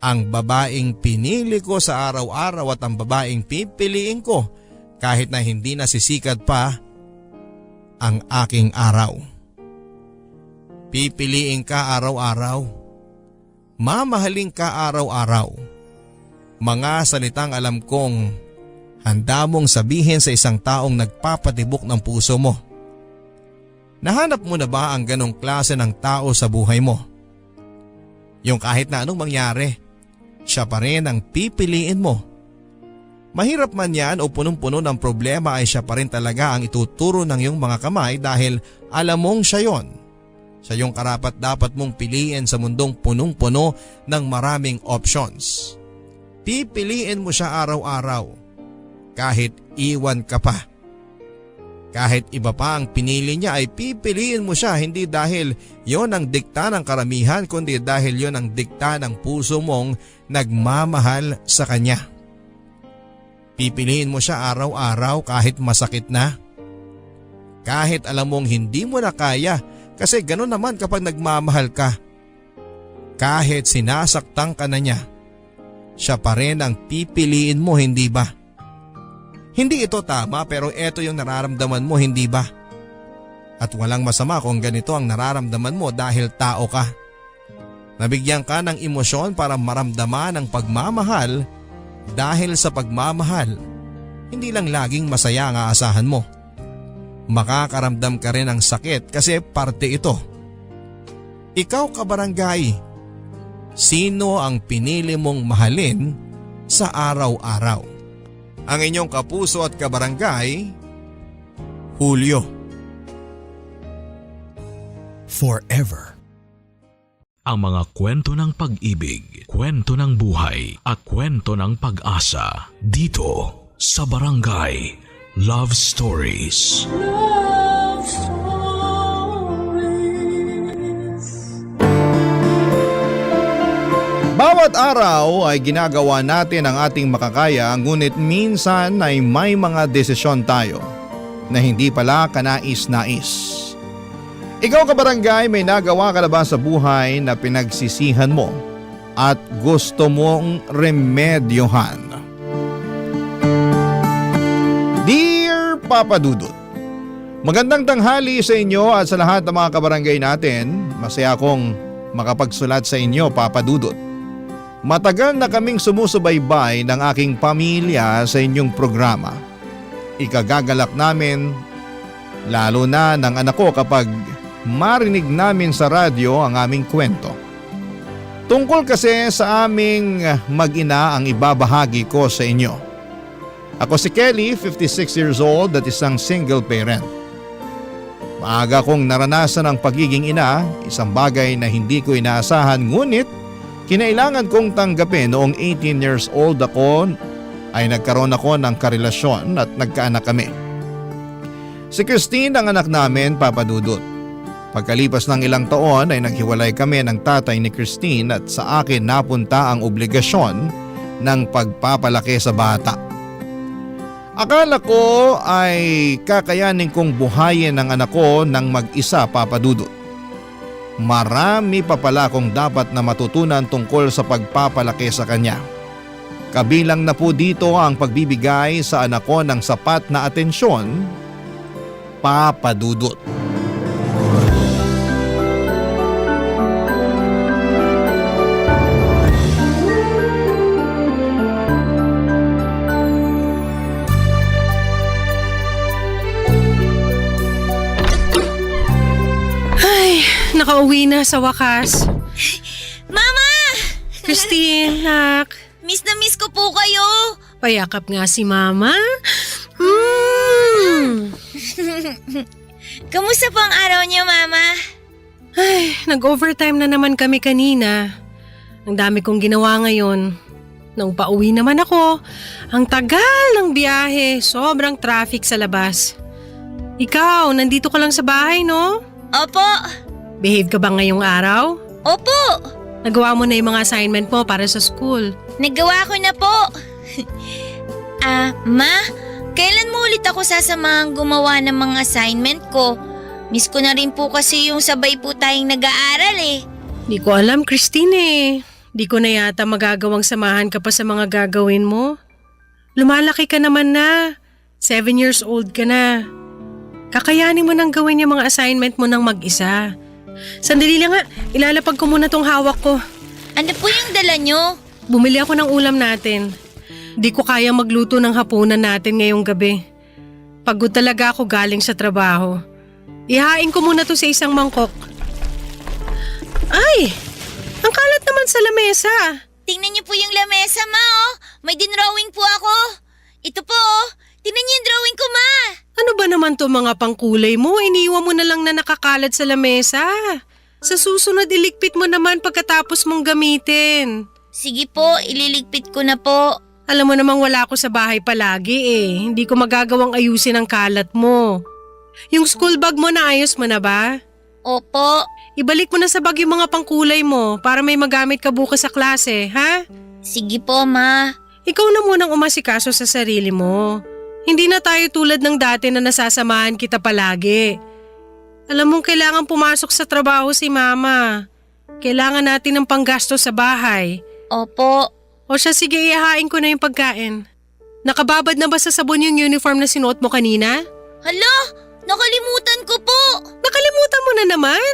ang babaeng pinili ko sa araw-araw at ang babaeng pipiliin ko kahit na hindi nasisikat pa ang aking araw. Pipiliin ka araw-araw. Mamahalin ka araw-araw. Mga salitang alam kong handa mong sabihin sa isang taong nagpapatibok ng puso mo. Nahanap mo na ba ang ganong klase ng tao sa buhay mo? Yung kahit na anong mangyari, siya pa rin ang pipiliin mo. Mahirap man yan o punong-puno ng problema ay siya pa rin talaga ang ituturo ng iyong mga kamay dahil alam mong siya yon. Siya yung karapat dapat mong piliin sa mundong punong-puno ng maraming options. Pipiliin mo siya araw-araw kahit iwan ka pa. Kahit iba pa ang pinili niya ay pipiliin mo siya hindi dahil yon ang dikta ng karamihan kundi dahil yon ang dikta ng puso mong nagmamahal sa kanya. Pipiliin mo siya araw-araw kahit masakit na? Kahit alam mong hindi mo na kaya kasi gano'n naman kapag nagmamahal ka. Kahit sinasaktan ka na niya, siya pa rin ang pipiliin mo, hindi ba? Hindi ito tama pero ito yung nararamdaman mo, hindi ba? At walang masama kung ganito ang nararamdaman mo dahil tao ka. Nabigyan ka ng emosyon para maramdaman ang pagmamahal dahil sa pagmamahal, hindi lang laging masaya ang aasahan mo. Makakaramdam ka rin ng sakit kasi parte ito. Ikaw kabarangay, sino ang pinili mong mahalin sa araw-araw? Ang inyong kapuso at kabarangay, Julio. Forever. Ang mga kwento ng pag-ibig, kwento ng buhay at kwento ng pag-asa dito sa Barangay Love Stories. Love Stories. Bawat araw ay ginagawa natin ang ating makakaya, ngunit minsan ay may mga desisyon tayo na hindi pala kanais-nais. Ikaw kabarangay, may nagawa ka na ba sa buhay na pinagsisihan mo at gusto mong remedyohan? Dear Papa Dudut, magandang tanghali sa inyo at sa lahat ng mga kabarangay natin. Masaya akong makapagsulat sa inyo, Papa Dudut. Matagal na kaming sumusubaybay ng aking pamilya sa inyong programa. Ikagagalak namin, lalo na ng anak ko kapag marinig namin sa radyo ang aming kwento. Tungkol kasi sa aming mag-ina ang ibabahagi ko sa inyo. Ako si Kelly, 56 years old at isang single parent. Maaga kong naranasan ang pagiging ina, isang bagay na hindi ko inaasahan, ngunit kinailangan kong tanggapin. Noong 18 years old ako ay nagkaroon ako ng karelasyon at nagkaanak kami. Si Christine ang anak namin, Papa Dudut. Pagkalipas ng ilang taon ay naghiwalay kami ng tatay ni Christine at sa akin napunta ang obligasyon ng pagpapalaki sa bata. Akala ko ay kakayanin kong buhayin ang anak ko ng mag-isa, Papa Dudut. Marami pa pala akong dapat na matutunan tungkol sa pagpapalaki sa kanya. Kabilang na po dito ang pagbibigay sa anak ko ng sapat na atensyon, Papa Dudut. Nakauwi na sa wakas. Mama! Christine, nak. Miss na miss ko po kayo. Payakap nga si Mama. Kamusta po ang araw niyo, Mama? Ay, nag-overtime na naman kami kanina. Ang dami kong ginawa ngayon. Nung pauwi naman ako, ang tagal ng biyahe, sobrang traffic sa labas. Ikaw, nandito ka lang sa bahay, no? Opo. Behave ka ba ngayong araw? Opo. Nagawa mo na yung mga assignment mo para sa school. Nagawa ko na po. Ma, kailan mo ulit ako sasamahang gumawa ng mga assignment ko? Miss ko na rin po kasi yung sabay po tayong nag-aaral eh. Di ko alam, Christine eh. Di ko na yata magagawang samahan ka pa sa mga gagawin mo. Lumalaki ka naman na. 7 years old ka na. Kakayanin mo nang gawin yung mga assignment mo ng mag-isa. Sandali lang nga, ilalapag ko muna tong hawak ko. Ano po yung dala nyo? Bumili ako ng ulam natin. Di ko kaya magluto ng hapunan natin ngayong gabi. Pagod talaga ako galing sa trabaho. Ihain ko muna to sa isang mangkok. Ay! Ang kalat naman sa lamesa. Tingnan niyo po yung lamesa, Ma, oh. May dinrawing po ako. Ito po, oh. Tingnan niyo yung drawing ko, Ma. Ano ba naman to mga pangkulay mo? Iniwan mo na lang na nakakalat sa lamesa. Sa susunod, iligpit mo naman pagkatapos mong gamitin. Sige po, ililigpit ko na po. Alam mo namang wala ako sa bahay palagi eh. Hindi ko magagawang ayusin ang kalat mo. Yung school bag mo, naayos mo na ba? Opo. Ibalik mo na sa bag yung mga pangkulay mo para may magamit ka bukas sa klase, ha? Sige po, Ma. Ikaw na munang umasikaso sa sarili mo. Hindi na tayo tulad ng dati na nasasamahan kita palagi. Alam mong kailangan pumasok sa trabaho si Mama. Kailangan natin ng panggasto sa bahay. Opo. O siya, sige, ihahain ko na yung pagkain. Nakababad na ba sa sabon yung uniform na sinuot mo kanina? Hala, nakalimutan ko po. Nakalimutan mo na naman.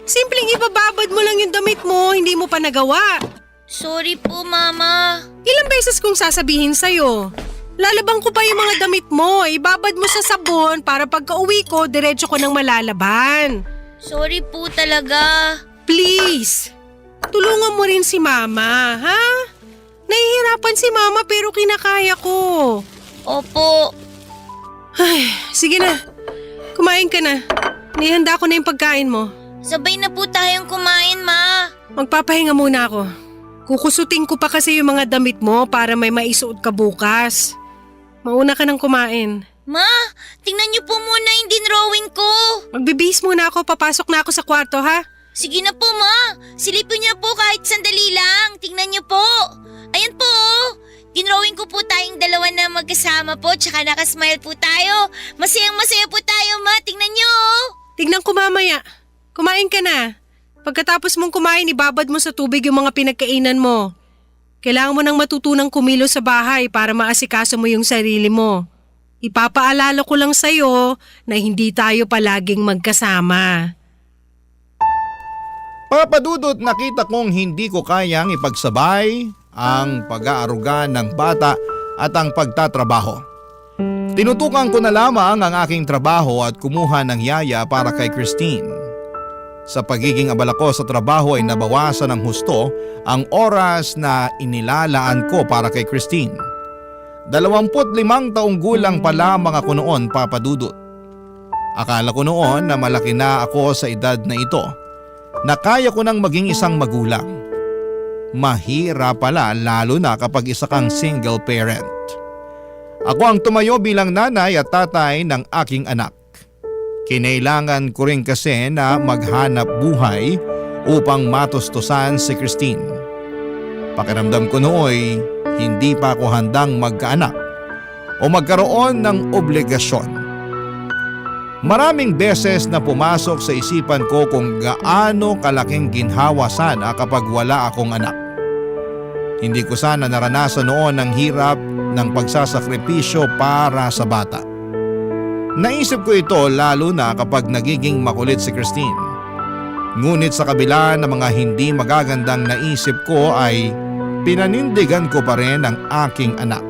Simpleng ibababad mo lang yung damit mo, hindi mo pa nagawa. Sorry po, Mama. Ilang beses kong sasabihin sa'yo. Lalabang ko pa yung mga damit mo, ibabad mo sa sabon para pagka uwi ko, diretso ko nang malalaban. Sorry po talaga. Please, tulungan mo rin si Mama, ha? Nahihirapan si Mama pero kinakaya ko. Opo. Ay, sige na. Kumain ka na. Nihanda ko na yung pagkain mo. Sabay na po tayong kumain, Ma. Magpapahinga muna ako. Kukusutin ko pa kasi yung mga damit mo para may maisuot ka bukas. Mauna ka nang kumain. Ma, tingnan niyo po muna yung dinrawing ko. Magbibihis muna ako, papasok na ako sa kwarto, ha? Sige na po, Ma. Silipin niyo po kahit sandali lang. Tingnan niyo po. Ayan po. Dinrawing ko po tayong dalawa na magkasama po, tsaka nakasmile po tayo. Masayang-masaya po tayo, Ma. Tingnan niyo. Tignan ko mamaya. Kumain ka na. Pagkatapos mong kumain, ibabad mo sa tubig yung mga pinagkainan mo. Kailangan mo nang matutunang kumilos sa bahay para maasikaso mo yung sarili mo. Ipapaalala ko lang sa'yo na hindi tayo palaging magkasama. Papadudot, nakita kong hindi ko kayang ipagsabay ang pag-aaruga ng bata at ang pagtatrabaho. Tinutukan ko na lamang ang aking trabaho at kumuha ng yaya para kay Christine. Sa pagiging abala ko sa trabaho ay nabawasan ng husto ang oras na inilalaan ko para kay Christine. 25 taong gulang pa lamang ako noon, Papadudot. Akala ko noon na malaki na ako sa edad na ito, na kaya ko nang maging isang magulang. Mahirap pala lalo na kapag isa kang single parent. Ako ang tumayo bilang nanay at tatay ng aking anak. Kinailangan ko rin kasi na maghanap buhay upang matustusan si Christine. Pakiramdam ko nooy hindi pa ako handang magkaanak o magkaroon ng obligasyon. Maraming beses na pumasok sa isipan ko kung gaano kalaking ginhawa sana kapag wala akong anak. Hindi ko sana naranasan noon ang hirap ng pagsasakripisyo para sa bata. Naisip ko ito lalo na kapag nagiging makulit si Christine. Ngunit sa kabila ng mga hindi magagandang naisip ko ay pinanindigan ko pa rin ang aking anak.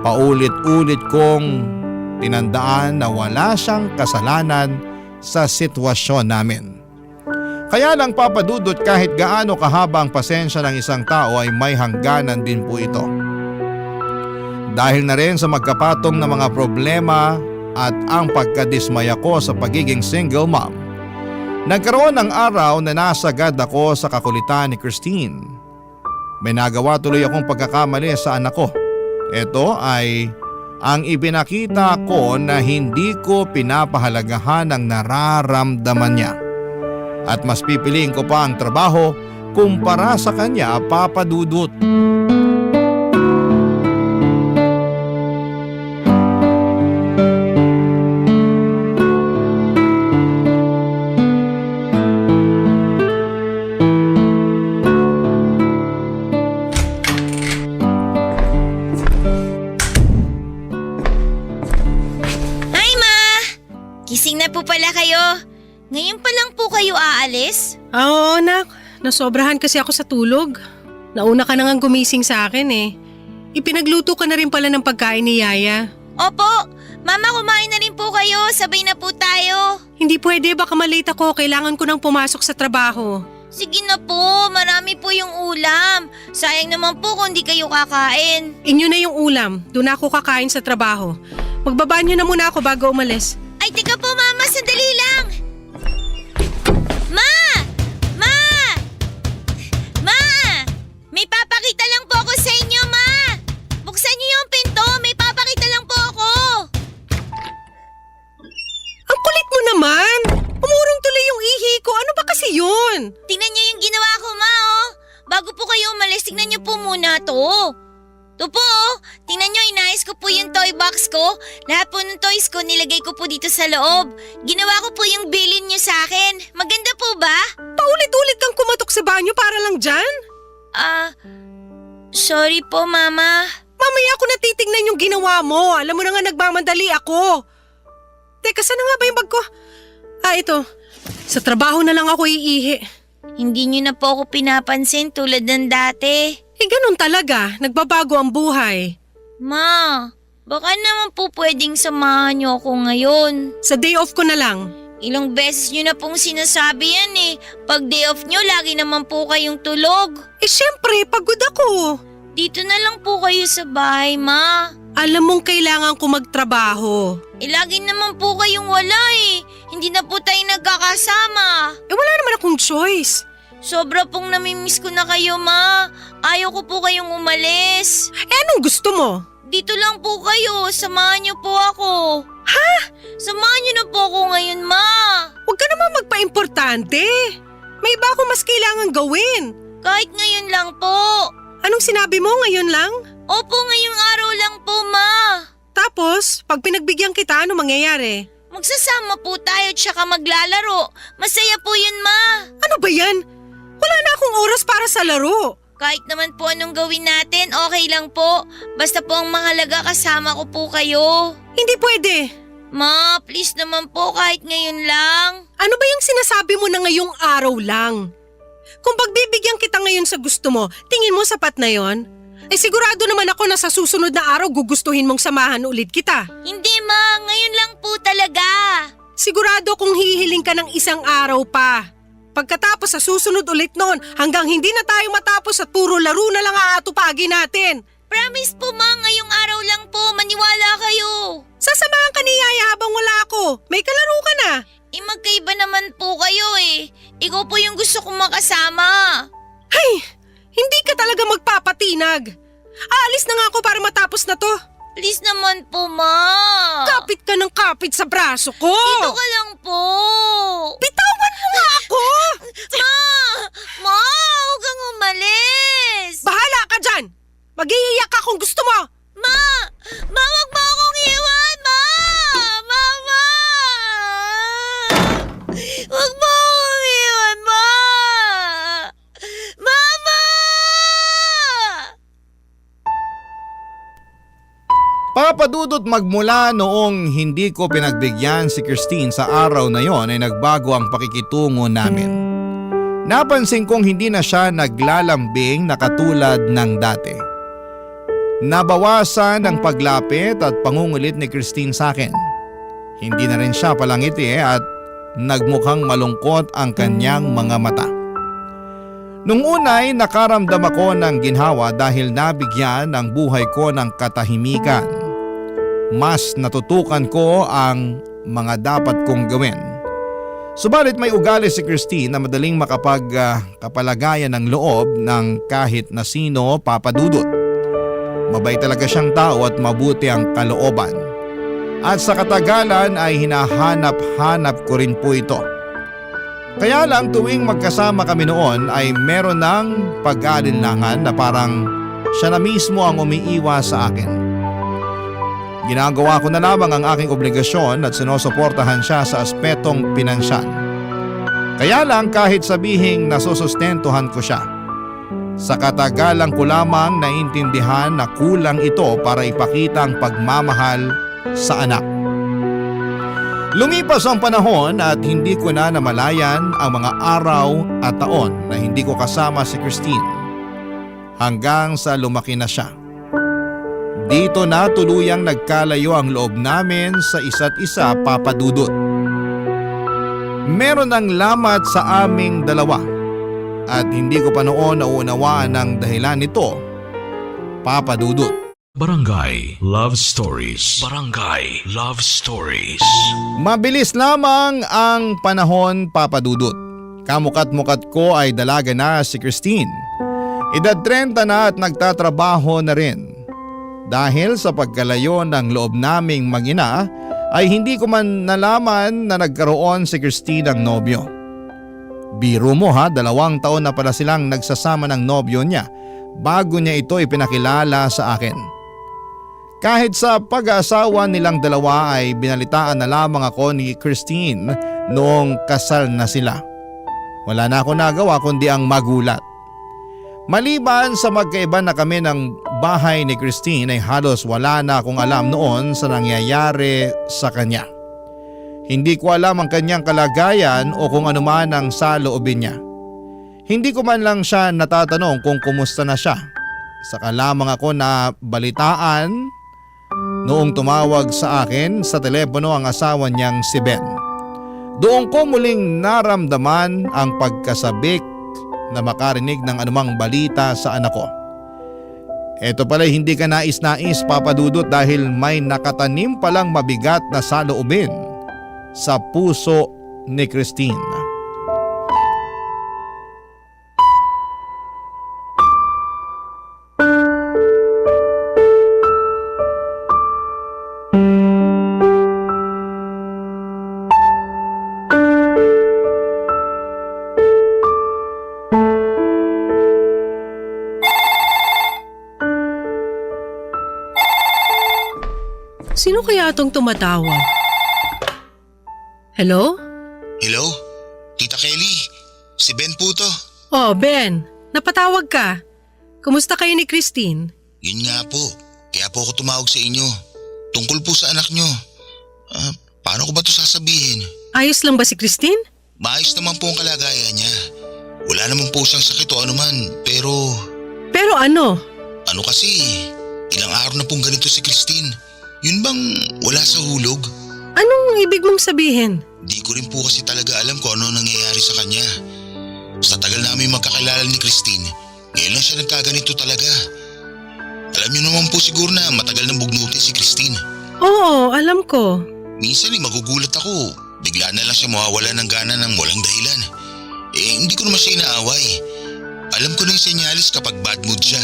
Paulit-ulit kong tinandaan na wala siyang kasalanan sa sitwasyon namin. Kaya lang, Papadudot, kahit gaano kahaba ang pasensya ng isang tao ay may hangganan din po ito. Dahil na rin sa magkapatong na mga problema at ang pagkadismaya ko sa pagiging single mom, nagkaroon ng araw na nasagad ako sa kakulitan ni Christine. May nagawa tuloy akong pagkakamali sa anak ko. Ito ay ang ipinakita ko na hindi ko pinapahalagahan ang nararamdaman niya. At mas pipiliin ko pa ang trabaho kumpara sa kanya, Papadudot. Gising na po pala kayo. Ngayon pa lang po kayo aalis? Oo, anak. Nasobrahan kasi ako sa tulog. Nauna ka na nga gumising sa akin eh. Ipinagluto ka na rin pala ng pagkain ni Yaya. Opo. Mama, kumain na rin po kayo. Sabay na po tayo. Hindi pwede, baka malate ako. Kailangan ko nang pumasok sa trabaho. Sige na po. Marami po yung ulam. Sayang naman po kung di kayo kakain. Inyo na yung ulam. Doon ako kakain sa trabaho. Magbabanyo na muna ako bago umalis. Ay, teka po, Mama. Sandali lang. Ma! Ma! Ma! May papakita lang po ako sa inyo, Ma! Buksan niyo yung pinto. May papakita lang po ako. Ang kulit mo naman! Umurong tuloy yung ihi ko. Ano ba kasi yun? Tingnan niyo yung ginawa ko, Ma, oh. Bago po kayo umalis, tingnan niyo po muna to. To po, tingnan nyo, inayos ko po yung toy box ko. Lahat po ng toys ko nilagay ko po dito sa loob. Ginawa ko po yung bilin nyo sa akin. Maganda po ba? Paulit-ulit kang kumatok sa banyo para lang dyan? Sorry po, Mama. Mamaya ako natitignan yung ginawa mo. Alam mo na nga nagmamadali ako. Teka, saan na nga ba yung bag ko? Ito. Sa trabaho na lang ako iihi. Hindi nyo na po ako pinapansin tulad ng dati. Ganun talaga. Nagbabago ang buhay. Ma, baka naman po pwedeng samahan nyo ako ngayon. Sa day off ko na lang. Ilang beses nyo na pong sinasabi yan eh. Pag day off nyo, lagi naman po kayong tulog. Syempre, pagod ako. Dito na lang po kayo sa bahay, Ma. Alam mong kailangan ko magtrabaho. Lagi naman po kayong wala eh. Hindi na po tayo nagkakasama. Wala naman akong choice. Sobra pong namimiss ko na kayo, Ma. Ayaw ko po kayong umalis. Anong gusto mo? Dito lang po kayo. Samahan niyo po ako. Ha? Samahan niyo na po ako ngayon, Ma. Huwag ka naman magpa-importante. May iba akong mas kailangan gawin. Kahit ngayon lang po. Anong sinabi mo ngayon lang? Opo, ngayong araw lang po, Ma. Tapos, pag pinagbigyan kita, ano mangyayari? Magsasama po tayo tsaka maglalaro. Masaya po yun, Ma. Ano ba yan? Wala na akong oras para sa laro. Kahit naman po anong gawin natin, okay lang po. Basta po ang mahalaga kasama ko po kayo. Hindi pwede. Ma, please naman po kahit ngayon lang. Ano ba yung sinasabi mo na ngayong araw lang? Kung pagbibigyan kita ngayon sa gusto mo, tingin mo sapat na yon? Sigurado naman ako na sa susunod na araw gugustuhin mong samahan ulit kita. Hindi, Ma. Ngayon lang po talaga. Sigurado kung hihiling ka ng isang araw pa. Pagkatapos sa susunod ulit noon, hanggang hindi na tayo matapos at puro laro na lang aatupagin natin. Promise po, Ma. Ngayong araw lang po. Maniwala kayo. Sasamahan ka ni Yaya habang wala ako. May kalaro ka na. Magkaiba naman po kayo eh. Ikaw po yung gusto kong makasama. Ay, hindi ka talaga magpapatinag. Aalis na nga ako para matapos na to. Please naman po, Ma. Kapit ka ng kapit sa braso ko. Dito ka lang po. Bitawan mo nga ako. Ma, huwag kang umalis. Bahala ka dyan. Mag-iiyak ka kung gusto mo. Ma, huwag mo akong iwan, Ma. Mama. Huwag mo akong iwan, Ma. Mama. Papadudot magmula noong hindi ko pinagbigyan si Christine sa araw na yon ay nagbago ang pakikitungo namin. Napansin kong hindi na siya naglalambing na katulad ng dati. Nabawasan ang paglapit at pangungulit ni Christine sa akin. Hindi na rin siya palangiti at nagmukhang malungkot ang kanyang mga mata. Nung unay nakaramdam ako ng ginhawa dahil nabigyan ang buhay ko ng katahimikan. Mas natutukan ko ang mga dapat kong gawin. Subalit may ugali si Christine na madaling makapagkapalagayan ng loob ng kahit na sino, papadudot. Mabait talaga siyang tao at mabuti ang kalooban. At sa katagalan ay hinahanap-hanap ko rin po ito. Kaya lang tuwing magkasama kami noon ay meron ng pag-aalinlangan na parang siya na mismo ang umiiwas sa akin. Ginagawa ko na lamang ang aking obligasyon at sinusuportahan siya sa aspetong pinansyal. Kaya lang kahit sabihing nasusustentuhan ko siya, sa katagalan ko lamang naintindihan na kulang ito para ipakita ang pagmamahal sa anak. Lumipas ang panahon at hindi ko na namalayan ang mga araw at taon na hindi ko kasama si Christine hanggang sa lumaki na siya. Dito na tuluyang nagkalayo ang loob namin sa isa't isa, papadudot. Meron ng lamat sa aming dalawa at hindi ko pa noon nauunawaan ang dahilan nito, papadudot. Barangay Love Stories. Barangay Love Stories. Mabilis lamang ang panahon, papadudot. Kamukat-mukat ko ay dalaga na si Christine. Edad 30 na at nagtatrabaho na rin. Dahil sa pagkalayo ng loob naming mag-ina ay hindi ko man nalaman na nagkaroon si Christine ng nobyo. Biro mo ha, 2 taon na pala silang nagsasama ng nobyo niya. bago niya ito ipinakilala sa akin. Kahit sa pag-aasawa nilang dalawa ay binalitaan na lamang ako ni Christine noong kasal na sila. Wala na ako nagawa kundi ang magulat. Maliban sa magkaiba na kami ng bahay ni Christine ay halos wala na akong alam noon sa nangyayari sa kanya. Hindi ko alam ang kanyang kalagayan o kung ano man ang saloobin niya. Hindi ko man lang siya natatanong kung kumusta na siya. Saka lamang ako na balitaan noong tumawag sa akin sa telepono ang asawa niyang si Ben. Doon ko muling naramdaman ang pagkasabik na makarinig ng anumang balita sa anak ko. Ito pala hindi ka nais-nais, Papa Dudut, dahil may nakatanim palang mabigat na saloobin sa puso ni Christine. Sino kaya itong tumatawag? Hello? Hello? Tita Kelly, si Ben po to. Oh, Ben. Napatawag ka. Kumusta kayo ni Christine? Yun nga po, kaya po ako tumawag sa inyo. Tungkol po sa anak nyo. Paano ko ba ito sasabihin? Ayos lang ba si Christine? Maayos naman po ang kalagayan niya. Wala naman po siyang sakit o anuman, pero… Pero ano? Ano kasi, ilang araw na pong ganito si Christine. Yun bang wala sa hulog? Anong ibig mong sabihin? Di ko rin po kasi talaga alam kung ano nangyayari sa kanya. Sa tagal namin magkakilala ni Christine, ngayon lang siya nagkaganito talaga. Alam niyo naman po siguro na matagal nang bugnutin si Christine. Oo, alam ko. Minsan magugulat ako. Bigla na lang siya mawawala ng gana ng walang dahilan. Hindi ko naman siya inaaway. Alam ko na yung senyalis kapag bad mood siya.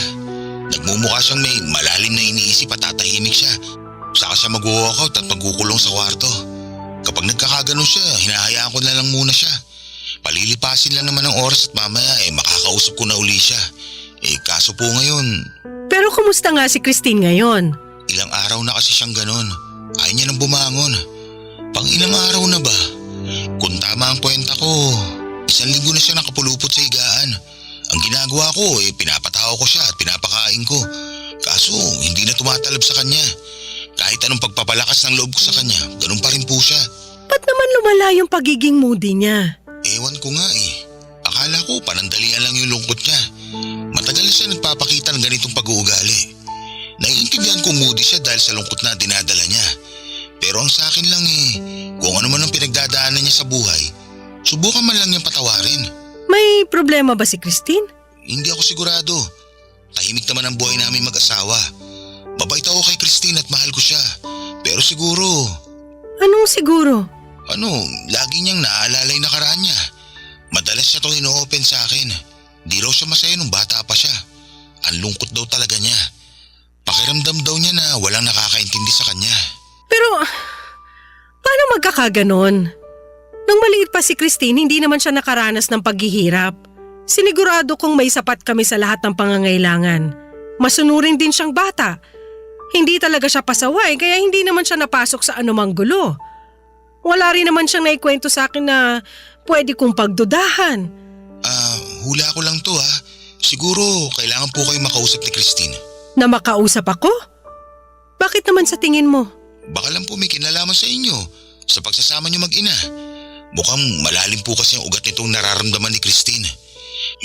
Nagmumukha siyang may malalim na iniisip at tatahimik siya. Saka siya mag-walkout at magkukulong sa kwarto. Kapag nagkakaganon siya, hinahayaan ko na lang muna siya. Palilipasin lang naman ang oras at mamaya makakausap ko na uli siya. Kaso po ngayon… Pero kumusta nga si Christine ngayon? Ilang araw na kasi siyang ganon. Ayaw niya nang bumangon. Pang ilang araw na ba? Kung tama ang kwenta ko, 1 linggo na siya nakapulupot sa higaan. Ang ginagawa ko pinapatawa ko siya at pinapakain ko. Kaso hindi na tumatalab sa kanya. Kahit anong pagpapalakas ng loob ko sa kanya, ganun pa rin po siya. Ba't naman lumala yung pagiging moody niya? Ewan ko nga Akala ko panandalian lang yung lungkot niya. Matagal na siya nagpapakita ng ganitong pag-uugali. Naiintindihan ko moody siya dahil sa lungkot na dinadala niya. Pero ang sa akin lang kung ano man ang pinagdadaanan niya sa buhay, subukan man lang niyang patawarin. May problema ba si Christine? Hindi ako sigurado. Tahimik naman ang buhay namin mag-asawa. Mabait ako kay Christine at mahal ko siya. Pero siguro… Anong siguro? Lagi niyang naaalala yung nakaraan niya. Madalas siya itong ino-open sa akin. Di raw siya masaya nung bata pa siya. Ang lungkot daw talaga niya. Pakiramdam daw niya na walang nakakaintindi sa kanya. Pero, paano magkakaganon? Nung maliit pa si Christine, hindi naman siya nakaranas ng paghihirap. Sinigurado kong may sapat kami sa lahat ng pangangailangan. Masunurin din siyang bata. Hindi talaga siya pasaway kaya hindi naman siya napasok sa anumang gulo. Wala rin naman siyang naikwento sa akin na pwede kong pagdudahan. Hula ko lang to Siguro kailangan po kayo makausap ni Christine. Na makausap ako? Bakit naman sa tingin mo? Baka lang po may kinalaman sa inyo sa pagsasama niyo mag-ina. Mukhang malalim po kasi ang ugat nitong nararamdaman ni Christine.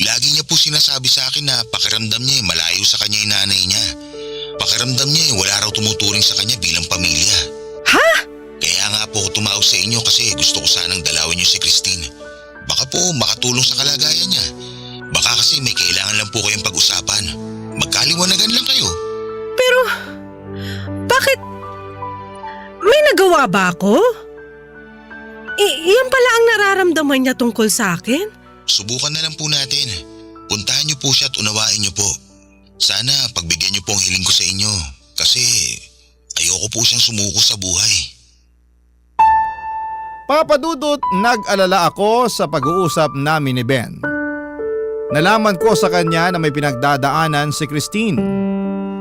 Lagi niya po sinasabi sa akin na pakiramdam niya malayo sa kanya yung nanay niya. Pakiramdam niya wala raw tumuturing sa kanya bilang pamilya. Ha? Kaya nga po ako tumawag sa inyo kasi gusto ko sanang dalawin niyo si Christine. Baka po makatulong sa kalagayan niya. Baka kasi may kailangan lang po kayong pag-usapan. Magkaliwanagan lang kayo. Pero, bakit? May nagawa ba ako? Iyan pala ang nararamdaman niya tungkol sa akin? Subukan na lang po natin. Puntahan niyo po siya at unawain niyo po. Sana pagbigyan niyo po ang hiling ko sa inyo. Kasi ayoko po siyang sumuko sa buhay. Papa Dudut, nag-alala ako sa pag-uusap namin ni Ben. Nalaman ko sa kanya na may pinagdadaanan si Christine.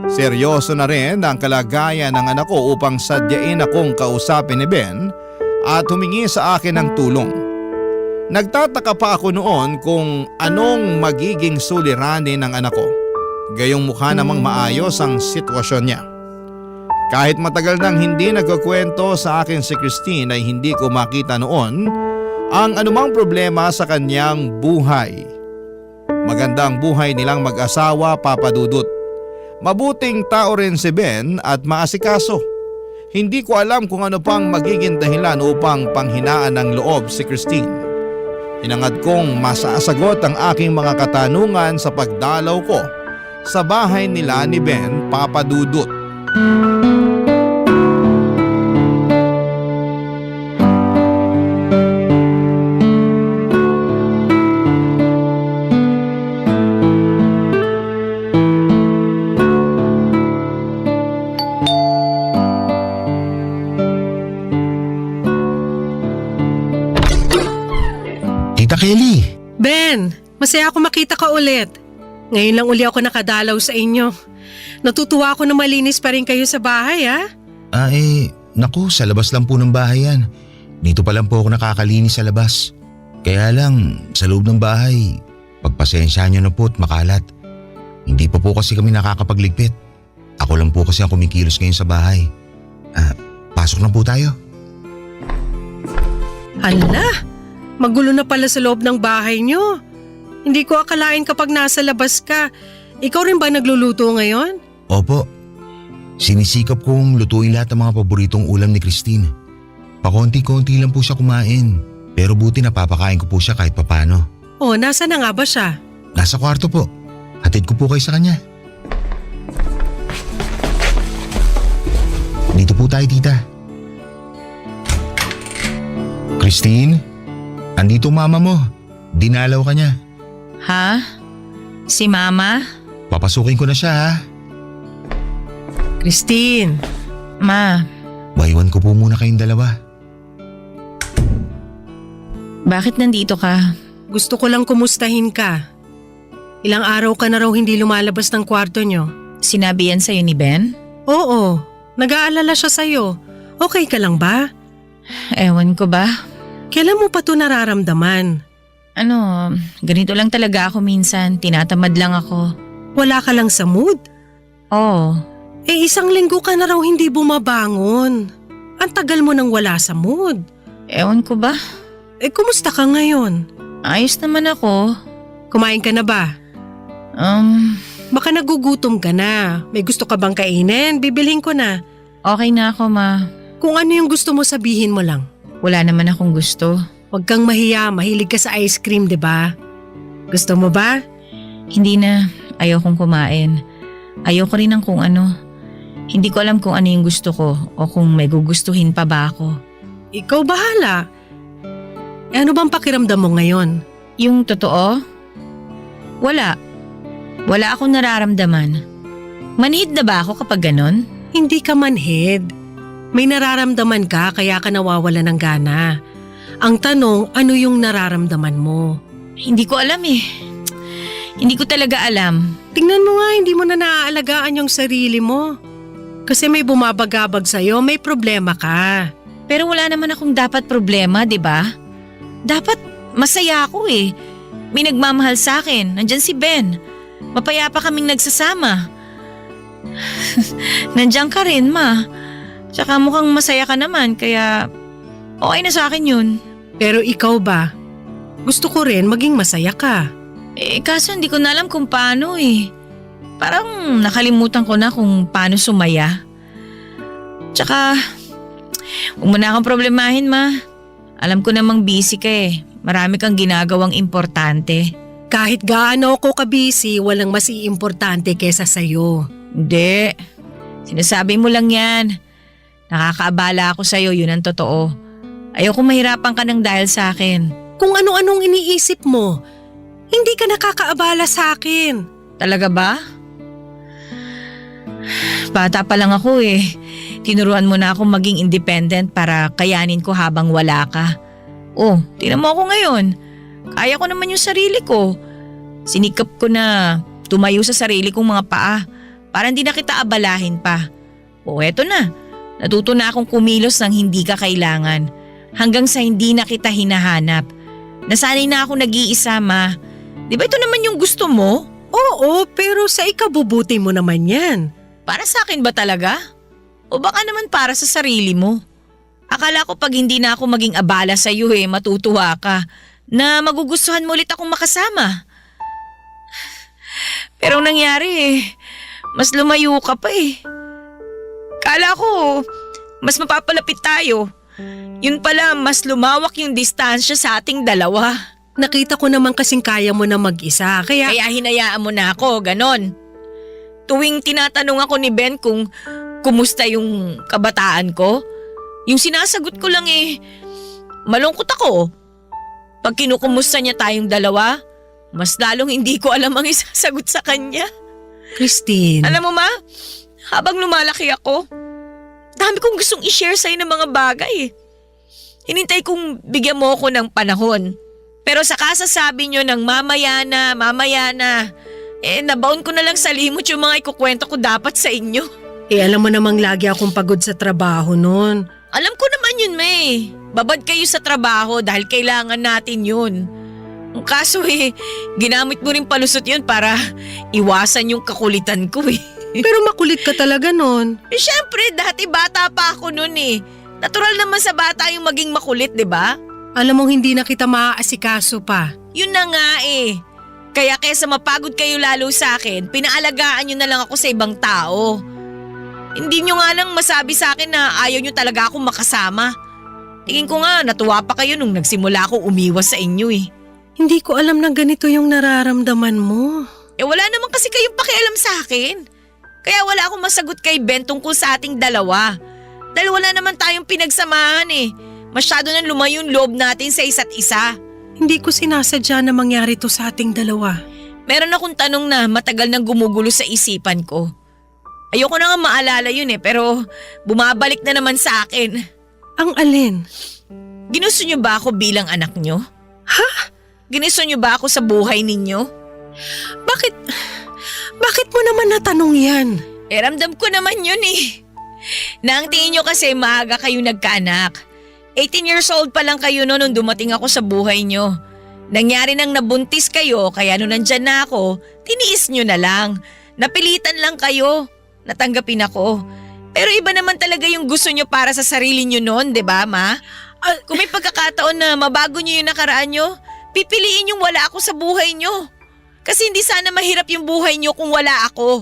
Seryoso na rin ang kalagayan ng anak ko upang sadyain akong kausapin ni Ben at humingi sa akin ng tulong. Nagtataka pa ako noon kung anong magiging suliranin ng anak ko. Gayong mukha namang maayos ang sitwasyon niya. Kahit matagal nang hindi nagkukwento sa akin si Christine ay hindi ko makita noon ang anumang problema sa kanyang buhay. Maganda ang buhay nilang mag-asawa, Papa Dudut. Mabuting tao rin si Ben at maasikaso. Hindi ko alam kung ano pang magiging dahilan upang panghinaan ng loob si Christine. Hinangad kong masasagot ang aking mga katanungan sa pagdalaw ko sa bahay nila ni Ben, Papa Dudut. Tita Kelly! Ben, masaya ako makita ka ulit. Ngayon lang uli ako nakadalaw sa inyo. Natutuwa ako na malinis pa rin kayo sa bahay, ha? Naku, sa labas lang po ng bahay yan. Dito pa lang po ako nakakalinis sa labas. Kaya lang, sa loob ng bahay, pagpasensyahan nyo na po at makalat. Hindi pa po kasi kami nakakapagligpit. Ako lang po kasi ang kumikilos ngayon sa bahay. Pasok na po tayo. Hala, magulo na pala sa loob ng bahay nyo. Hindi ko akalain kapag nasa labas ka. Ikaw rin ba nagluluto ngayon? Opo. Sinisikap kong lutuin lahat ng mga paboritong ulam ni Christine. Pakonti-konti lang po siya kumain. Pero buti napapakain ko po siya kahit papano. Oh, nasa na nga ba siya? Nasa kwarto po. Hatid ko po kayo sa kanya. Dito po tayo, tita. Christine, andito mama mo. Dinalaw ka niya. Ha? Si Mama? Papasukin ko na siya, ha? Christine, Ma, Maiwan ko po muna kayong dalawa. bakit nandito ka? gusto ko lang kumustahin ka. Ilang araw ka na raw hindi lumalabas ng kwarto nyo. Sinabi yan sa'yo ni Ben? Oo, nag-aalala siya sa'yo. Okay ka lang ba? Ewan ko ba? Kailan mo pa ito nararamdaman? Ganito lang talaga ako minsan. Tinatamad lang ako. Wala ka lang sa mood? Oo. Isang linggo ka na raw hindi bumabangon. Ang tagal mo nang wala sa mood. Ewan ko ba? Kumusta ka ngayon? Ayos naman ako. Kumain ka na ba? Baka nagugutom ka na. May gusto ka bang kainin? Bibilhin ko na. Okay na ako, Ma. Kung ano yung gusto mo sabihin mo lang. Wala naman akong gusto. Huwag kang mahiya, mahilig ka sa ice cream, 'di ba? Gusto mo ba? Hindi na. Ayokong kumain. Ayoko rin ng kung ano. Hindi ko alam kung ano yung gusto ko o kung may gugustuhin pa ba ako. Ikaw bahala. Ano bang pakiramdam mo ngayon? Yung totoo? Wala. Wala akong nararamdaman. Manhid na ba ako kapag ganon? Hindi ka manhid. May nararamdaman ka kaya ka nawawala ng gana. Ang tanong, ano yung nararamdaman mo? Hindi ko alam eh. Hindi ko talaga alam. Tingnan mo nga, hindi mo na naaalagaan yung sarili mo. Kasi may bumabagabag sa'yo, may problema ka. Pero wala naman akong dapat problema, di ba? Dapat masaya ako eh. May nagmamahal sa akin. Nandyan si Ben. Mapayapa kaming nagsasama. Nandyan ka rin, Ma. Tsaka mukhang masaya ka naman, kaya okay na sa akin yun. Pero ikaw ba? Gusto ko rin maging masaya ka. Kaso hindi ko na alam kung paano eh. Parang nakalimutan ko na kung paano sumaya. Tsaka, huwag mo na akong problemahin, Ma. Alam ko namang busy ka eh. Marami kang ginagawang importante. Kahit gaano ako ka-busy, walang mas iimportante kesa sa'yo. Hindi. Sinasabi mo lang yan. Nakakaabala ako sa'yo, yun ang totoo. Ayoko mahirapan ka ng dahil sa akin. Kung ano-anong iniisip mo, hindi ka nakakaabala sa akin. Talaga ba? Bata pa lang ako eh. Tinuruan mo na akong maging independent para kayanin ko habang wala ka. Oh, tingnan mo ako ngayon. Kaya ko naman yung sarili ko. Sinikap ko na tumayo sa sarili kong mga paa para hindi na kita abalahin pa. O eto na, natuto na akong kumilos ng hindi ka kailangan hanggang sa hindi na kita hinahanap. Nasanay na ako nag-iisa, Ma. Di ba ito naman yung gusto mo? Oo, pero sa ikabubuti mo naman yan. Para sa akin ba talaga? O baka naman para sa sarili mo? Akala ko pag hindi na ako maging abala sa iyo matutuwa ka na magugustuhan mo ulit akong makasama. Pero ang nangyari mas lumayo ka pa Kala ko mas mapapalapit tayo. Yun pala mas lumawak yung distansya sa ating dalawa. Nakita ko naman kasing kaya mo na mag-isa, kaya… Kaya hinayaan mo na ako, ganon. Tuwing tinatanong ako ni Ben kung kumusta yung kabataan ko, yung sinasagot ko lang malungkot ako. Pag kinukumusta niya tayong dalawa, mas lalong hindi ko alam ang isasagot sa kanya. Christine… Alam mo Ma, habang lumalaki ako, dami kong gustong i-share sa'yo ng mga bagay. Hinintay kong bigyan mo ako ng panahon. Pero sa kasasabi nyo ng mamaya na, nabaon ko na lang sa limot yung mga ikukwento ko dapat sa inyo. alam mo namang lagi akong pagod sa trabaho noon. Alam ko naman yun, May. Babad kayo sa trabaho dahil kailangan natin yun. Ang kaso ginamit mo rin palusot yun para iwasan yung kakulitan ko Pero makulit ka talaga noon. Siyempre, dati bata pa ako noon Natural naman sa bata yung maging makulit, di ba? Alam mong hindi na kita maaasikaso pa. Yun na nga Kaya kesa mapagod kayo lalo sa akin, pinaalagaan nyo na lang ako sa ibang tao. Hindi nyo nga lang masabi sa akin na ayaw nyo talaga akong makasama. Tingin ko nga, natuwa pa kayo nung nagsimula ako umiwas sa inyo Hindi ko alam na ganito yung nararamdaman mo. Wala naman kasi kayong pakialam sa akin. Kaya wala akong masagot kay Ben tungkol sa ating dalawa. Dahil wala naman tayong pinagsamahan Masyado nang lumayo yung loob natin sa isa't isa. Hindi ko sinasadya na mangyari to sa ating dalawa. Meron akong tanong na matagal nang gumugulo sa isipan ko. Ayoko na nga maalala yun pero bumabalik na naman sa akin. Ang alin? Ginusto niyo ba ako bilang anak niyo? Ha? Ginusto niyo ba ako sa buhay ninyo? Bakit mo naman natanong yan? Ramdam ko naman yun Na ang tingin niyo kasi maaga kayo nagkaanak. 18 years old pa lang kayo nung dumating ako sa buhay niyo. Nangyari nang nabuntis kayo kaya nung nandyan na ako, tiniis niyo na lang. Napilitan lang kayo. Natanggapin ako. Pero iba naman talaga yung gusto niyo para sa sarili niyo noon, di ba, Ma? Kung may pagkakataon na mabago niyo yung nakaraan niyo, pipiliin yung wala ako sa buhay niyo. Kasi hindi sana mahirap yung buhay niyo kung wala ako.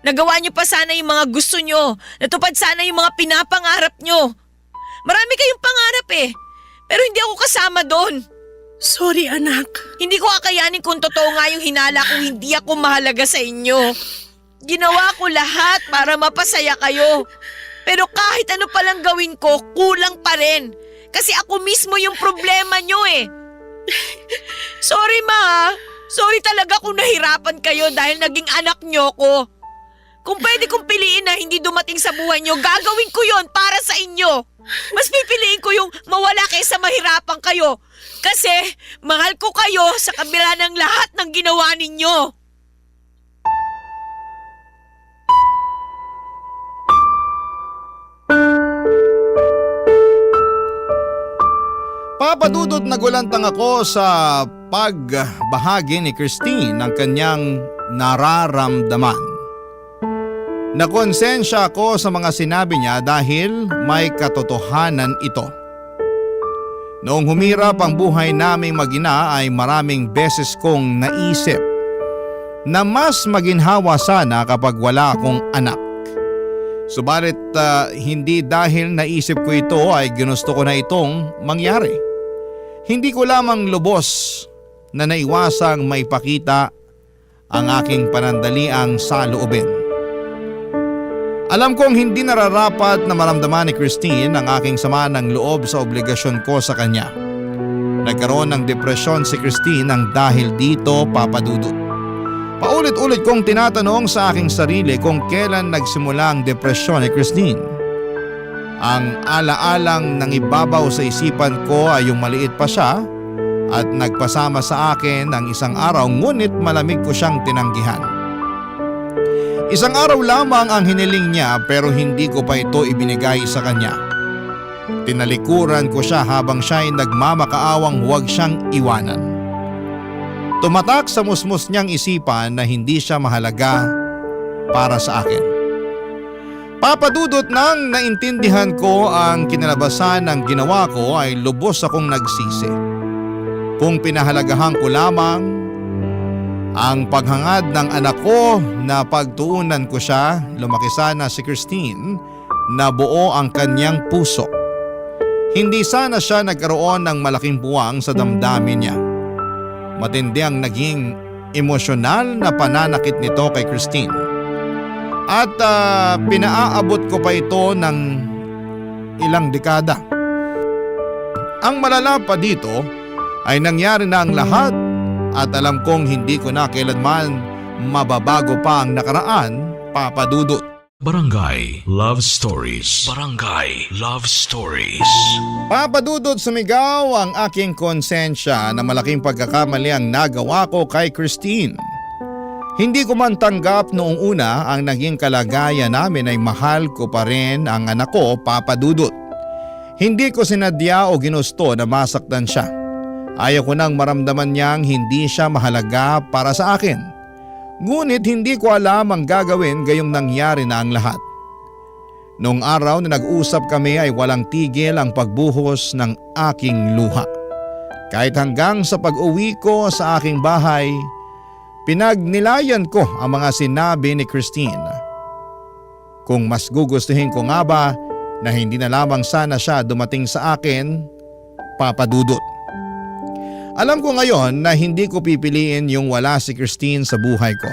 Nagawa niyo pa sana yung mga gusto niyo. Natupad sana yung mga pinapangarap niyo. Marami kayong pangarap pero hindi ako kasama doon. Sorry, anak. Hindi ko kakayanin kung totoo nga yung hinala kung hindi ako mahalaga sa inyo. Ginawa ko lahat para mapasaya kayo. Pero kahit ano palang gawin ko, kulang pa rin. Kasi ako mismo yung problema nyo Sorry, Ma. Sorry talaga kung nahirapan kayo dahil naging anak nyo ko. Kung pwede kong piliin na hindi dumating sa buhay nyo, gagawin ko yon para sa inyo. Mas pipiliin ko yung mawala kaysa mahirapan kayo. Kasi mahal ko kayo sa kabila ng lahat ng ginawa ninyo. Papadudot nagulantang ako sa pagbahagi ni Christine ng kanyang nararamdaman. Nakonsensya ako sa mga sinabi niya dahil may katotohanan ito. Noong humirap ang buhay naming mag-ina ay maraming beses kong naisip na mas maginhawa sana kapag wala akong anak. Subalit hindi dahil naisip ko ito ay ginusto ko na itong mangyari. Hindi ko lamang lubos na naiwasang maipakita ang aking panandaliang saloobin. Alam kong hindi nararapat na maramdaman ni Christine ang aking sama ng loob sa obligasyon ko sa kanya. Nagkaroon ng depresyon si Christine nang dahil dito, Papadudot. Paulit-ulit kong tinatanong sa aking sarili kung kailan nagsimula ang depresyon ni Christine. Ang alaalang nangibabaw sa isipan ko ay yung maliit pa siya at nagpasama sa akin ng isang araw ngunit malamig ko siyang tinanggihan. Isang araw lamang ang hiniling niya pero hindi ko pa ito ibinigay sa kanya. Tinalikuran ko siya habang siya ay nagmamakaawang huwag siyang iwanan. Tumatak sa musmus niyang isipan na hindi siya mahalaga para sa akin. Papadudot nang naintindihan ko ang kinalabasan ng ginawa ko ay lubos akong nagsisi. Kung pinahalagahan ko lamang ang paghangad ng anak ko na pagtuunan ko siya, lumaki sana si Christine na buo ang kanyang puso. Hindi sana siya nagkaroon ng malaking buwang sa damdamin niya. Matindi ang naging emosyonal na pananakit nito kay Christine. At pinaaabot ko pa ito ng ilang dekada. Ang malala pa dito ay nangyari na ang lahat at alam kong hindi ko na kailanman mababago pa ang nakaraan, Papa Dudut. Barangay Love Stories. Barangay Love Stories. Papa Dudut, sumigaw ang aking konsensya na malaking pagkakamali ang nagawa ko kay Christine. Hindi ko man tanggap noong una ang naging kalagayan namin ay mahal ko pa rin ang anak ko, Papa Dudut. Hindi ko sinadya o ginusto na masaktan siya. Ayaw ko nang maramdaman niyang hindi siya mahalaga para sa akin. Ngunit hindi ko alam ang gagawin gayong nangyari na ang lahat. Noong araw na nag-usap kami ay walang tigil ang pagbuhos ng aking luha. Kahit hanggang sa pag-uwi ko sa aking bahay, pinagnilayan ko ang mga sinabi ni Christine. Kung mas gugustuhin ko nga ba na hindi na lamang sana siya dumating sa akin, Papa Dudut. Alam ko ngayon na hindi ko pipiliin yung wala si Christine sa buhay ko.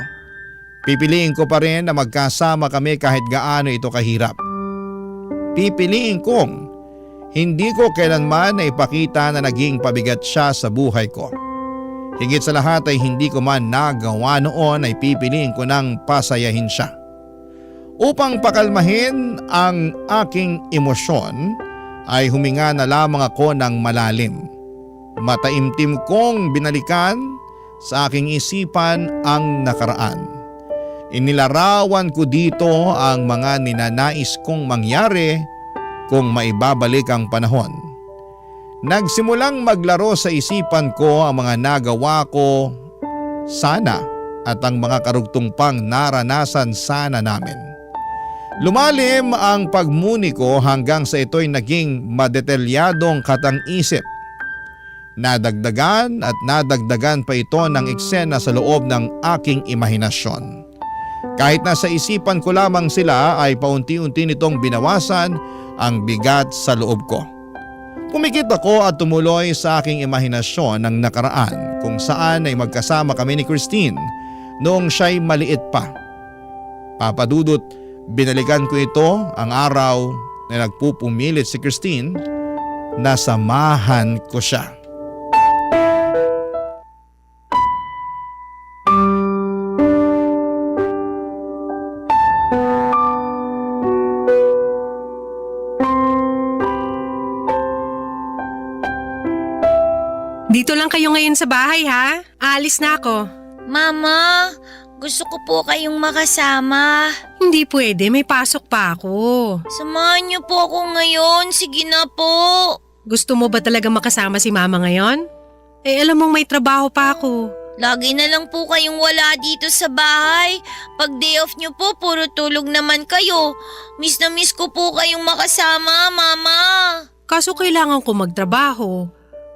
Pipiliin ko pa rin na magkasama kami kahit gaano ito kahirap. Pipiliin kong hindi ko kailanman na ipakita na naging pabigat siya sa buhay ko. Higit sa lahat ay hindi ko man nagawa noon ay pipiliin ko nang pasayahin siya. Upang pakalmahin ang aking emosyon ay huminga na lamang ako ng malalim. Mataimtim kong binalikan sa aking isipan ang nakaraan. Inilarawan ko dito ang mga ninanais kong mangyari kung maibabalik ang panahon. Nagsimulang maglaro sa isipan ko ang mga nagawa ko sana at ang mga karugtong pang naranasan sana namin. Lumalim ang pagmuni ko hanggang sa ito'y naging madetalyadong katang-isip. Nadagdagan at nadagdagan pa ito ng eksena sa loob ng aking imahinasyon. Kahit nasa isipan ko lamang sila ay paunti-unti nitong binawasan ang bigat sa loob ko. Pumikit ako at tumuloy sa aking imahinasyon ng nakaraan kung saan ay magkasama kami ni Christine noong siya'y maliit pa. Papa Dudut, binalikan ko ito ang araw na nagpupumilit si Christine na samahan ko siya. Dito lang kayo ngayon sa bahay ha? Aalis na ako. Mama, gusto ko po kayong makasama. Hindi pwede, may pasok pa ako. Samahan niyo po ako ngayon. Sige na po. Gusto mo ba talaga makasama si mama ngayon? Eh alam mong may trabaho pa ako. Lagi na lang po kayong wala dito sa bahay. Pag day off niyo po, puro tulog naman kayo. Miss na miss ko po kayong makasama, Mama. Kaso kailangan ko magtrabaho.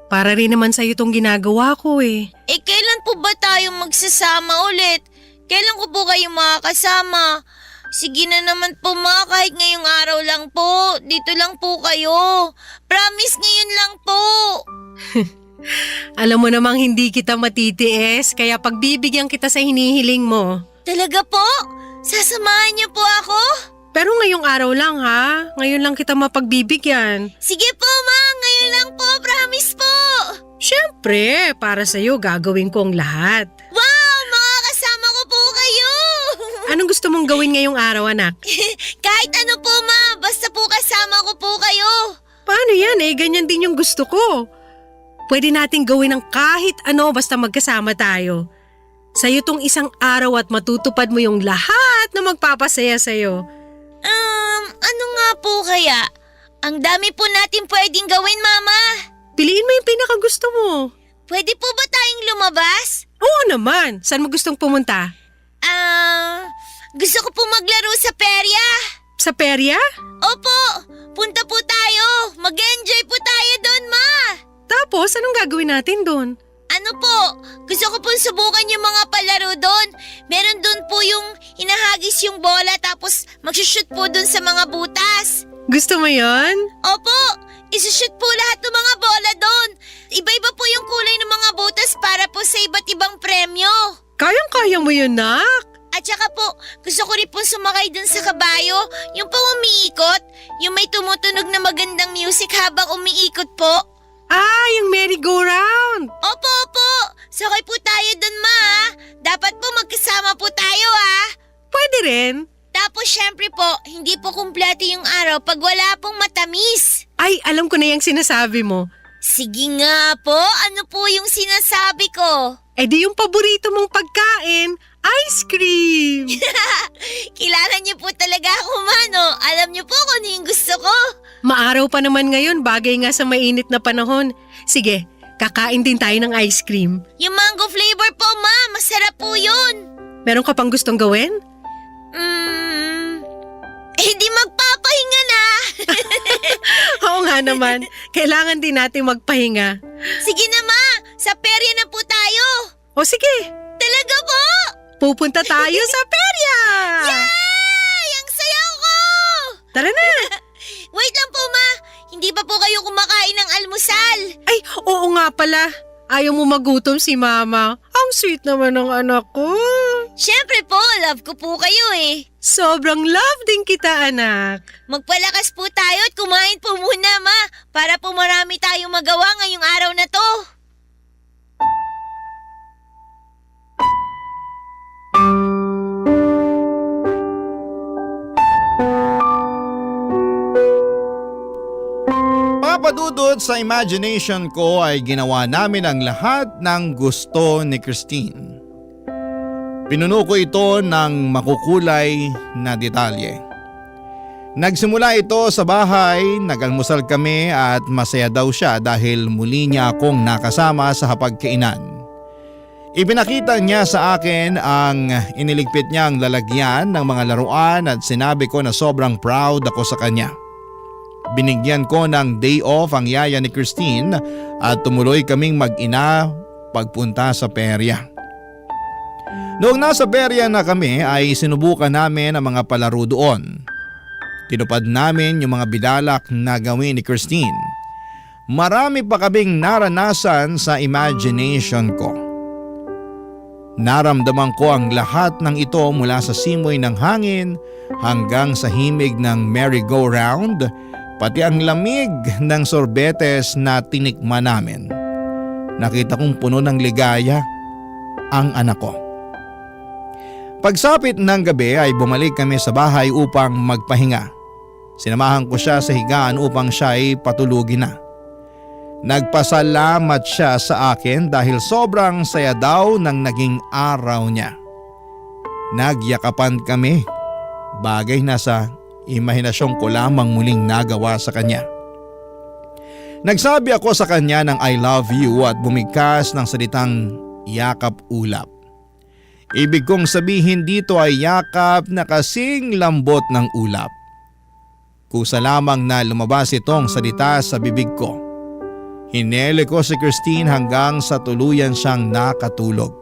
Para rin naman sa'yo itong ginagawa ko eh. Eh kailan po ba tayong magsasama ulit? Kailan ko po kayong makakasama? Sige na naman po ma, kahit ngayong araw lang po. Dito lang po kayo. Promise ngayon lang po. Alam mo namang hindi kita matitiis, kaya pagbibigyan kita sa hinihiling mo. Talaga po? Sasamahan niyo po ako? Pero ngayong araw lang ha, ngayon lang kita mapagbibigyan. Sige po ma, ngayon lang po, promise po. Siyempre, para sa'yo gagawin ko ang lahat. Wow, makakasama ko po kayo. Anong gusto mong gawin ngayong araw, anak? Kahit ano po ma, basta po kasama ko po kayo. Paano yan eh, ganyan din yung gusto ko. Pwede nating gawin ng kahit ano basta magkasama tayo. Sa'yo tong isang araw at matutupad mo yung lahat na magpapasaya sa'yo. Ano nga po kaya? Ang dami po natin pwedeng gawin, Mama. Piliin mo yung pinakagusto mo. Pwede po ba tayong lumabas? Oo naman. Saan mo gustong pumunta? Gusto ko po maglaro sa perya. Sa perya? Opo, punta po tayo. Mag-enjoy po tayo doon, Ma. Tapos, anong gagawin natin doon? Ano po, gusto ko pong subukan yung mga palaro doon. Meron doon po yung hinahagis yung bola tapos magsushoot po doon sa mga butas. Gusto mo yon? Opo, isushoot po lahat ng mga bola doon. Iba-iba po yung kulay ng mga butas para po sa iba't ibang premyo. Kayang-kaya mo yun, nak. At saka po, gusto ko rin po sumakay dun sa kabayo, yung pang umiikot, yung may tumutunog na magandang music habang umiikot po. Yung merry-go-round. Opo, opo. Sakay po tayo dun, Ma. Dapat po magkasama po tayo, Pwede rin. Tapos syempre po, hindi po kumpleto yung araw pag wala pong matamis. Ay, alam ko na yung sinasabi mo. Sige nga po, ano po yung sinasabi ko? Eh di yung paborito mong pagkain, ice cream. Kilala niyo po talaga ako, Mano. Alam niyo po kung ano yung gusto ko. Maaraw pa naman ngayon, bagay nga sa mainit na panahon. Sige, kakain din tayo ng ice cream. Yung mango flavor po, Ma. Masarap po yun. Meron ka pang gustong gawin? Hindi magpapahinga na. Oo nga naman, kailangan din natin magpahinga. Sige na, Ma. Sa perya na po tayo. O sige, Talaga po? pupunta tayo sa perya! Yay! Ang saya ko! Tara na! Wait lang po, Ma. Hindi pa po kayo kumakain ng almusal. Ay, oo nga pala. Ayaw mo magutom si Mama. Ang sweet naman ng anak ko. Siyempre po, love ko po kayo eh. Sobrang love din kita, anak. Magpalakas po tayo at kumain po muna, Ma. Para po marami tayong magawa ngayong araw na to. Papadudod sa imagination ko ay ginawa namin ang lahat ng gusto ni Christine. Pinuno ko ito ng makukulay na detalye. Nagsimula ito sa bahay, nagalmusal kami at masaya daw siya dahil muli niya akong nakasama sa hapagkainan. Ipinakita niya sa akin ang iniligpit niyang lalagyan ng mga laruan at sinabi ko na sobrang proud ako sa kanya. Binigyan ko ng day off ang yaya ni Christine at tumuloy kaming mag-ina pagpunta sa perya. Noong nasa perya na kami ay sinubukan namin ang mga palaro doon. Tinupad namin yung mga bidalak na gawin ni Christine. Marami pa kaming naranasan sa imagination ko. Naramdaman ko ang lahat ng ito mula sa simoy ng hangin hanggang sa himig ng merry-go-round, pati ang lamig ng sorbetes na tinikman namin. Nakita kong puno ng ligaya ang anak ko. Pagsapit ng gabi ay bumalik kami sa bahay upang magpahinga. Sinamahan ko siya sa higaan upang siya ay patulugin na. Nagpasalamat siya sa akin dahil sobrang saya daw ng naging araw niya. Nagyakapan kami, bagay na sa imahinasyon ko lamang muling nagawa sa kanya. Nagsabi ako sa kanya ng I love you at bumigkas ng salitang yakap-ulap. Ibig kong sabihin dito ay yakap na kasing lambot ng ulap. Kusa lamang na lumabas itong salita sa bibig ko. Hinele ko si Christine hanggang sa tuluyan siyang nakatulog.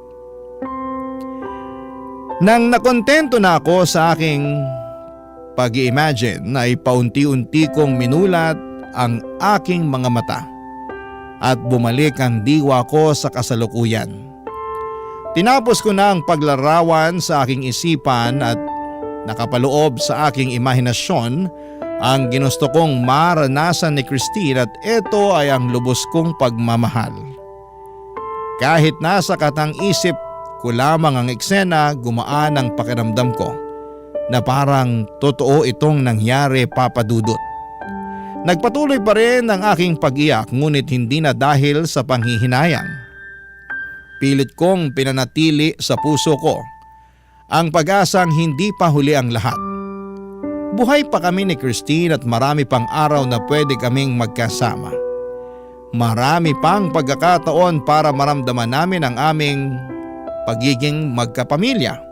Nang nakontento na ako sa aking pag-i-imagine ay paunti-unti kong minulat ang aking mga mata at bumalik ang diwa ko sa kasalukuyan. Tinapos ko na ang paglarawan sa aking isipan at nakapaloob sa aking imahinasyon ang ginusto kong maranasan ni Christine at ito ay ang lubos kong pagmamahal. Kahit nasa katang-isip ko lamang ang eksena, gumaan ang pakiramdam ko na parang totoo itong nangyari, Papa Dudut. Nagpatuloy pa rin ang aking pag-iyak ngunit hindi na dahil sa panghihinayang. Pilit kong pinanatili sa puso ko ang pag-asang hindi pa huli ang lahat. Buhay pa kami ni Christine at marami pang araw na pwede kaming magkasama. Marami pang pagkakataon para maramdaman namin ang aming pagiging magkapamilya.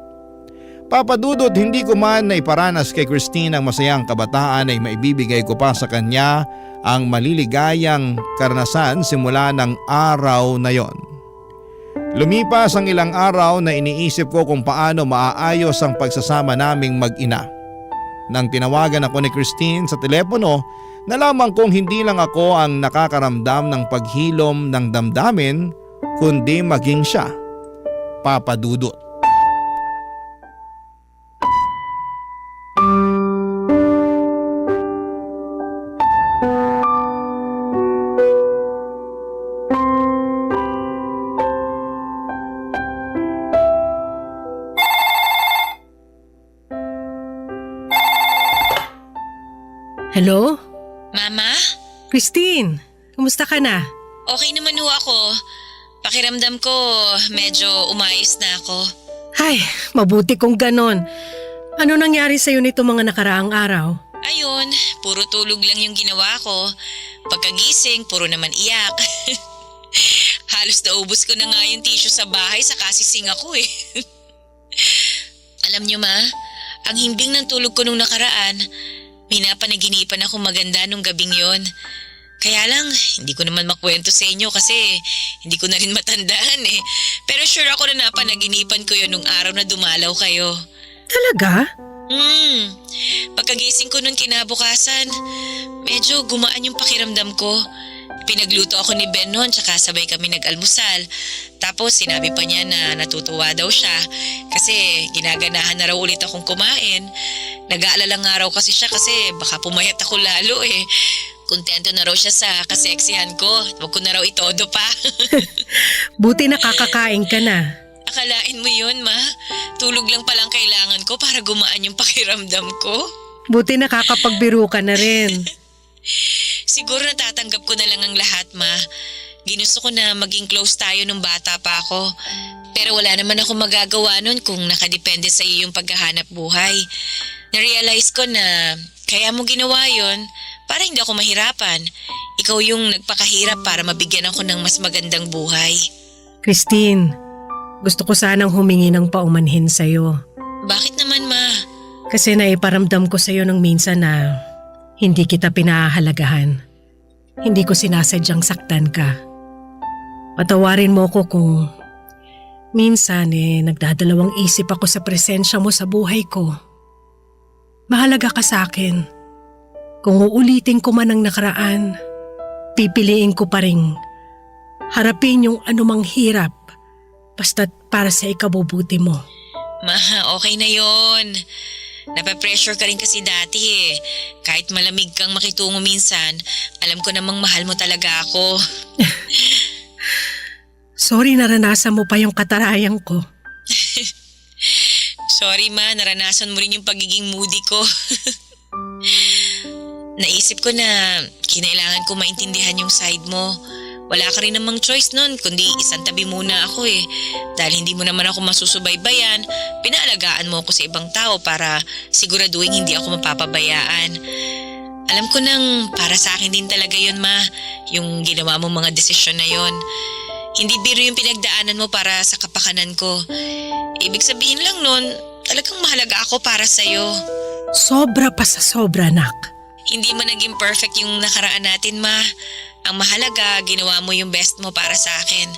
Papa Dudut, hindi ko man na iparanas kay Christine ang masayang kabataan ay maibibigay ko pa sa kanya ang maliligayang karanasan simula ng araw na yon. Lumipas ang ilang araw na iniisip ko kung paano maaayos ang pagsasama naming mag-ina. Nang tinawagan ako ni Christine sa telepono, nalaman kong hindi lang ako ang nakakaramdam ng paghilom ng damdamin kundi maging siya, Papa Dudut. Hello? Mama? Christine, kumusta ka na? Okay naman ho ako. Pakiramdam ko medyo umayos na ako. Ay, mabuti kung ganon. Ano nangyari sa'yo nito mga nakaraang araw? Ayun, puro tulog lang yung ginawa ko. Pagkagising, puro naman iyak. Halos naubos ko na nga yung tissue sa bahay sa kasising ako eh. Alam nyo ma, ang himbing ng tulog ko nung nakaraan, may napanaginipan ako maganda nung gabing yon. Kaya lang, hindi ko naman makwento sa inyo kasi hindi ko na rin matandaan eh. Pero sure ako na napanaginipan ko yun nung araw na dumalaw kayo. Talaga? Pagkagising ko nun kinabukasan, medyo gumaan yung pakiramdam ko. Pinagluto ako ni Ben noon tsaka sabay kami nag-almusal. Tapos sinabi pa niya na natutuwa daw siya kasi ginaganahan na raw ulit akong kumain. Nag-aalala nga raw kasi siya kasi baka pumayat ako lalo eh. Kontento na raw siya sa kaseksihan ko. Huwag ko na raw itodo pa. Buti nakakakain ka na. Akalain mo yun, ma? Tulog lang palang kailangan ko para gumaan yung pakiramdam ko. Buti nakakapagbiro ka na rin. Siguro natatanggap ko na lang ang lahat, ma. Ginusto ko na maging close tayo nung bata pa ako. Pero wala naman ako magagawa nun kung nakadepende sa iyo yung paghahanap buhay. Na-realize ko na kaya mo ginawa yon para hindi ako mahirapan. Ikaw yung nagpakahirap para mabigyan ako ng mas magandang buhay. Christine, gusto ko sanang humingi ng paumanhin sa'yo. Bakit naman, ma? Kasi naiparamdam ko sa'yo nung minsan na hindi kita pinahahalagahan. Hindi ko sinasadyang saktan ka. Patawarin mo ko kung minsan nagdadalawang isip ako sa presensya mo sa buhay ko. Mahalaga ka sa akin. Kung uulitin ko man ang nakaraan, pipiliin ko pa rin harapin yung anumang hirap basta't para sa ikabubuti mo. Ma, okay na yon. Napapressure ka rin kasi dati eh. Kahit malamig kang makitungo minsan, alam ko namang mahal mo talaga ako. Sorry naranasan mo pa yung katarayang ko. Sorry ma, naranasan mo rin yung pagiging moody ko. Naisip ko na kinailangan ko maintindihan yung side mo. Wala ka rin namang choice nun, kundi isang tabi muna ako eh. Dahil hindi mo naman ako masusubaybayan, pinaalagaan mo ako sa ibang tao para siguraduhin hindi ako mapapabayaan. Alam ko nang para sa akin din talaga yun, ma, yung ginawa mo mga desisyon na yun. Hindi biro yung pinagdaanan mo para sa kapakanan ko. Ibig sabihin lang nun, talagang mahalaga ako para sa'yo. Sobra pa sa sobra, nak. Hindi man naging perfect yung nakaraan natin, ma. Ang mahalaga, ginawa mo yung best mo para sa akin.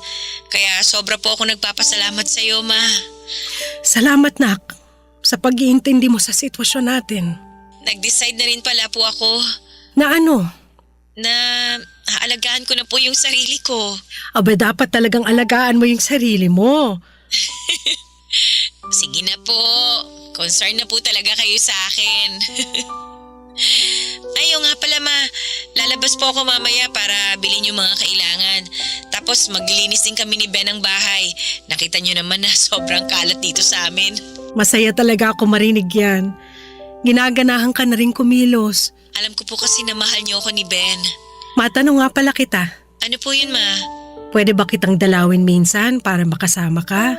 Kaya sobra po ako nagpapasalamat sa'yo, ma. Salamat, nak, sa pag-iintindi mo sa sitwasyon natin. Nag-decide na rin pala po ako Na ano? na aalagaan ko na po yung sarili ko. Aba, dapat talagang alagaan mo yung sarili mo. Sige na po. Concern na po talaga kayo sa akin. Ayaw nga pala, ma. Lalabas po ako mamaya para bilhin yung mga kailangan. Tapos maglilinis din kami ni Ben ng bahay. Nakita nyo naman na sobrang kalat dito sa amin. Masaya talaga ako marinig yan. Ginaganahan ka na rin kumilos. Alam ko po kasi na mahal niyo ako ni Ben. Matanong nga pala kita, Ano po yun, Ma? pwede ba kitang dalawin minsan para makasama ka?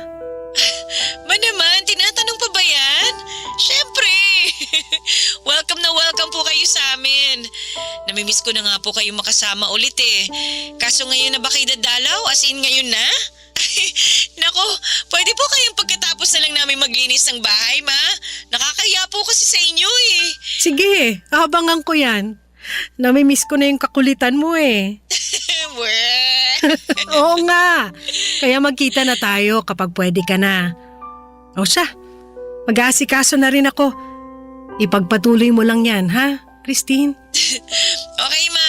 Ma naman, tinatanong pa ba yan? Siyempre! Welcome na welcome po kayo sa amin. Namimiss ko na nga po kayo makasama ulit eh. Kaso ngayon na ba kayo dadalaw? As in ngayon na? Nako, pwede po kayong pagkatapos na lang namin maglinis ng bahay, Ma? Nakakaya po kasi sa inyo eh. Sige, abangan ko yan. Namimiss ko na yung kakulitan mo eh. Weh. Oo nga. Kaya magkita na tayo kapag pwede ka na. O siya, mag-aasikaso na rin ako. Ipagpatuloy mo lang yan, ha, Christine? Okay, Ma.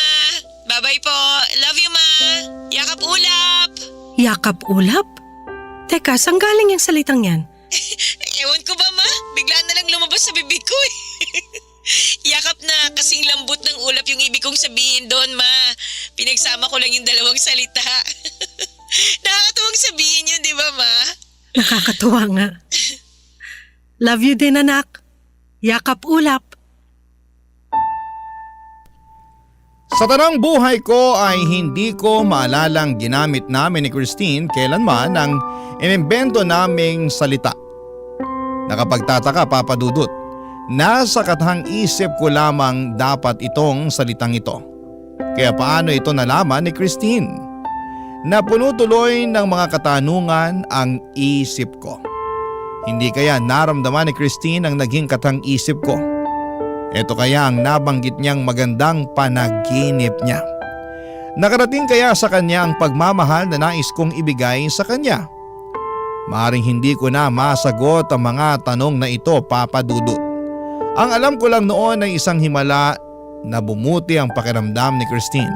Bye-bye po. Love you, Ma. Yakap ulap. Yakap ulap? Teka, saan galing yung salitang yan? Ewan ko ba, Ma? Bigla na lang lumabas sa bibig ko eh. Yakap na kasing lambot ng ulap yung ibig kong sabihin doon, Ma. Pinagsama ko lang yung dalawang salita. Nakakatuwang sabihin yun, di ba, Ma? Nakakatuwa nga. Love you din, anak. Yakap ulap. Sa tanang buhay ko ay hindi ko maalalang ginamit namin ni Christine kailanman ang inimbento naming salita. Nakapagtataka, Papa Dudut. Nasa katahang isip ko lamang dapat itong salitang ito. Kaya paano ito nalaman ni Christine? Napuno tuloy ng mga katanungan ang isip ko. Hindi kaya naramdaman ni Christine ang naging katahang isip ko? Ito kaya ang nabanggit niyang magandang panaginip niya. Nakarating kaya sa kanya ang pagmamahal na nais kong ibigay sa kanya? Maaring hindi ko na masagot ang mga tanong na ito, Papa Dudut. Ang alam ko lang noon ay isang himala na bumuti ang pakiramdam ni Christine.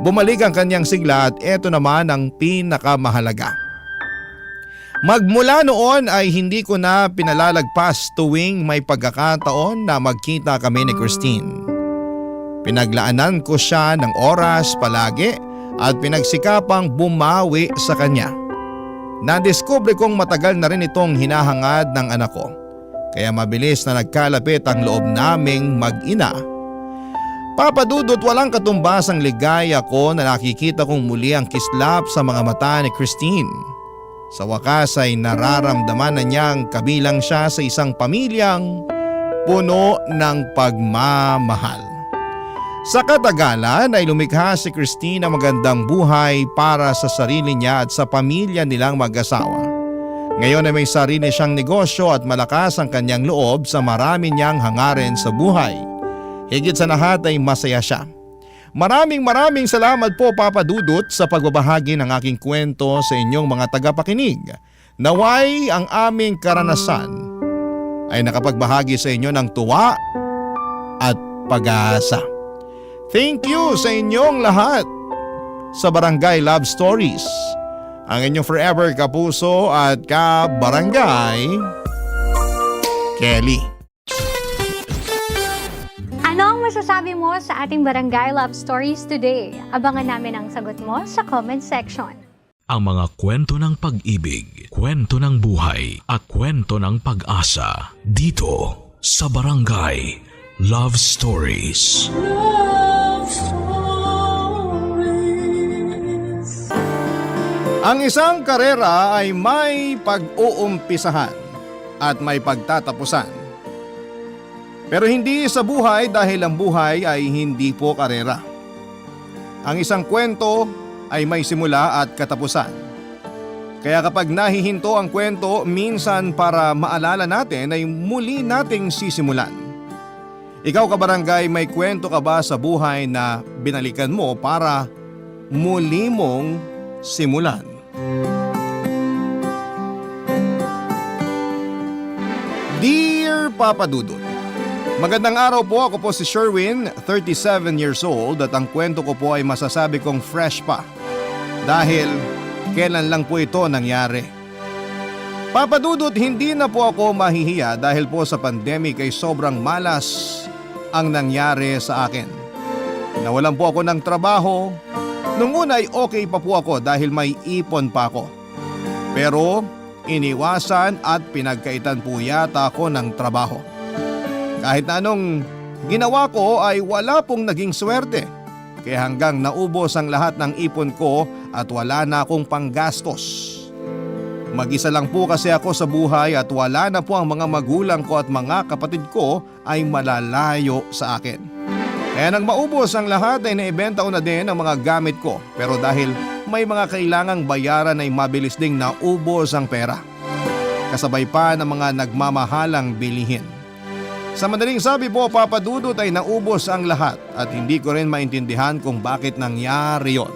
Bumalik ang kanyang sigla at eto naman ang pinakamahalaga. Magmula noon ay hindi ko na pinalalagpas tuwing may pagkakataon na magkita kami ni Christine. Pinaglaanan ko siya ng oras palagi at pinagsikapang bumawi sa kanya. Nadiskubre kong matagal na rin itong hinahangad ng anak ko. Kaya mabilis na nagkalapit ang loob naming mag-ina. Papa Dudut, walang katumbas ang ligaya ko na nakikita kong muli ang kislap sa mga mata ni Christine. Sa wakas ay nararamdaman na niyang kabilang siya sa isang pamilyang puno ng pagmamahal. Sa katagalan ay lumikha si Christine ng magandang buhay para sa sarili niya at sa pamilya nilang mag-asawa. Ngayon ay may sarili siyang negosyo at malakas ang kanyang loob sa marami niyang hangarin sa buhay. Higit sa lahat ay masaya siya. Maraming salamat po, Papa Dudut, sa pagbabahagi ng aking kwento sa inyong mga tagapakinig. Naway ang aming karanasan ay nakapagbahagi sa inyo ng tuwa at pag-asa. Thank you sa inyong lahat sa Barangay Love Stories. Ang inyong forever kapuso at ka-barangay, Kelly. Ano ang masasabi mo sa ating Barangay Love Stories today? Abangan namin ang sagot mo sa comment section. Ang mga kwento ng pag-ibig, kwento ng buhay at kwento ng pag-asa dito sa Barangay Love Stories. Love Stories. Ang isang karera ay may pag-uumpisahan at may pagtatapusan. Pero hindi sa buhay dahil ang buhay ay hindi po karera. Ang isang kwento ay may simula at katapusan. Kaya kapag nahihinto ang kwento, minsan para maalala natin ay muli nating sisimulan. Ikaw, kabarangay, may kwento ka ba sa buhay na binalikan mo para muli mong simulan? Dear Papa Dudut, magandang araw po, ako po si Sherwin, 37 years old at ang kwento ko po ay masasabi kong fresh pa dahil kailan lang po ito nangyari. Papa Dudut, hindi na po ako mahihiya dahil po sa pandemic ay sobrang malas ang nangyari sa akin. Nawalan po ako ng trabaho. Nung una ay okay pa po ako dahil may ipon pa ako. Pero iniwasan at pinagkaitan po yata ako ng trabaho. Kahit na anong Ginawa ko ay wala pong naging swerte. Kaya hanggang naubos ang lahat ng ipon ko at wala na akong panggastos. Mag-isa lang po kasi ako sa buhay at wala na po ang mga magulang ko at mga kapatid ko ay malalayo sa akin. Kaya nang maubos ang lahat ay naibenta ko na din ang mga gamit ko, pero dahil may mga kailangang bayaran ay mabilis ding naubos ang pera. Kasabay pa ng mga nagmamahalang bilihin. Sa madaling sabi po, Papa Dudut, ay naubos ang lahat at hindi ko rin maintindihan kung bakit nangyari yon.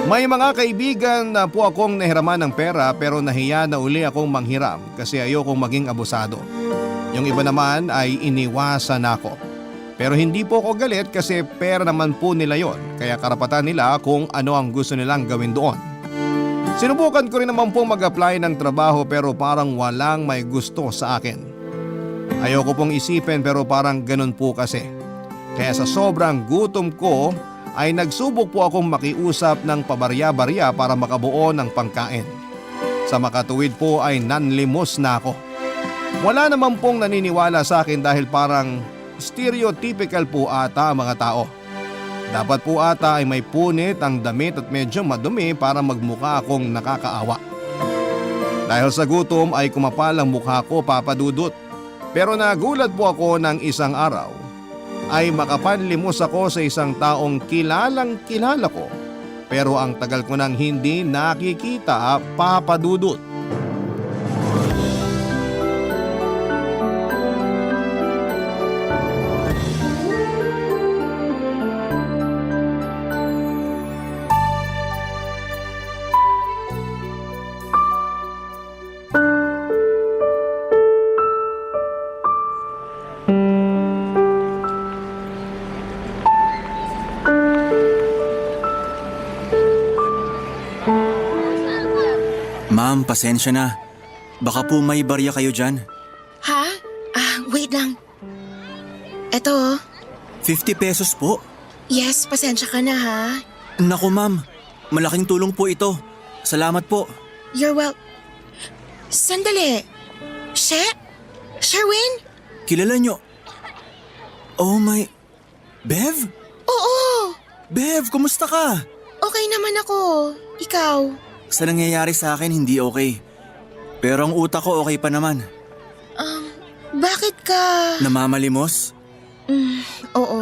May mga kaibigan na po akong nahiraman ng pera pero nahiya na uli akong manghiram kasi ayokong maging abusado. Yung iba naman ay iniwasan ako. Pero hindi po ako galit kasi pera naman po nila yon, kaya karapatan nila kung ano ang gusto nilang gawin doon. Sinubukan ko rin naman po mag-apply ng trabaho pero parang walang may gusto sa akin. Ayoko pong isipin pero parang ganun po kasi. Kaya sa sobrang gutom ko ay nagsubok po akong makiusap ng pabarya-barya para makabuo ng pangkain. Sa makatuwid po ay nanlimos na ako. Wala naman pong naniniwala sa akin dahil parang stereotypical po ata ang mga tao. Dapat po ata ay may punit ang damit at medyo madumi para magmukha akong nakakaawa. Dahil sa gutom ay kumapal ang mukha ko, Papa Dudut. Pero nagulat po ako ng isang araw ay makapanlimos ako sa isang taong kilalang kilala ko. Pero ang tagal ko nang hindi nakikita, Papa Dudut. Ma'am, pasensya na. Baka po may barya kayo dyan. Ha? Wait lang. Eto, 50 pesos po. yes, pasensya ka na ha. Naku ma'am, malaking tulong po ito. Salamat po. You're Sandali. Sherwin? Kilala nyo? Oh my... Bev? Oo, Bev, kumusta ka? okay naman ako. Ikaw? Sa nangyayari sa akin, hindi okay. Pero ang utak ko okay pa naman. Bakit ka? Namamalimos? Oo.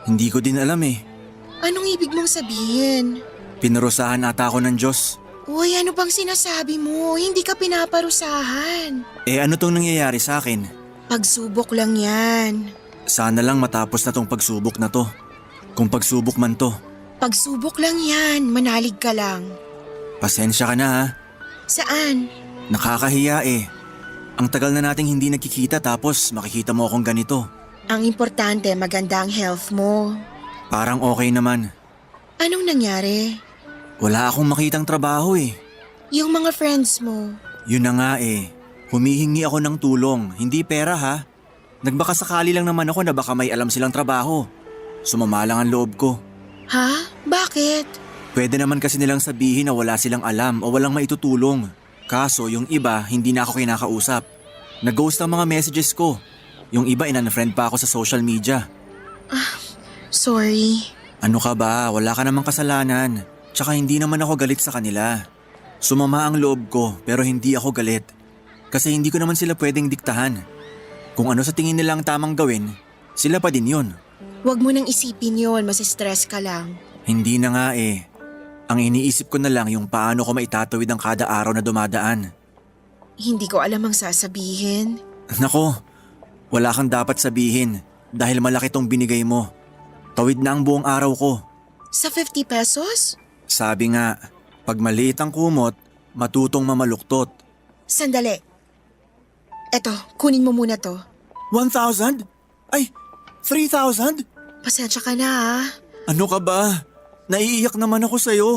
Hindi ko din alam eh. Anong ibig mong sabihin? Pinarusahan ata ako ng Diyos. Uy, ano bang sinasabi mo? Hindi ka pinaparusahan. Eh ano tong nangyayari sa akin? Pagsubok lang yan. Sana lang matapos na tong pagsubok na to. Kung pagsubok man to. Pagsubok lang yan. Manalig ka lang. Pasensya ka na ha. Saan? Nakakahiya eh. Ang tagal na nating hindi nagkikita tapos makikita mo akong ganito. Ang importante, maganda ang health mo. Parang okay naman. Anong nangyari? Wala akong makitang trabaho eh. Yung mga friends mo. Yun na nga eh. Humihingi ako ng tulong, hindi pera ha. Nagbakasakali lang naman ako na baka may alam silang trabaho. Sumama lang ang loob ko. Ha? Bakit? Pwede naman kasi nilang sabihin na wala silang alam o walang maitutulong. Kaso yung iba hindi na ako kinakausap. Nag-ghost ang mga messages ko. Yung iba in-unfriend pa ako sa social media. Sorry. Ano ka ba? Wala ka namang kasalanan. Tsaka hindi naman ako galit sa kanila. Sumama ang loob ko pero hindi ako galit. Kasi hindi ko naman sila pwedeng diktahan. Kung ano sa tingin nila ang tamang gawin, sila pa din yun. Huwag mo nang isipin yun, masistress ka lang. Hindi na nga eh. Ang iniisip ko na lang yung paano ko maitatawid ang kada araw na dumadaan. Hindi ko alam ang sasabihin. Nako, wala kang dapat sabihin dahil malaki tong binigay mo. Tawid na ang buong araw ko. Sa 50 pesos? Sabi nga, pag maliit ang kumot, matutong mamaluktot. Sandali. Eto, kunin mo muna to. 1,000? Ay, 3,000? Pasensya ka na ha. Ano ka ba? Naiiyak naman ako sa'yo.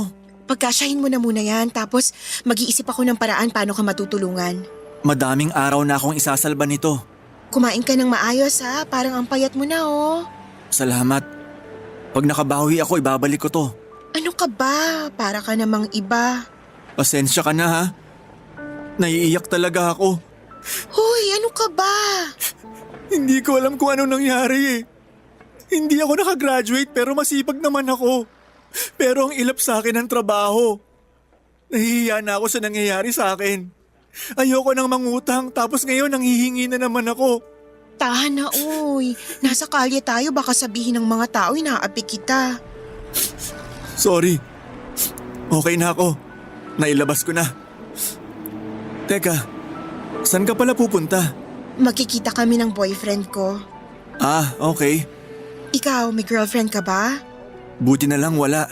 Pagkasyahin mo na muna yan, tapos mag-iisip ako ng paraan paano ka matutulungan. Madaming araw na akong isasalba nito. Kumain ka ng maayos ha, parang ang payat mo na oh. Salamat. Pag nakabawi ako, ibabalik ko to. Ano ka ba? Para ka namang iba. Pasensya ka na ha. Naiiyak talaga ako. Hoy, ano ka ba? Hindi ko alam kung anong nangyari eh. Hindi ako nakagraduate pero masipag naman ako. Pero ang ilap sa akin ng trabaho. Nahihiya na ako sa nangyayari sa akin. Ayoko nang mangutang tapos ngayon nanghihingi na naman ako. Tahan na, uy. Nasa kalye tayo, baka sabihin ng mga tao, inaapi kita. Sorry. Okay na ako. Nailabas ko na. Teka, saan ka pala pupunta? Magkikita kami ng boyfriend ko. Ah, okay. Ikaw, may girlfriend ka ba? Buti na lang wala.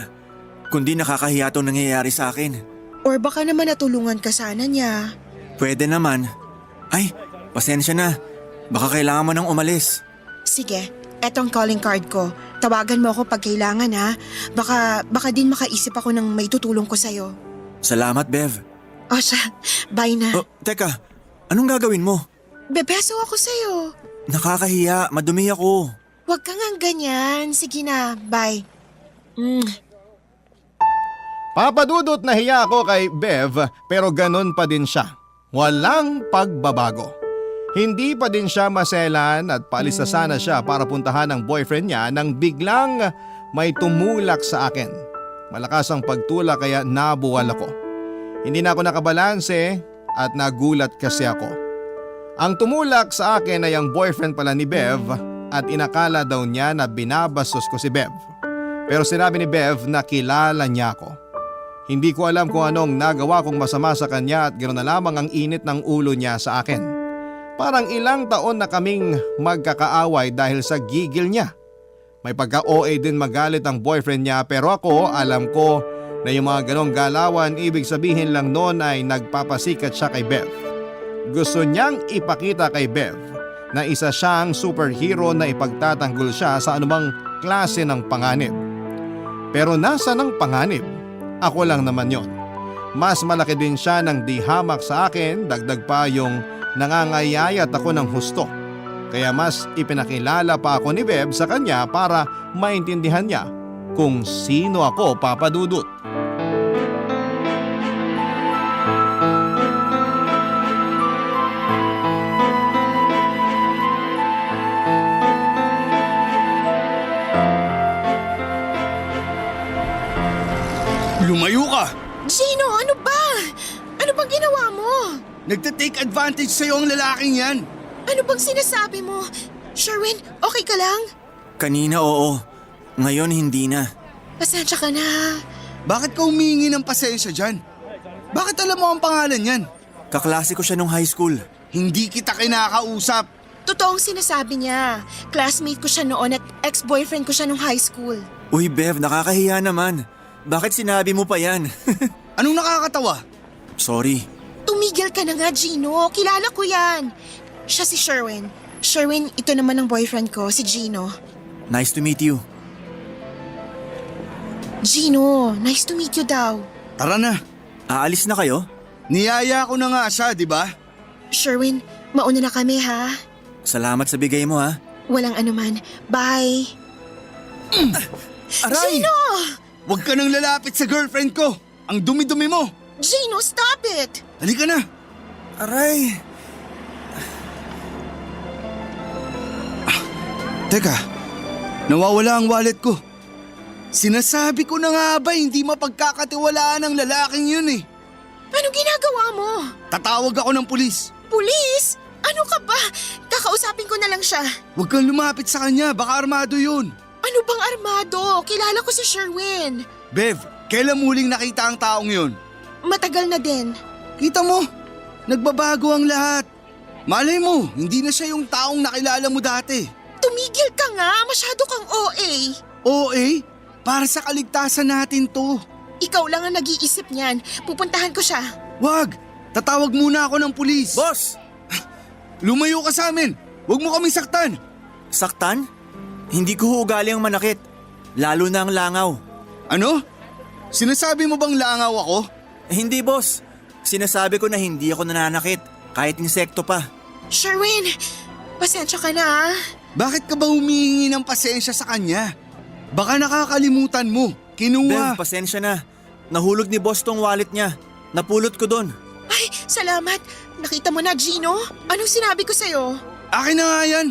Kundi nakakahiya tong nangyayari sa akin. Or baka naman natulungan ka sana niya. Pwede naman. Ay, pasensya na. Baka kailangan mo nang umalis. Sige, etong calling card ko. Tawagan mo ako pag kailangan ha. Baka din makaisip ako ng may tutulong ko sa'yo. Salamat, Bev. O siya, bye na. Oh, teka. Anong gagawin mo? Bebeso ako sa'yo. Nakakahiya. Madumi ako. Huwag kang ang ganyan. Sige na, bye. Papadudot na hiya ako kay Bev pero ganun pa din siya. Walang pagbabago. Hindi pa din siya maselan at paalis na sana siya para puntahan ang boyfriend niya nang biglang may tumulak sa akin. Malakas ang pagtulak kaya nabuwal ako. Hindi na ako nakabalanse at nagulat kasi ako. Ang tumulak sa akin ay ang boyfriend pala ni Bev at inakala daw niya na binabastos ko si Bev. Pero sinabi ni Bev na kilala niya ako. Hindi ko alam kung anong nagawa kong masama sa kanya at ganoon na lamang ang init ng ulo niya sa akin. Parang ilang taon na kaming magkakaaway dahil sa gigil niya. May pagka-OA din magalit ang boyfriend niya pero ako alam ko na yung mga ganong galawan ibig sabihin lang noon ay nagpapasikat siya kay Bev. Gusto niyang ipakita kay Bev na isa siyang superhero na ipagtatanggol siya sa anumang klase ng panganib. Pero nasa ng panganib? Ako lang naman yon. Mas malaki din siya ng di hamak sa akin, dagdag pa yung nangangayayat ako ng husto. Kaya mas ipinakilala pa ako ni Bev sa kanya para maintindihan niya kung sino ako, Papa Dudut. Lumayo ka! Gino, ano ba? Ano bang ginawa mo? Nagtatake advantage sa'yo ang lalaking yan. Ano bang sinasabi mo? Sherwin, okay ka lang? Kanina oo. Ngayon hindi na. Pasensya ka na. Bakit ka humingi ng pasensya dyan? Bakit alam mo ang pangalan yan? Kaklase ko siya nung high school. Hindi kita kinakausap. Totoong sinasabi niya. Classmate ko siya noon at ex-boyfriend ko siya nung high school. Uy Bev, nakakahiya naman. Bakit sinabi mo pa yan? Anong nakakatawa? Sorry. Tumigil ka na nga, Gino. Kilala ko yan. Siya si Sherwin. Sherwin, ito naman ang boyfriend ko, si Gino. Nice to meet you. Gino, nice to meet you daw. Tara na. Aalis na kayo? Niyaya ko na nga siya, di ba? Sherwin, mauna na kami ha. Salamat sa bigay mo ha. Walang anuman. Bye. Aray! Gino! Huwag ka nang lalapit sa girlfriend ko. Ang dumi-dumi mo. Gino, stop it! Halika na. Aray! Teka, nawawala ang wallet ko. Sinasabi ko na nga ba hindi mapagkakatiwalaan ang lalaking yun eh. Anong ginagawa mo? Tatawag ako ng pulis. Pulis? Ano ka ba? Kakausapin ko na lang siya. Huwag kang lumapit sa kanya, baka armado yun. Ano bang armado? Kilala ko si Sherwin. Bev, kailan muling nakita ang taong yun? Matagal na din. Kita mo, nagbabago ang lahat. Malay mo, hindi na siya yung taong nakilala mo dati. Tumigil ka nga, masyado kang OA. OA? Para sa kaligtasan natin to. Ikaw lang ang nag-iisip niyan. Pupuntahan ko siya. Wag! Tatawag muna ako ng pulis. Boss! Lumayo ka sa amin! Huwag mo kaming saktan! Saktan? Hindi ko ugali ang manakit. Lalo na ang langaw. Ano? Sinasabi mo bang langaw ako? Hindi boss. Sinasabi ko na hindi ako nananakit. Kahit insekto pa. Sherwin, pasensya ka na ha. Bakit ka ba humihingi ng pasensya sa kanya? Baka nakakalimutan mo. Kinuha. Bev, pasensya na. Nahulog ni boss tong wallet niya. Napulot ko doon. Ay, salamat. Nakita mo na, Gino? Anong sinabi ko sa'yo? Akin na nga yan.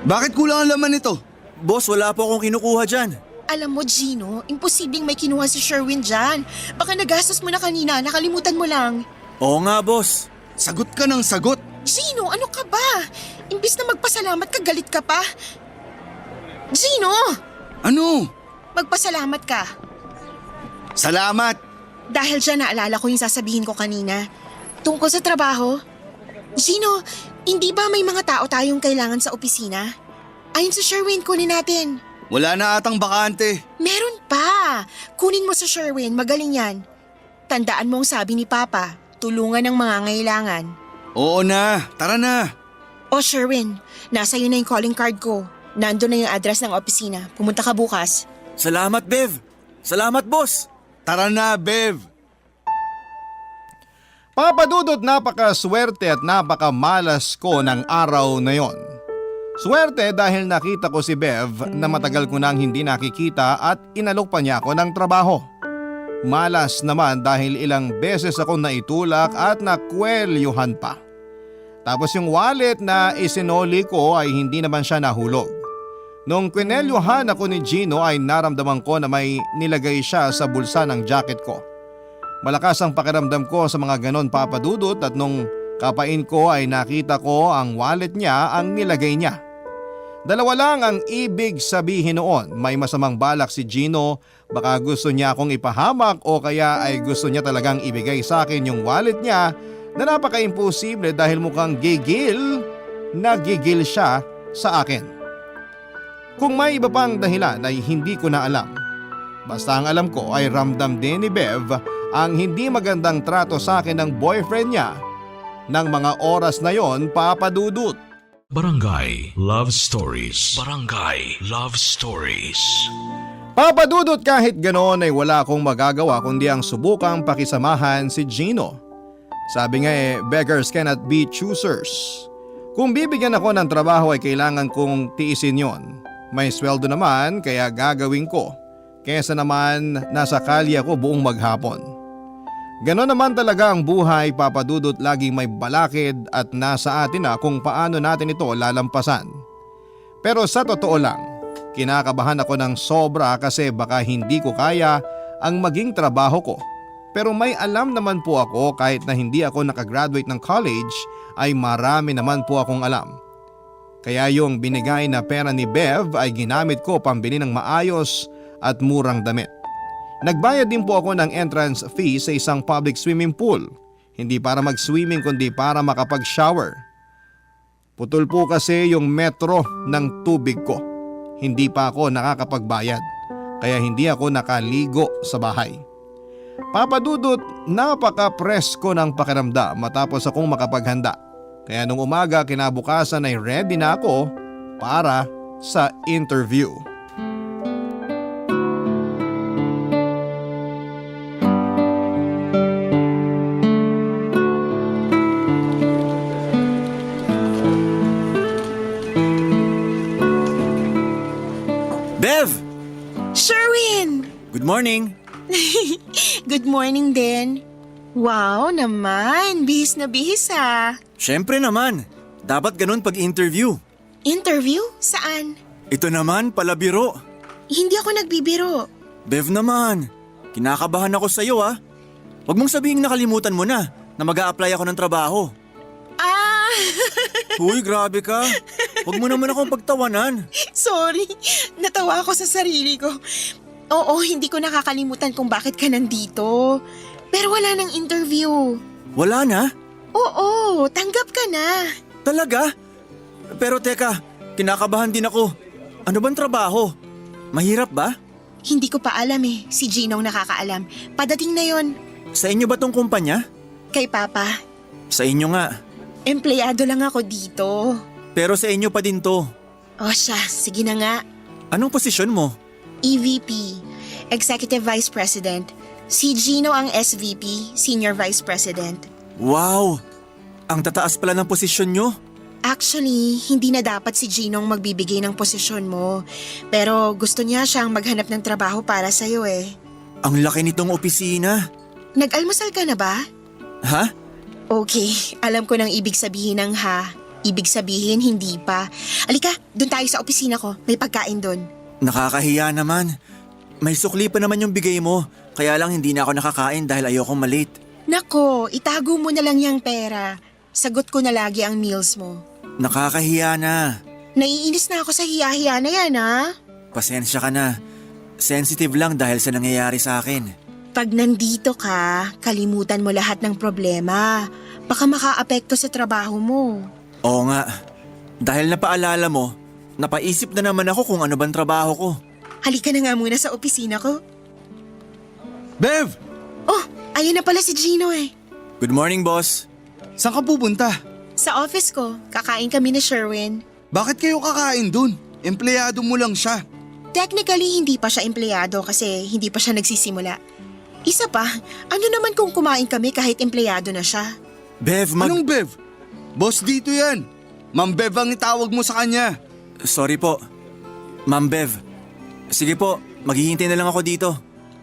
Bakit kulang ang laman nito? Boss, wala po akong kinukuha dyan. Alam mo, Gino, imposibleng may kinuha si Sherwin dyan. Baka nagastos mo na kanina, nakalimutan mo lang. Oo nga, boss. Sagot ka ng sagot. Gino, ano ka ba? Imbis na magpasalamat ka, galit ka pa. Gino! Ano? Magpasalamat ka. Salamat. Dahil dyan naalala ko yung sasabihin ko kanina. Tungkol sa trabaho. Gino, hindi ba may mga tao tayong kailangan sa opisina? Ayon sa Sherwin, kunin natin. Wala na atang bakante. Meron pa. Kunin mo sa Sherwin, magaling yan. Tandaan mo ang sabi ni Papa, tulungan ng mga ngailangan. Oo na, tara na. O Sherwin, nasa iyo na yung calling card ko. Nandun na yung address ng opisina. Pumunta ka bukas. Salamat, Bev. Salamat, boss. Tara na, Bev. Papa Dudut, napakaswerte at napakamalas ko ng araw na yon. Swerte dahil nakita ko si Bev na matagal ko nang hindi nakikita at inalok pa niya ako ng trabaho. Malas naman dahil ilang beses ako naitulak at nakwelyuhan pa. Tapos yung wallet na isinoli ko ay hindi naman siya nahulog. Nung kwinelyuhan ako ni Gino ay naramdaman ko na may nilagay siya sa bulsa ng jacket ko. Malakas ang pakiramdam ko sa mga ganon, Papa Dudut, at nung kapain ko ay nakita ko ang wallet niya ang nilagay niya. Dalawa lang ang ibig sabihin noon. May masamang balak si Gino, baka gusto niya akong ipahamak o kaya ay gusto niya talagang ibigay sa akin yung wallet niya na napaka-imposible dahil mukhang gigil siya sa akin. Kung may iba pang dahilan ay hindi ko na alam. Basta ang alam ko ay ramdam din ni Bev ang hindi magandang trato sa akin ng boyfriend niya ng mga oras na yon, Papa Dudut. Barangay Love Stories. Barangay Love Stories. Papa Dudut, kahit ganoon ay wala akong magagawa kundi ang subukang pakisamahan si Gino. Sabi nga beggars cannot be choosers. Kung bibigyan ako ng trabaho ay kailangan kong tiisin yon. May sweldo naman kaya gagawin ko. Kesa naman nasa kalye ako buong maghapon. Ganon naman talaga ang buhay, Papa Dudut, laging may balakid at nasa atin na kung paano natin ito lalampasan. Pero sa totoo lang, kinakabahan ako ng sobra kasi baka hindi ko kaya ang maging trabaho ko. Pero may alam naman po ako kahit na hindi ako nakagraduate ng college ay marami naman po akong alam. Kaya yung binigay na pera ni Bev ay ginamit ko pambili ng maayos at murang damit. Nagbayad din po ako ng entrance fee sa isang public swimming pool. Hindi para mag-swimming kundi para makapag-shower. Putol po kasi yung metro ng tubig ko. Hindi pa ako nakakapagbayad. Kaya hindi ako nakaligo sa bahay. Papa Dudut, napaka-presko ng pakiramdam matapos akong makapaghanda. Kaya nung umaga kinabukasan ay ready na ako para sa interview. Bev! Sherwin! Good morning! Good morning din. Wow naman, bihis na bihis ah. Siyempre naman, dapat ganun pag-interview. Interview? Saan? Ito naman, palabiro. Hindi ako nagbibiro. Bev naman, kinakabahan ako sa'yo ah. Huwag mong sabihing nakalimutan mo na mag-a-apply ako ng trabaho. Ah! Uy, grabe ka. Huwag mo naman akong pagtawanan. Sorry, natawa ako sa sarili ko. Oo, hindi ko nakakalimutan kung bakit ka nandito. Pero wala nang interview. Wala na? Oo, tanggap ka na. Talaga? Pero teka, kinakabahan din ako. Ano bang trabaho? Mahirap ba? Hindi ko pa alam eh. Si Gino ang nakakaalam. Padating na yon. Sa inyo ba tong kumpanya? Kay Papa. Sa inyo nga. Empleyado lang ako dito. Pero sa inyo pa din to. O siya, sige na nga. Anong posisyon mo? EVP, Executive Vice President. Si Gino ang SVP, Senior Vice President. Wow! Ang tataas pala ng posisyon nyo. Actually, hindi na dapat si Gino ang magbibigay ng posisyon mo. Pero gusto niya siyang maghanap ng trabaho para sa'yo eh. Ang laki nitong opisina. Nag-almusal ka na ba? Ha? Okay, alam ko nang ibig sabihin ng ha. Ibig sabihin, hindi pa. Alika, doon tayo sa opisina ko. May pagkain doon. Nakakahiya naman. May sukli pa naman yung bigay mo. Kaya lang hindi na ako nakakain dahil ayokong malate. Nako, itago mo na lang yung pera. Sagot ko na lagi ang meals mo. Nakakahiya na. Naiinis na ako sa hiya-hiya na yan, ha? Pasensya ka na. Sensitive lang dahil sa nangyayari sa akin. Pag nandito ka, kalimutan mo lahat ng problema. Baka makaapekto sa trabaho mo. Oo nga. Dahil napaalala mo, napaisip na naman ako kung ano bang trabaho ko. Halika na nga muna sa opisina ko. Bev! Oh, ayun na pala si Gino eh. Good morning, boss. Saan ka pupunta? Sa office ko, kakain kami ni Sherwin. Bakit kayo kakain dun? Empleyado mo lang siya. Technically, hindi pa siya empleyado kasi hindi pa siya nagsisimula. Isa pa, ano naman kung kumain kami kahit empleyado na siya? Bev, Anong Bev? Boss dito yan. Ma'am Bev ang itawag mo sa kanya. Sorry po. Ma'am Bev. Sige po, maghihintay na lang ako dito.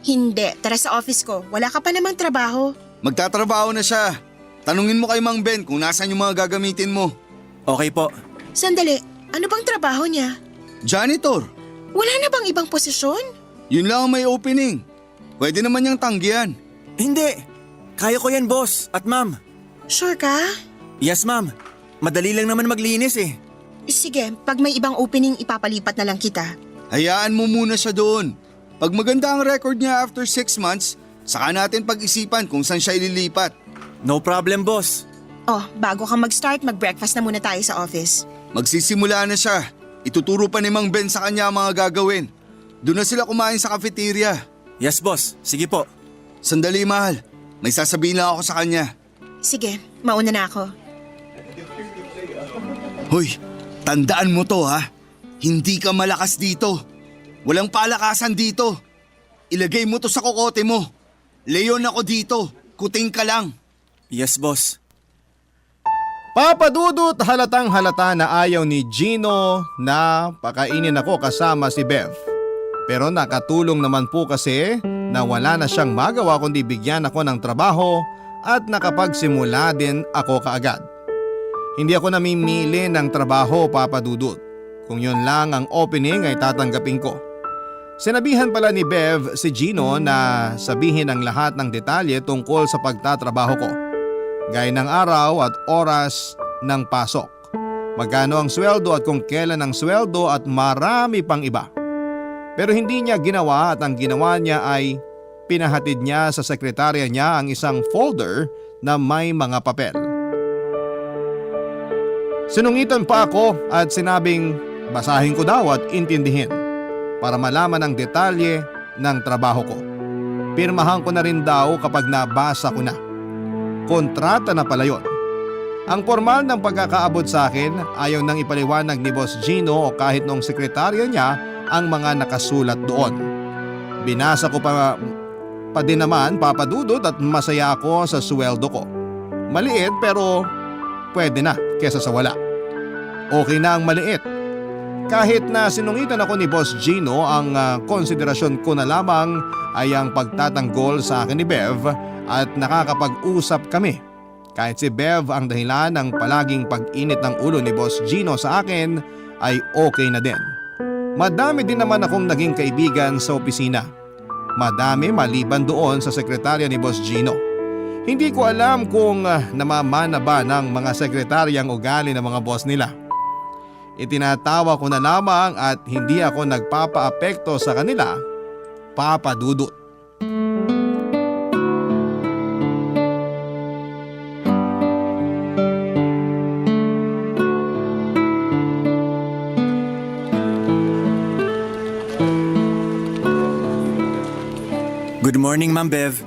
Hindi, tara sa office ko. Wala ka pa namang trabaho. Magtatrabaho na siya. Tanungin mo kay Mang Ben kung nasaan yung mga gagamitin mo. Okay po. Sandali, ano bang trabaho niya? Janitor. Wala na bang ibang posisyon? Yun lang ang may opening. Pwede naman niyang tanggihan. Hindi. Kaya ko yan, boss at ma'am. Sure ka? Yes, ma'am. Madali lang naman maglinis eh. Sige, pag may ibang opening ipapalipat na lang kita. Hayaan mo muna siya doon. Pag maganda ang record niya after 6 months, saka natin pag-isipan kung saan siya ililipat. No problem, boss. Oh, bago ka mag-start, mag-breakfast na muna tayo sa office. Magsisimula na siya. Ituturo pa ni Mang Ben sa kanya ang mga gagawin. Doon na sila kumain sa cafeteria. Yes, boss. Sige po. Sandali, mahal. May sasabihin lang ako sa kanya. Sige, mauna na ako. Hoy, tandaan mo to ha. Hindi ka malakas dito. Walang palakasan dito. Ilagay mo to sa kokote mo. Leon ako dito. Kuting ka lang. Yes, boss. Papadudot halatang halata na ayaw ni Gino na pakainin ako kasama si Bev. Pero nakatulong naman po kasi na wala na siyang magawa kundi bigyan ako ng trabaho at nakapagsimula din ako kaagad. Hindi ako namimili ng trabaho, Papadudot. Kung yun lang ang opening ay tatanggapin ko. Sinabihan pala ni Bev si Gino na sabihin ang lahat ng detalye tungkol sa pagtatrabaho ko. Gaya ng araw at oras ng pasok. Magkano ang sweldo at kung kailan ang sweldo at marami pang iba. Pero hindi niya ginawa at ang ginawa niya ay pinahatid niya sa sekretarya niya ang isang folder na may mga papel. Sinungitan pa ako at sinabing basahin ko daw at intindihin para malaman ang detalye ng trabaho ko. Pirmahan ko na rin daw kapag nabasa ko na. Kontrata na pala yun. Ang formal ng pagkakaabot sa akin ayaw nang ipaliwanag ni Boss Gino o kahit nung sekretarya niya ang mga nakasulat doon. Binasa ko pa din naman, Papadudot, at masaya ako sa sweldo ko. Maliit pero pwede na kesa sa wala. Okay na ang maliit. Kahit na sinungitan ako ni Boss Gino, ang konsiderasyon ko na lamang ay ang pagtatanggol sa akin ni Bev at nakakapag-usap kami. Kahit si Bev ang dahilan ng palaging pag-init ng ulo ni Boss Gino sa akin ay okay na din. Madami din naman akong naging kaibigan sa opisina. Madami maliban doon sa sekretarya ni Boss Gino. Hindi ko alam kung namamana ba ng mga sekretaryang ugali ng mga boss nila. Itinatawa ko na lamang at hindi ako nagpapaapekto sa kanila, Papadudot. Good morning, Ma'am Bev.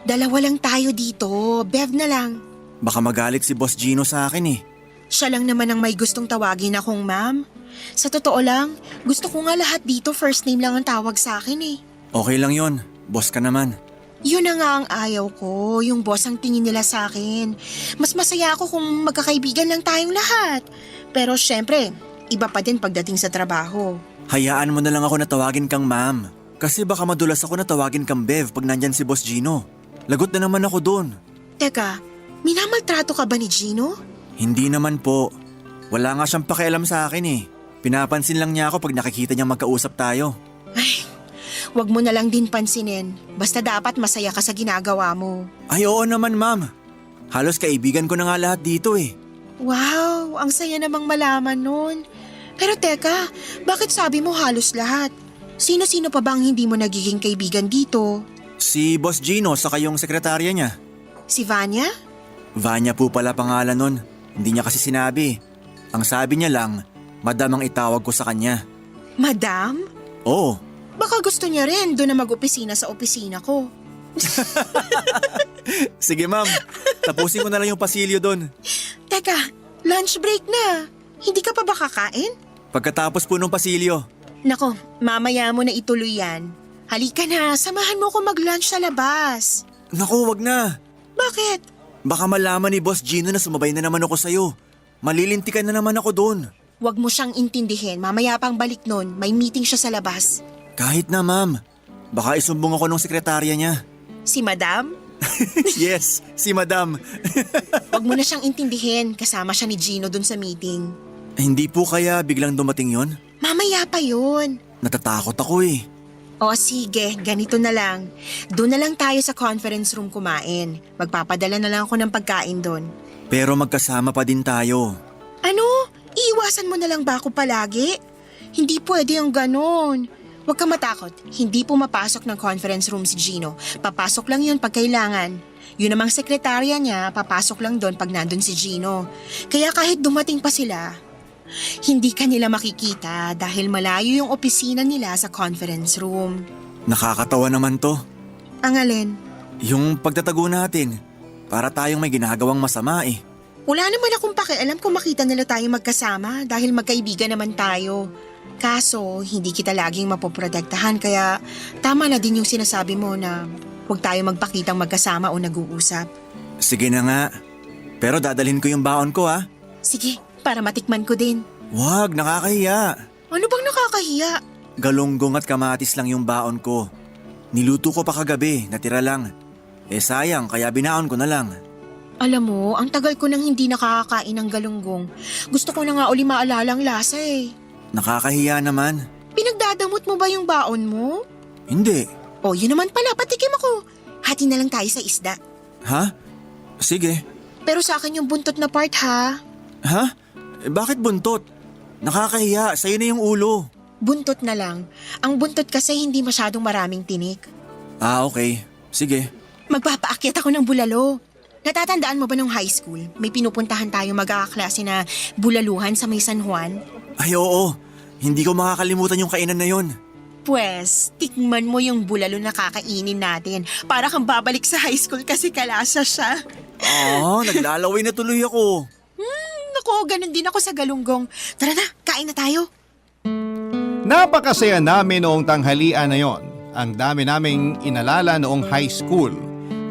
Dalawa lang tayo dito. Bev na lang. Baka magalit si Boss Gino sa akin eh. Siya lang naman ang may gustong tawagin akong ma'am. Sa totoo lang, gusto ko nga lahat dito first name lang ang tawag sa akin eh. Okay lang yon. Boss ka naman. Yun na nga ang ayaw ko, yung boss ang tingin nila sa akin. Mas masaya ako kung magkakaibigan lang tayong lahat. Pero syempre, iba pa din pagdating sa trabaho. Hayaan mo na lang ako na tawagin kang ma'am. Kasi baka madulas ako na tawagin kang Bev pag nandyan si Boss Gino. Lagot na naman ako doon. Teka, minamaltrato ka ba ni Gino? Hindi naman po. Wala nga siyang pakialam sa akin eh. Pinapansin lang niya ako pag nakikita niyang magkausap tayo. Ay, wag mo na lang din pansinin. Basta dapat masaya ka sa ginagawa mo. Ay oo naman ma'am. Halos kaibigan ko na nga lahat dito eh. Wow, ang saya namang malaman nun. Pero teka, bakit sabi mo halos lahat? Sino-sino pa ba ang hindi mo nagiging kaibigan dito? Si Boss Gino saka yung sekretarya niya. Si Vanya? Vanya po pala pangalan nun. Hindi niya kasi sinabi. Ang sabi niya lang, Madam ang itawag ko sa kanya. Madam? Oo. Baka gusto niya rin doon na mag-opisina sa opisina ko. Sige ma'am, tapusin ko na lang yung pasilyo doon. Teka, lunch break na. Hindi ka pa ba kakain? Pagkatapos po ng pasilyo. Nako, mamaya mo na ituloy yan. Halika na, samahan mo ko mag-lunch sa labas. Naku, wag na. Bakit? Baka malaman ni Boss Gino na sumabay na naman ako sa'yo. Malilintikan na naman ako doon. Wag mo siyang intindihin, mamaya pang balik nun, may meeting siya sa labas. Kahit na ma'am, baka isumbong ako ng sekretarya niya. Si Madam? Yes, si Madam. Wag mo na siyang intindihin, kasama siya ni Gino dun sa meeting. Hindi po kaya biglang dumating yon? Mamaya pa yun. Natatakot ako eh. O sige, ganito na lang. Doon na lang tayo sa conference room kumain. Magpapadala na lang ako ng pagkain doon. Pero magkasama pa din tayo. Ano? Iiwasan mo na lang ba ako palagi? Hindi pwede yung ganon. Huwag ka matakot. Hindi pumapasok ng conference room si Gino. Papasok lang yun pag kailangan. Yun namang sekretarya niya, papasok lang doon pag nandun si Gino. Kaya kahit dumating pa sila, hindi ka nila makikita dahil malayo yung opisina nila sa conference room. Nakakatawa naman to. Ang alin? Yung pagtatago natin, para tayong may ginagawang masama eh. Wala naman akong pakialam kung makita nila tayo magkasama dahil magkaibigan naman tayo. Kaso, hindi kita laging mapoprotektahan kaya tama na din yung sinasabi mo na huwag tayo magpakitang magkasama o nag-uusap. Sige na nga. Pero dadalhin ko yung baon ko ha. Sige, para matikman ko din. Wag, nakakahiya. Ano bang nakakahiya? Galunggong at kamatis lang yung baon ko. Niluto ko pa kagabi, natira lang. Eh sayang, kaya binaon ko na lang. Alam mo, ang tagal ko nang hindi nakakakain ng galunggong. Gusto ko na nga uli maalala ang lasa eh. Nakakahiya naman. Pinagdadamot mo ba yung baon mo? Hindi. O yun naman pala, patikim ako. Hati na lang tayo sa isda. Ha? Sige. Pero sa akin yung buntot na part ha. Ha? Eh, bakit buntot? Nakakahiya, sa'yo na yung ulo. Buntot na lang. Ang buntot kasi hindi masyadong maraming tinik. Ah, okay. Sige. Magpapaakyat ako ng bulalo. Natatandaan mo ba nung high school? May pinupuntahan tayo magkakaklase na bulaluhan sa may San Juan? Ay oo, hindi ko makakalimutan yung kainan na yon. Pwes, tikman mo yung bulalo na kakainin natin. Para kang babalik sa high school kasi kalasa siya. Naglalaway na tuloy ako. Naku, ganun din ako sa galunggong. Tara na, kain na tayo. Napakasaya namin noong tanghalian na yon. Ang dami naming inalala noong high school.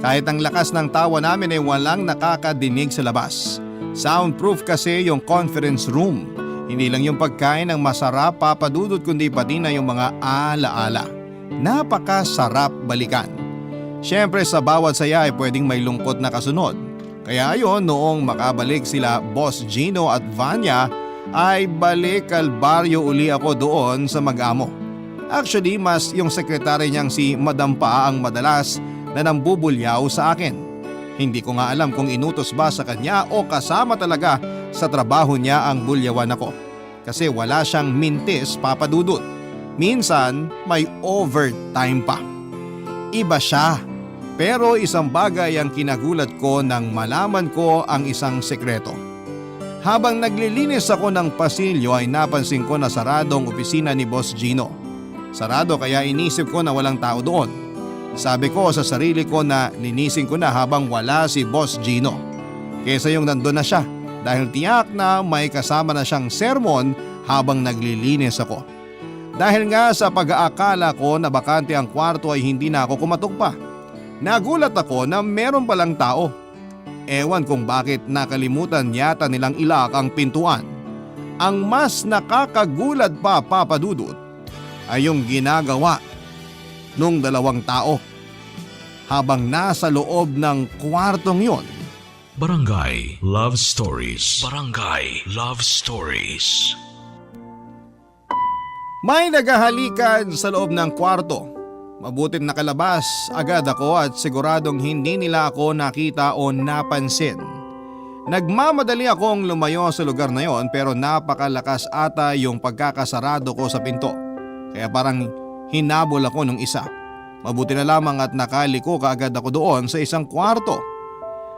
Kahit ang lakas ng tawa namin ay walang nakakadinig sa labas. Soundproof kasi yung conference room. Hindi lang yung pagkain ang masarap papadudot kundi pati na yung mga alaala. Napakasarap balikan. Siyempre sa bawat saya ay pwedeng may lungkot na kasunod. Kaya ayon noong makabalik sila Boss Gino at Vanya ay balik kalbaryo uli ako doon sa mag-amo. Actually mas yung sekretary niyang si Madam Pa ang madalas na nambubulyaw sa akin. Hindi ko nga alam kung inutos ba sa kanya o kasama talaga sa trabaho niya ang bulyawan ako. Kasi wala siyang mintis papadudot. Minsan may overtime pa. Iba siya. Pero isang bagay ang kinagulat ko nang malaman ko ang isang sekreto. Habang naglilinis ako ng pasilyo ay napansin ko na sarado ang opisina ni Boss Gino. Sarado kaya inisip ko na walang tao doon. Sabi ko sa sarili ko na linisin ko na habang wala si Boss Gino. Kesa yung nandun na siya dahil tiyak na may kasama na siyang sermon habang naglilinis ako. Dahil nga sa pag-aakala ko na bakante ang kwarto ay hindi na ako kumatok pa. Nagulat ako na meron palang tao. Ewan kung bakit nakalimutan yata nilang ilak ang pintuan. Ang mas nakakagulat pa papadudot ay yung ginagawa nung dalawang tao. Habang nasa loob ng kwartong yon, Barangay Love Stories. Barangay Love Stories. May naghahalikan sa loob ng kwarto. Mabuting nakalabas agad ako at siguradong hindi nila ako nakita o napansin. Nagmamadali akong lumayo sa lugar na yon pero napakalakas ata yung pagkakasarado ko sa pinto. Kaya parang hinabol ako nung isa. Mabuti na lamang at nakaliko kaagad ako doon sa isang kwarto.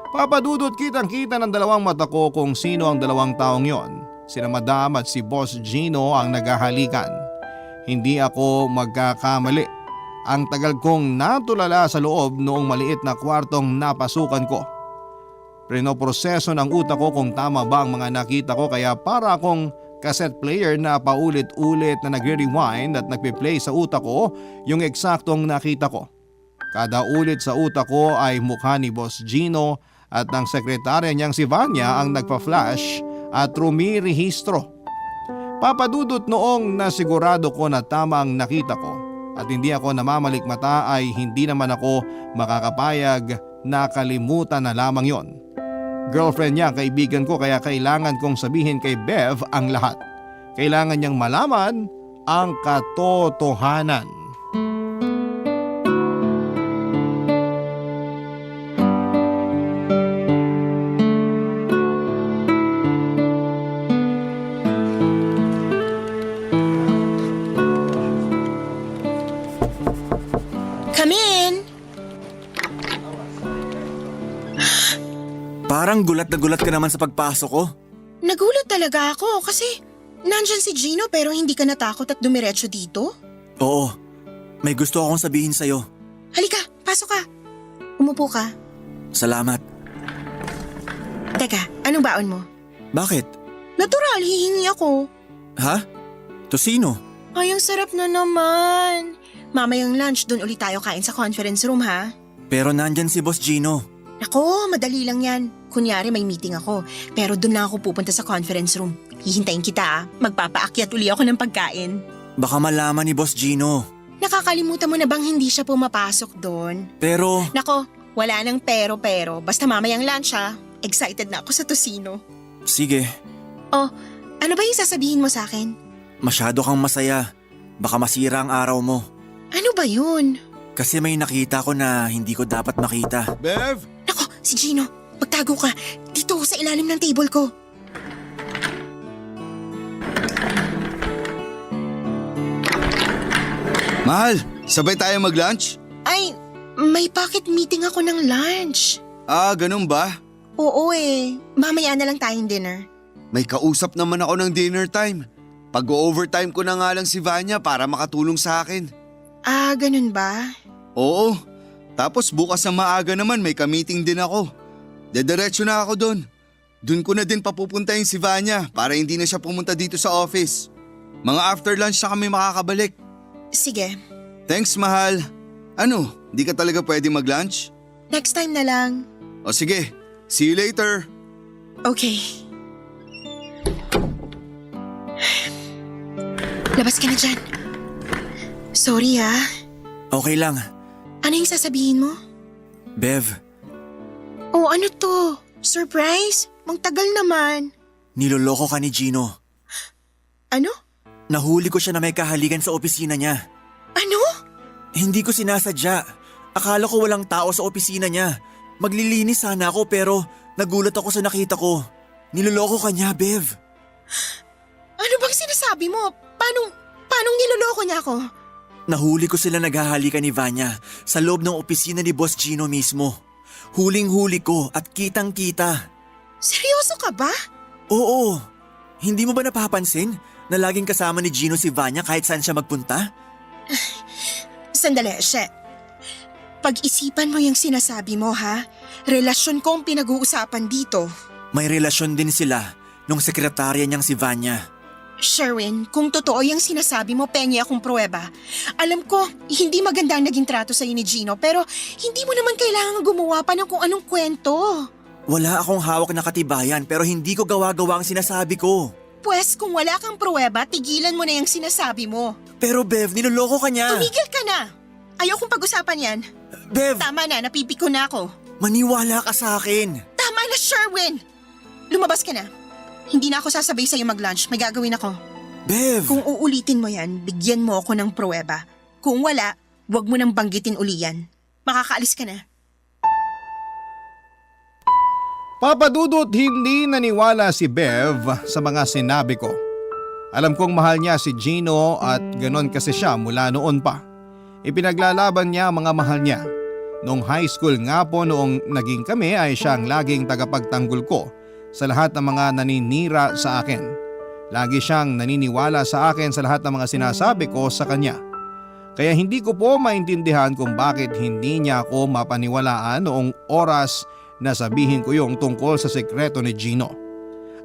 Papadudot kitang-kita ng dalawang mata ko kung sino ang dalawang taong yon. Sina Madam at si Boss Gino ang naghahalikan. Hindi ako magkakamali. Ang tagal kong natulala sa loob noong maliit na kwartong napasukan ko. Prinoproseso ng utak ko kung tama ba ang mga nakita ko kaya para akong cassette player na paulit-ulit na nagre-rewind at nagpe-play sa utak ko yung eksaktong nakita ko. Kada ulit sa utak ko ay mukha ni Boss Gino at ng sekretarya niyang si Vanya ang nagpa-flash at rumirehistro. Papadudot noong nasigurado ko na tama ang nakita ko at hindi ako namamalikmata ay hindi naman ako makakapayag na kalimutan na lamang yon. Girlfriend niya, kaibigan ko kaya kailangan kong sabihin kay Bev ang lahat. Kailangan niyang malaman ang katotohanan. Come in! Parang gulat na gulat ka naman sa pagpasok ko. Nagulat talaga ako kasi nandyan si Gino pero hindi ka natakot at dumiretso dito? Oo, may gusto akong sabihin sa'yo. Halika, pasok ka. Umupo ka. Salamat. Teka, anong baon mo? Bakit? Natural, hihingi ako. Ha? Tosino? Ay, ang sarap na naman. Mamayang lunch, doon ulit tayo kain sa conference room ha? Pero nandyan si Boss Gino. Ako, madali lang yan. Kunyari may meeting ako, pero doon na ako pupunta sa conference room. Hihintayin kita ah. Magpapaakyat uli ako ng pagkain. Baka malaman ni Boss Gino. Nakakalimutan mo na bang hindi siya pumapasok doon? Pero… Nako, wala nang pero. Basta mamayang lunch ha. Excited na ako sa tosino. Sige, Oh, ano ba yung sasabihin mo sa akin? masyado kang masaya. Baka masira ang araw mo. Ano ba yun? Kasi may nakita ko na hindi ko dapat makita. Bev! Nako, si Gino, magtago ka. Dito sa ilalim ng table ko. Mahal, sabay tayo mag-lunch? Ay, may pocket meeting ako ng lunch. Ah, ganun ba? Oo eh, mamaya na lang tayong dinner. May kausap naman ako ng dinner time. Pag-overtime ko na nga lang si Vanya para makatulong sa akin. Ah, ganun ba? Oo, tapos bukas na maaga naman may ka-meeting din ako. Dediretso na ako doon. Doon ko na din papupuntahin si Vanya para hindi na siya pumunta dito sa office. Mga after lunch na kami makakabalik. Sige, Thanks, mahal. Ano, di ka talaga pwede mag-lunch? next time na lang. O sige, see you later. Okay. Labas ka na dyan. Sorry ha. Okay lang. Ano yung sasabihin mo? Bev, Oh, ano to? Surprise? Mang tagal naman. niloloko ka ni Gino. Ano? Nahuli ko siya na may kahalikan sa opisina niya. Ano? Hindi ko sinasadya. Akala ko walang tao sa opisina niya. Maglilinis sana ako pero nagulat ako sa nakita ko. Niloloko ka niya, Bev. Ano bang sinasabi mo? Paanong niloloko niya ako? Nahuli ko sila naghahalikan ni Vanya sa loob ng opisina ni Boss Gino mismo. Huling-huli ko at kitang-kita. Seryoso ka ba? Oo. Hindi mo ba napapansin na laging kasama ni Gino si Vanya kahit saan siya magpunta? Sandali, She. Pag-isipan mo yung sinasabi mo, ha? Relasyon ko ang pinag-uusapan dito. May relasyon din sila nung sekretarya niyang si Vanya. Sherwin, kung totoo yung sinasabi mo, pengi akong pruweba. Alam ko, hindi maganda ang naging trato sa'yo ni Gino, pero hindi mo naman kailangan gumawa pa ng kung anong kwento. Wala akong hawak na katibayan pero hindi ko gawa-gawa ang sinasabi ko. Pwes kung wala kang pruweba, tigilan mo na yung sinasabi mo. Pero Bev, niloloko ka niya. Tumigil ka na! Ayokong pag-usapan yan. Bev, Tama na, napipiko na ako. maniwala ka sa akin. Tama Myla Sherwin! Lumabas ka na. Hindi na ako sasabay sa'yo mag-lunch. May gagawin ako. Bev! Kung uulitin mo yan, bigyan mo ako ng pruweba. Kung wala, huwag mo nang banggitin uli yan. Makakaalis ka na. Papa Dudut, hindi naniwala si Bev sa mga sinabi ko. Alam kong mahal niya si Gino at ganon kasi siya mula noon pa. Ipinaglalaban niya ang mga mahal niya. Noong high school nga po noong naging kami ay siya ang laging tagapagtanggol ko sa lahat ng mga naninira sa akin. Lagi siyang naniniwala sa akin sa lahat ng mga sinasabi ko sa kanya. Kaya hindi ko po maintindihan kung bakit hindi niya ako mapaniwalaan noong oras na sabihin ko yung tungkol sa sekreto ni Gino.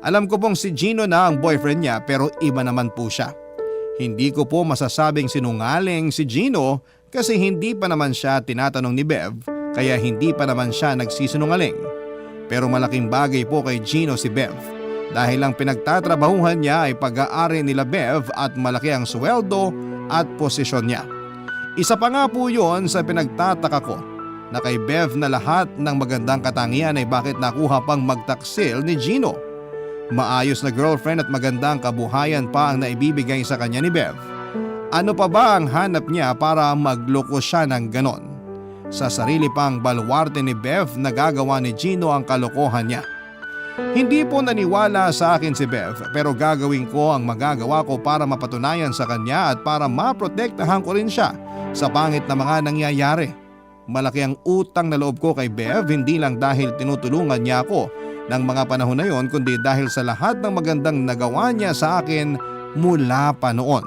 Alam ko pong si Gino na ang boyfriend niya pero iba naman po siya. Hindi ko po masasabing sinungaling si Gino kasi hindi pa naman siya tinatanong ni Bev kaya hindi pa naman siya nagsisinungaling. Pero malaking bagay po kay Gino si Bev dahil ang pinagtatrabahuhan niya ay pag-aari nila Bev at malaki ang sweldo at posisyon niya. Isa pa nga po yun sa pinagtataka ko na kay Bev na lahat ng magandang katangian ay bakit nakuha pang magtaksil ni Gino. Maayos na girlfriend at magandang kabuhayan pa ang naibibigay sa kanya ni Bev. Ano pa ba ang hanap niya para magloko siya ng ganon? Sa sarili pang baluarte ni Bev nagagawa ni Gino ang kalokohan niya. Hindi po naniwala sa akin si Bev pero gagawin ko ang magagawa ko para mapatunayan sa kanya at para maprotektahan ko rin siya sa pangit na mga nangyayari. Malaki ang utang na loob ko kay Bev hindi lang dahil tinutulungan niya ako ng mga panahon na yon kundi dahil sa lahat ng magandang nagawa niya sa akin mula pa noon.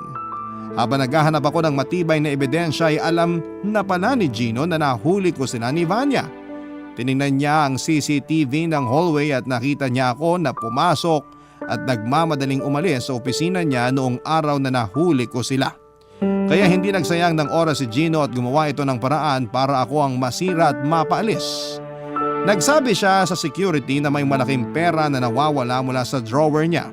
Habang naghahanap ako ng matibay na ebidensya ay alam na pala ni Gino na nahuli ko sila ni Vanya. Tiningnan niya ang CCTV ng hallway at nakita niya ako na pumasok at nagmamadaling umalis sa opisina niya noong araw na nahuli ko sila. Kaya hindi nagsayang ng oras si Gino at gumawa ito ng paraan para ako ang masira at mapaalis. Nagsabi siya sa security na may malaking pera na nawawala mula sa drawer niya.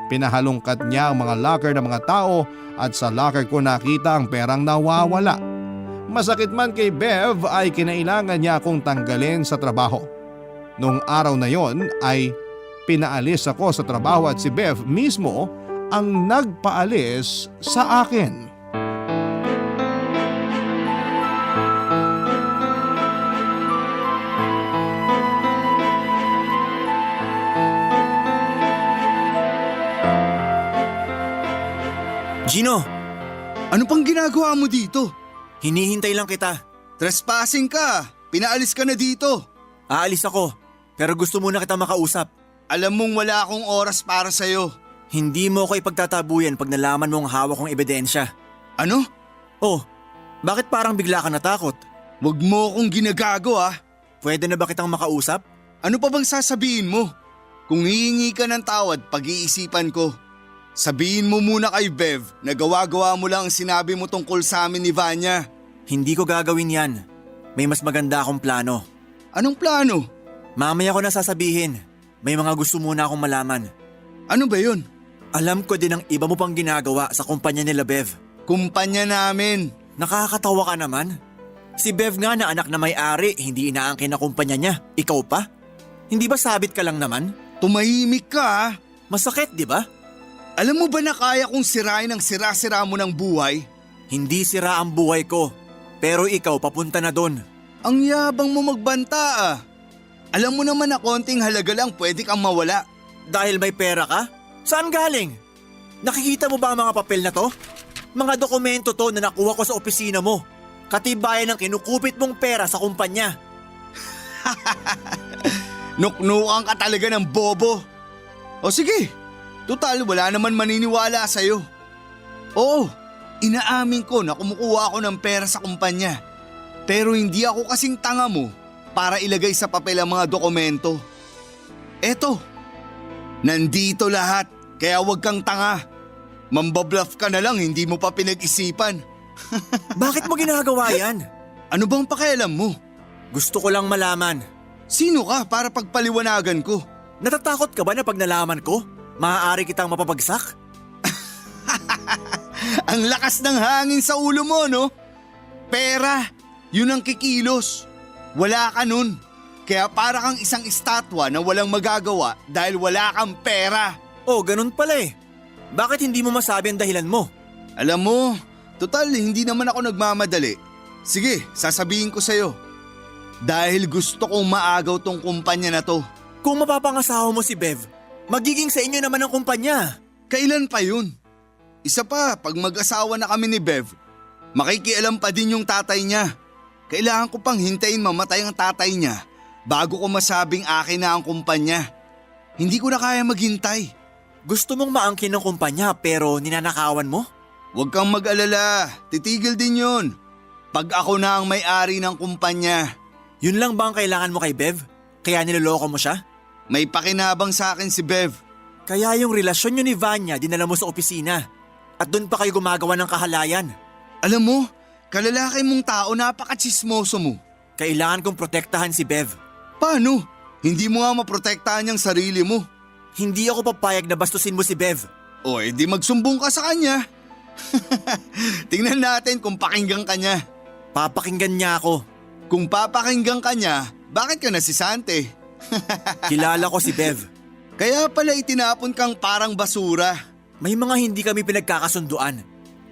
Pinahalungkat niya ang mga locker ng mga tao at sa locker ko nakita ang perang nawawala. Masakit man kay Bev ay kinailangan niya akong tanggalin sa trabaho. Noong araw na yon ay pinaalis ako sa trabaho at si Bev mismo ang nagpaalis sa akin. Gino! Ano pang ginagawa mo dito? Hinihintay lang kita. Trespassing ka! Pinaalis ka na dito! Aalis ako, pero gusto muna kita makausap. Alam mong wala akong oras para sa'yo. Hindi mo ako ipagtatabuyan pag nalaman mong hawak kong ebidensya. Ano? Oh, bakit parang bigla ka natakot? Huwag mo akong ginagago ah. Pwede na ba kitang makausap? Ano pa bang sasabihin mo? Kung hihingi ka ng tawad, pag-iisipan ko. Sabihin mo muna kay Bev na gawa-gawa mo lang ang sinabi mo tungkol sa amin ni Vanya. Hindi ko gagawin yan. May mas maganda akong plano. Anong plano? Mamaya ko na sasabihin. May mga gusto muna akong malaman. Ano ba yun? Alam ko din ang iba mo pang ginagawa sa kumpanya nila Bev. Kumpanya namin. Nakakatawa ka naman. Si Bev nga na anak na may-ari, hindi inaangkin na kumpanya niya. Ikaw pa? Hindi ba sabit ka lang naman? Tumahimik ka ah. Masakit, di ba? Alam mo ba na kaya kong sirain ang sira-sira mo ng buhay? Hindi sira ang buhay ko, pero ikaw papunta na doon. Ang yabang mo magbanta ah. Alam mo naman na konting halaga lang pwede kang mawala. Dahil may pera ka? Saan galing? Nakikita mo ba ang mga papel na to? Mga dokumento to na nakuha ko sa opisina mo. Katibayan ng kinukupit mong pera sa kumpanya. Nuknukan ka talaga ng bobo. O sige, total wala naman maniniwala sa'yo. Oo, inaamin ko na kumukuha ako ng pera sa kumpanya. Pero hindi ako kasing tanga mo para ilagay sa papel ang mga dokumento. Eto, nandito lahat kaya huwag kang tanga. Mambabluff ka na lang, hindi mo pa pinag-isipan. Bakit mo ginagawa yan? Ano bang pakialam mo? Gusto ko lang malaman. Sino ka para pagpaliwanagan ko? Natatakot ka ba na pag nalaman ko, maaari kitang mapapagsak? Ang lakas ng hangin sa ulo mo, no? Pera, yun ang kikilos. Wala ka nun. Kaya para kang isang estatwa na walang magagawa dahil wala kang pera. Oh, ganun pala eh. Bakit hindi mo masabi ang dahilan mo? Alam mo, total hindi naman ako nagmamadali. Sige, sasabihin ko sa'yo. Dahil gusto kong maagaw tong kumpanya na to. Kung mapapangasawa mo si Bev, magiging sa inyo naman ang kumpanya. Kailan pa yun? Isa pa, pag mag-asawa na kami ni Bev, makikialam pa din yung tatay niya. Kailangan ko pang hintayin mamatay ang tatay niya bago ko masabing akin na ang kumpanya. Hindi ko na kaya maghintay. Gusto mong maangkin ng kumpanya pero ninanakawan mo? Huwag kang mag-alala, titigil din yun. Pag ako na ang may-ari ng kumpanya. Yun lang ba ang kailangan mo kay Bev? Kaya niloloko mo siya? May pakinabang sa akin si Bev. Kaya yung relasyon nyo ni Vanya dinala mo sa opisina. At doon pa kayo gumagawa ng kahalayan. Alam mo, kalalaki mong tao, napaka-tsismoso mo. Kailangan kong protektahan si Bev. Paano? Hindi mo nga maprotektahan yung sarili mo. Hindi ako papayag na bastusin mo si Bev. O edi magsumbong ka sa kanya. Tingnan natin kung pakinggan ka niya. Papakinggan niya ako. Kung papakinggan ka niya, bakit ka nasisante? Kilala ko si Bev. Kaya pala itinapon kang parang basura. May mga hindi kami pinagkakasunduan.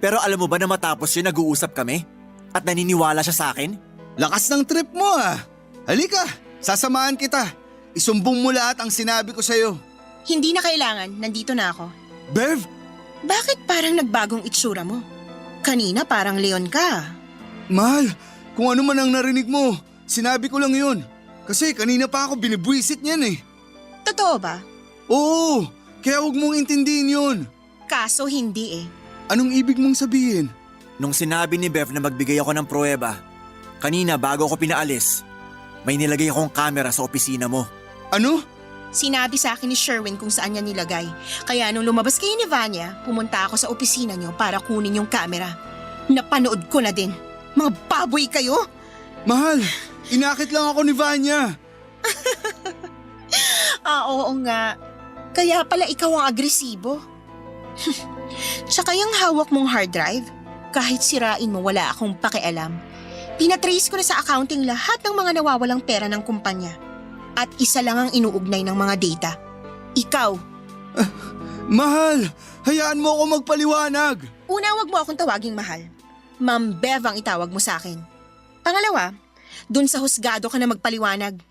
Pero alam mo ba na matapos yun nag-uusap kami? At naniniwala siya sa akin? Lakas ng trip mo ah. Halika, sasamahan kita. Isumbong mo lahat ang sinabi ko sa'yo. Hindi na kailangan, nandito na ako. Bev! Bakit parang nagbagong itsura mo? Kanina parang leon ka. Mahal, kung ano man ang narinig mo, sinabi ko lang yun. Kasi kanina pa ako binibwisit niyan eh. Totoo ba? Oo, kaya huwag mong intindihin yun. Kaso hindi eh. Anong ibig mong sabihin? Nung sinabi ni Bev na magbigay ako ng pruweba, kanina bago ako pinaalis, may nilagay akong camera sa opisina mo. Ano? Sinabi sa akin ni Sherwin kung saan niya nilagay. Kaya nung lumabas kayo ni Vanya, pumunta ako sa opisina niyo para kunin yung camera. Napanood ko na din. Mga baboy kayo! Mahal, inakit lang ako ni Vanya. Oo nga. Kaya pala ikaw ang agresibo. Tsaka yung hawak mong hard drive, kahit sirain mo wala akong pakialam. Pinatrace ko na sa accounting lahat ng mga nawawalang pera ng kumpanya. At isa lang ang inuugnay ng mga data. Ikaw. Mahal, hayaan mo ako magpaliwanag. Una, wag mo akong tawaging mahal. Ma'am Bev ang itawag mo sa akin. Pangalawa, dun sa husgado ka na magpaliwanag.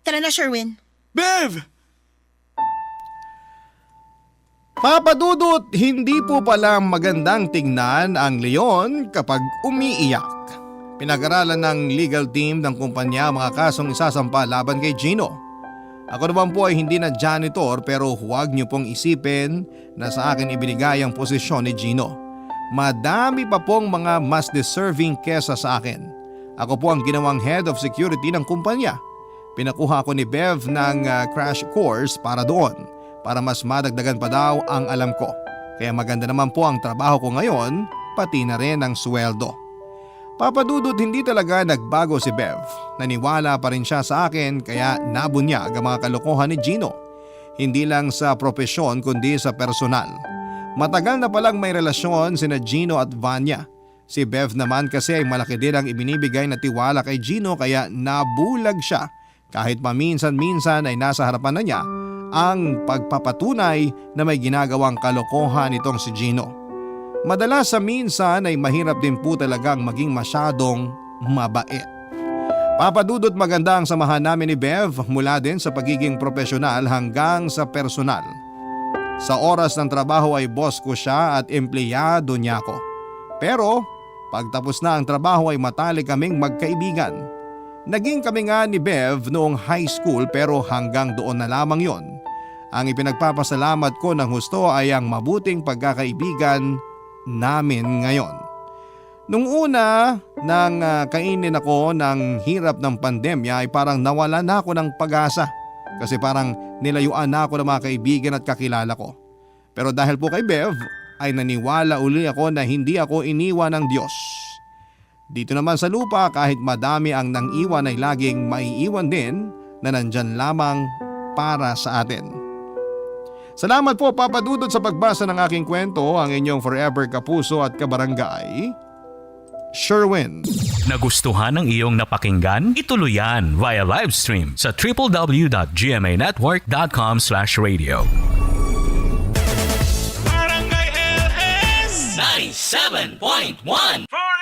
Tara na, Sherwin. Bev! Papa Dudut, hindi po pala magandang tingnan ang leon kapag umiiyak. Pinag-aralan ng legal team ng kumpanya mga kasong isasampa laban kay Gino. Ako naman po ay hindi na janitor pero huwag niyo pong isipin na sa akin ibinigay ang posisyon ni Gino. Madami pa pong mga mas deserving kesa sa akin. Ako po ang ginawang head of security ng kumpanya. Pinakuha ko ni Bev ng crash course para doon para mas madagdagan pa daw ang alam ko. Kaya maganda naman po ang trabaho ko ngayon pati na rin ang sweldo. Papa Dudut, hindi talaga nagbago si Bev. Naniwala pa rin siya sa akin kaya nabunyag ang mga kalokohan ni Gino. Hindi lang sa propesyon kundi sa personal. Matagal na palang may relasyon sina Gino at Vanya. Si Bev naman kasi ay malaki din ang ibinibigay na tiwala kay Gino kaya nabulag siya. Kahit paminsan-minsan ay nasa harapan na niya ang pagpapatunay na may ginagawang kalokohan itong si Gino. Madalas sa minsan ay mahirap din po talagang maging masyadong mabait. Papa Dudut, maganda ang samahan namin ni Bev mula din sa pagiging profesional hanggang sa personal. Sa oras ng trabaho ay boss ko siya at empleyado niya ako. Pero pagtapos na ang trabaho ay matalik kaming magkaibigan. Naging kami nga ni Bev noong high school pero hanggang doon na lamang yon. Ang ipinagpapasalamat ko ng husto ay ang mabuting pagkakaibigan namin ngayon. Nung una nang kainin ako ng hirap ng pandemya ay parang nawala na ako ng pag-asa kasi parang nilayuan na ako ng mga kaibigan at kakilala ko. Pero dahil po kay Bev ay naniwala uli ako na hindi ako iniwan ng Diyos. Dito naman sa lupa kahit madami ang nang iwan ay laging maiiwan din na nandyan lamang para sa atin. Salamat po Papa Dudut sa pagbasa ng aking kwento, ang inyong forever kapuso at kabarangay, Sherwin. Nagustuhan ng iyong napakinggan? Ituloy yan via live stream sa www.gmanetwork.com/radio. Barangay LS 97.1 Forever!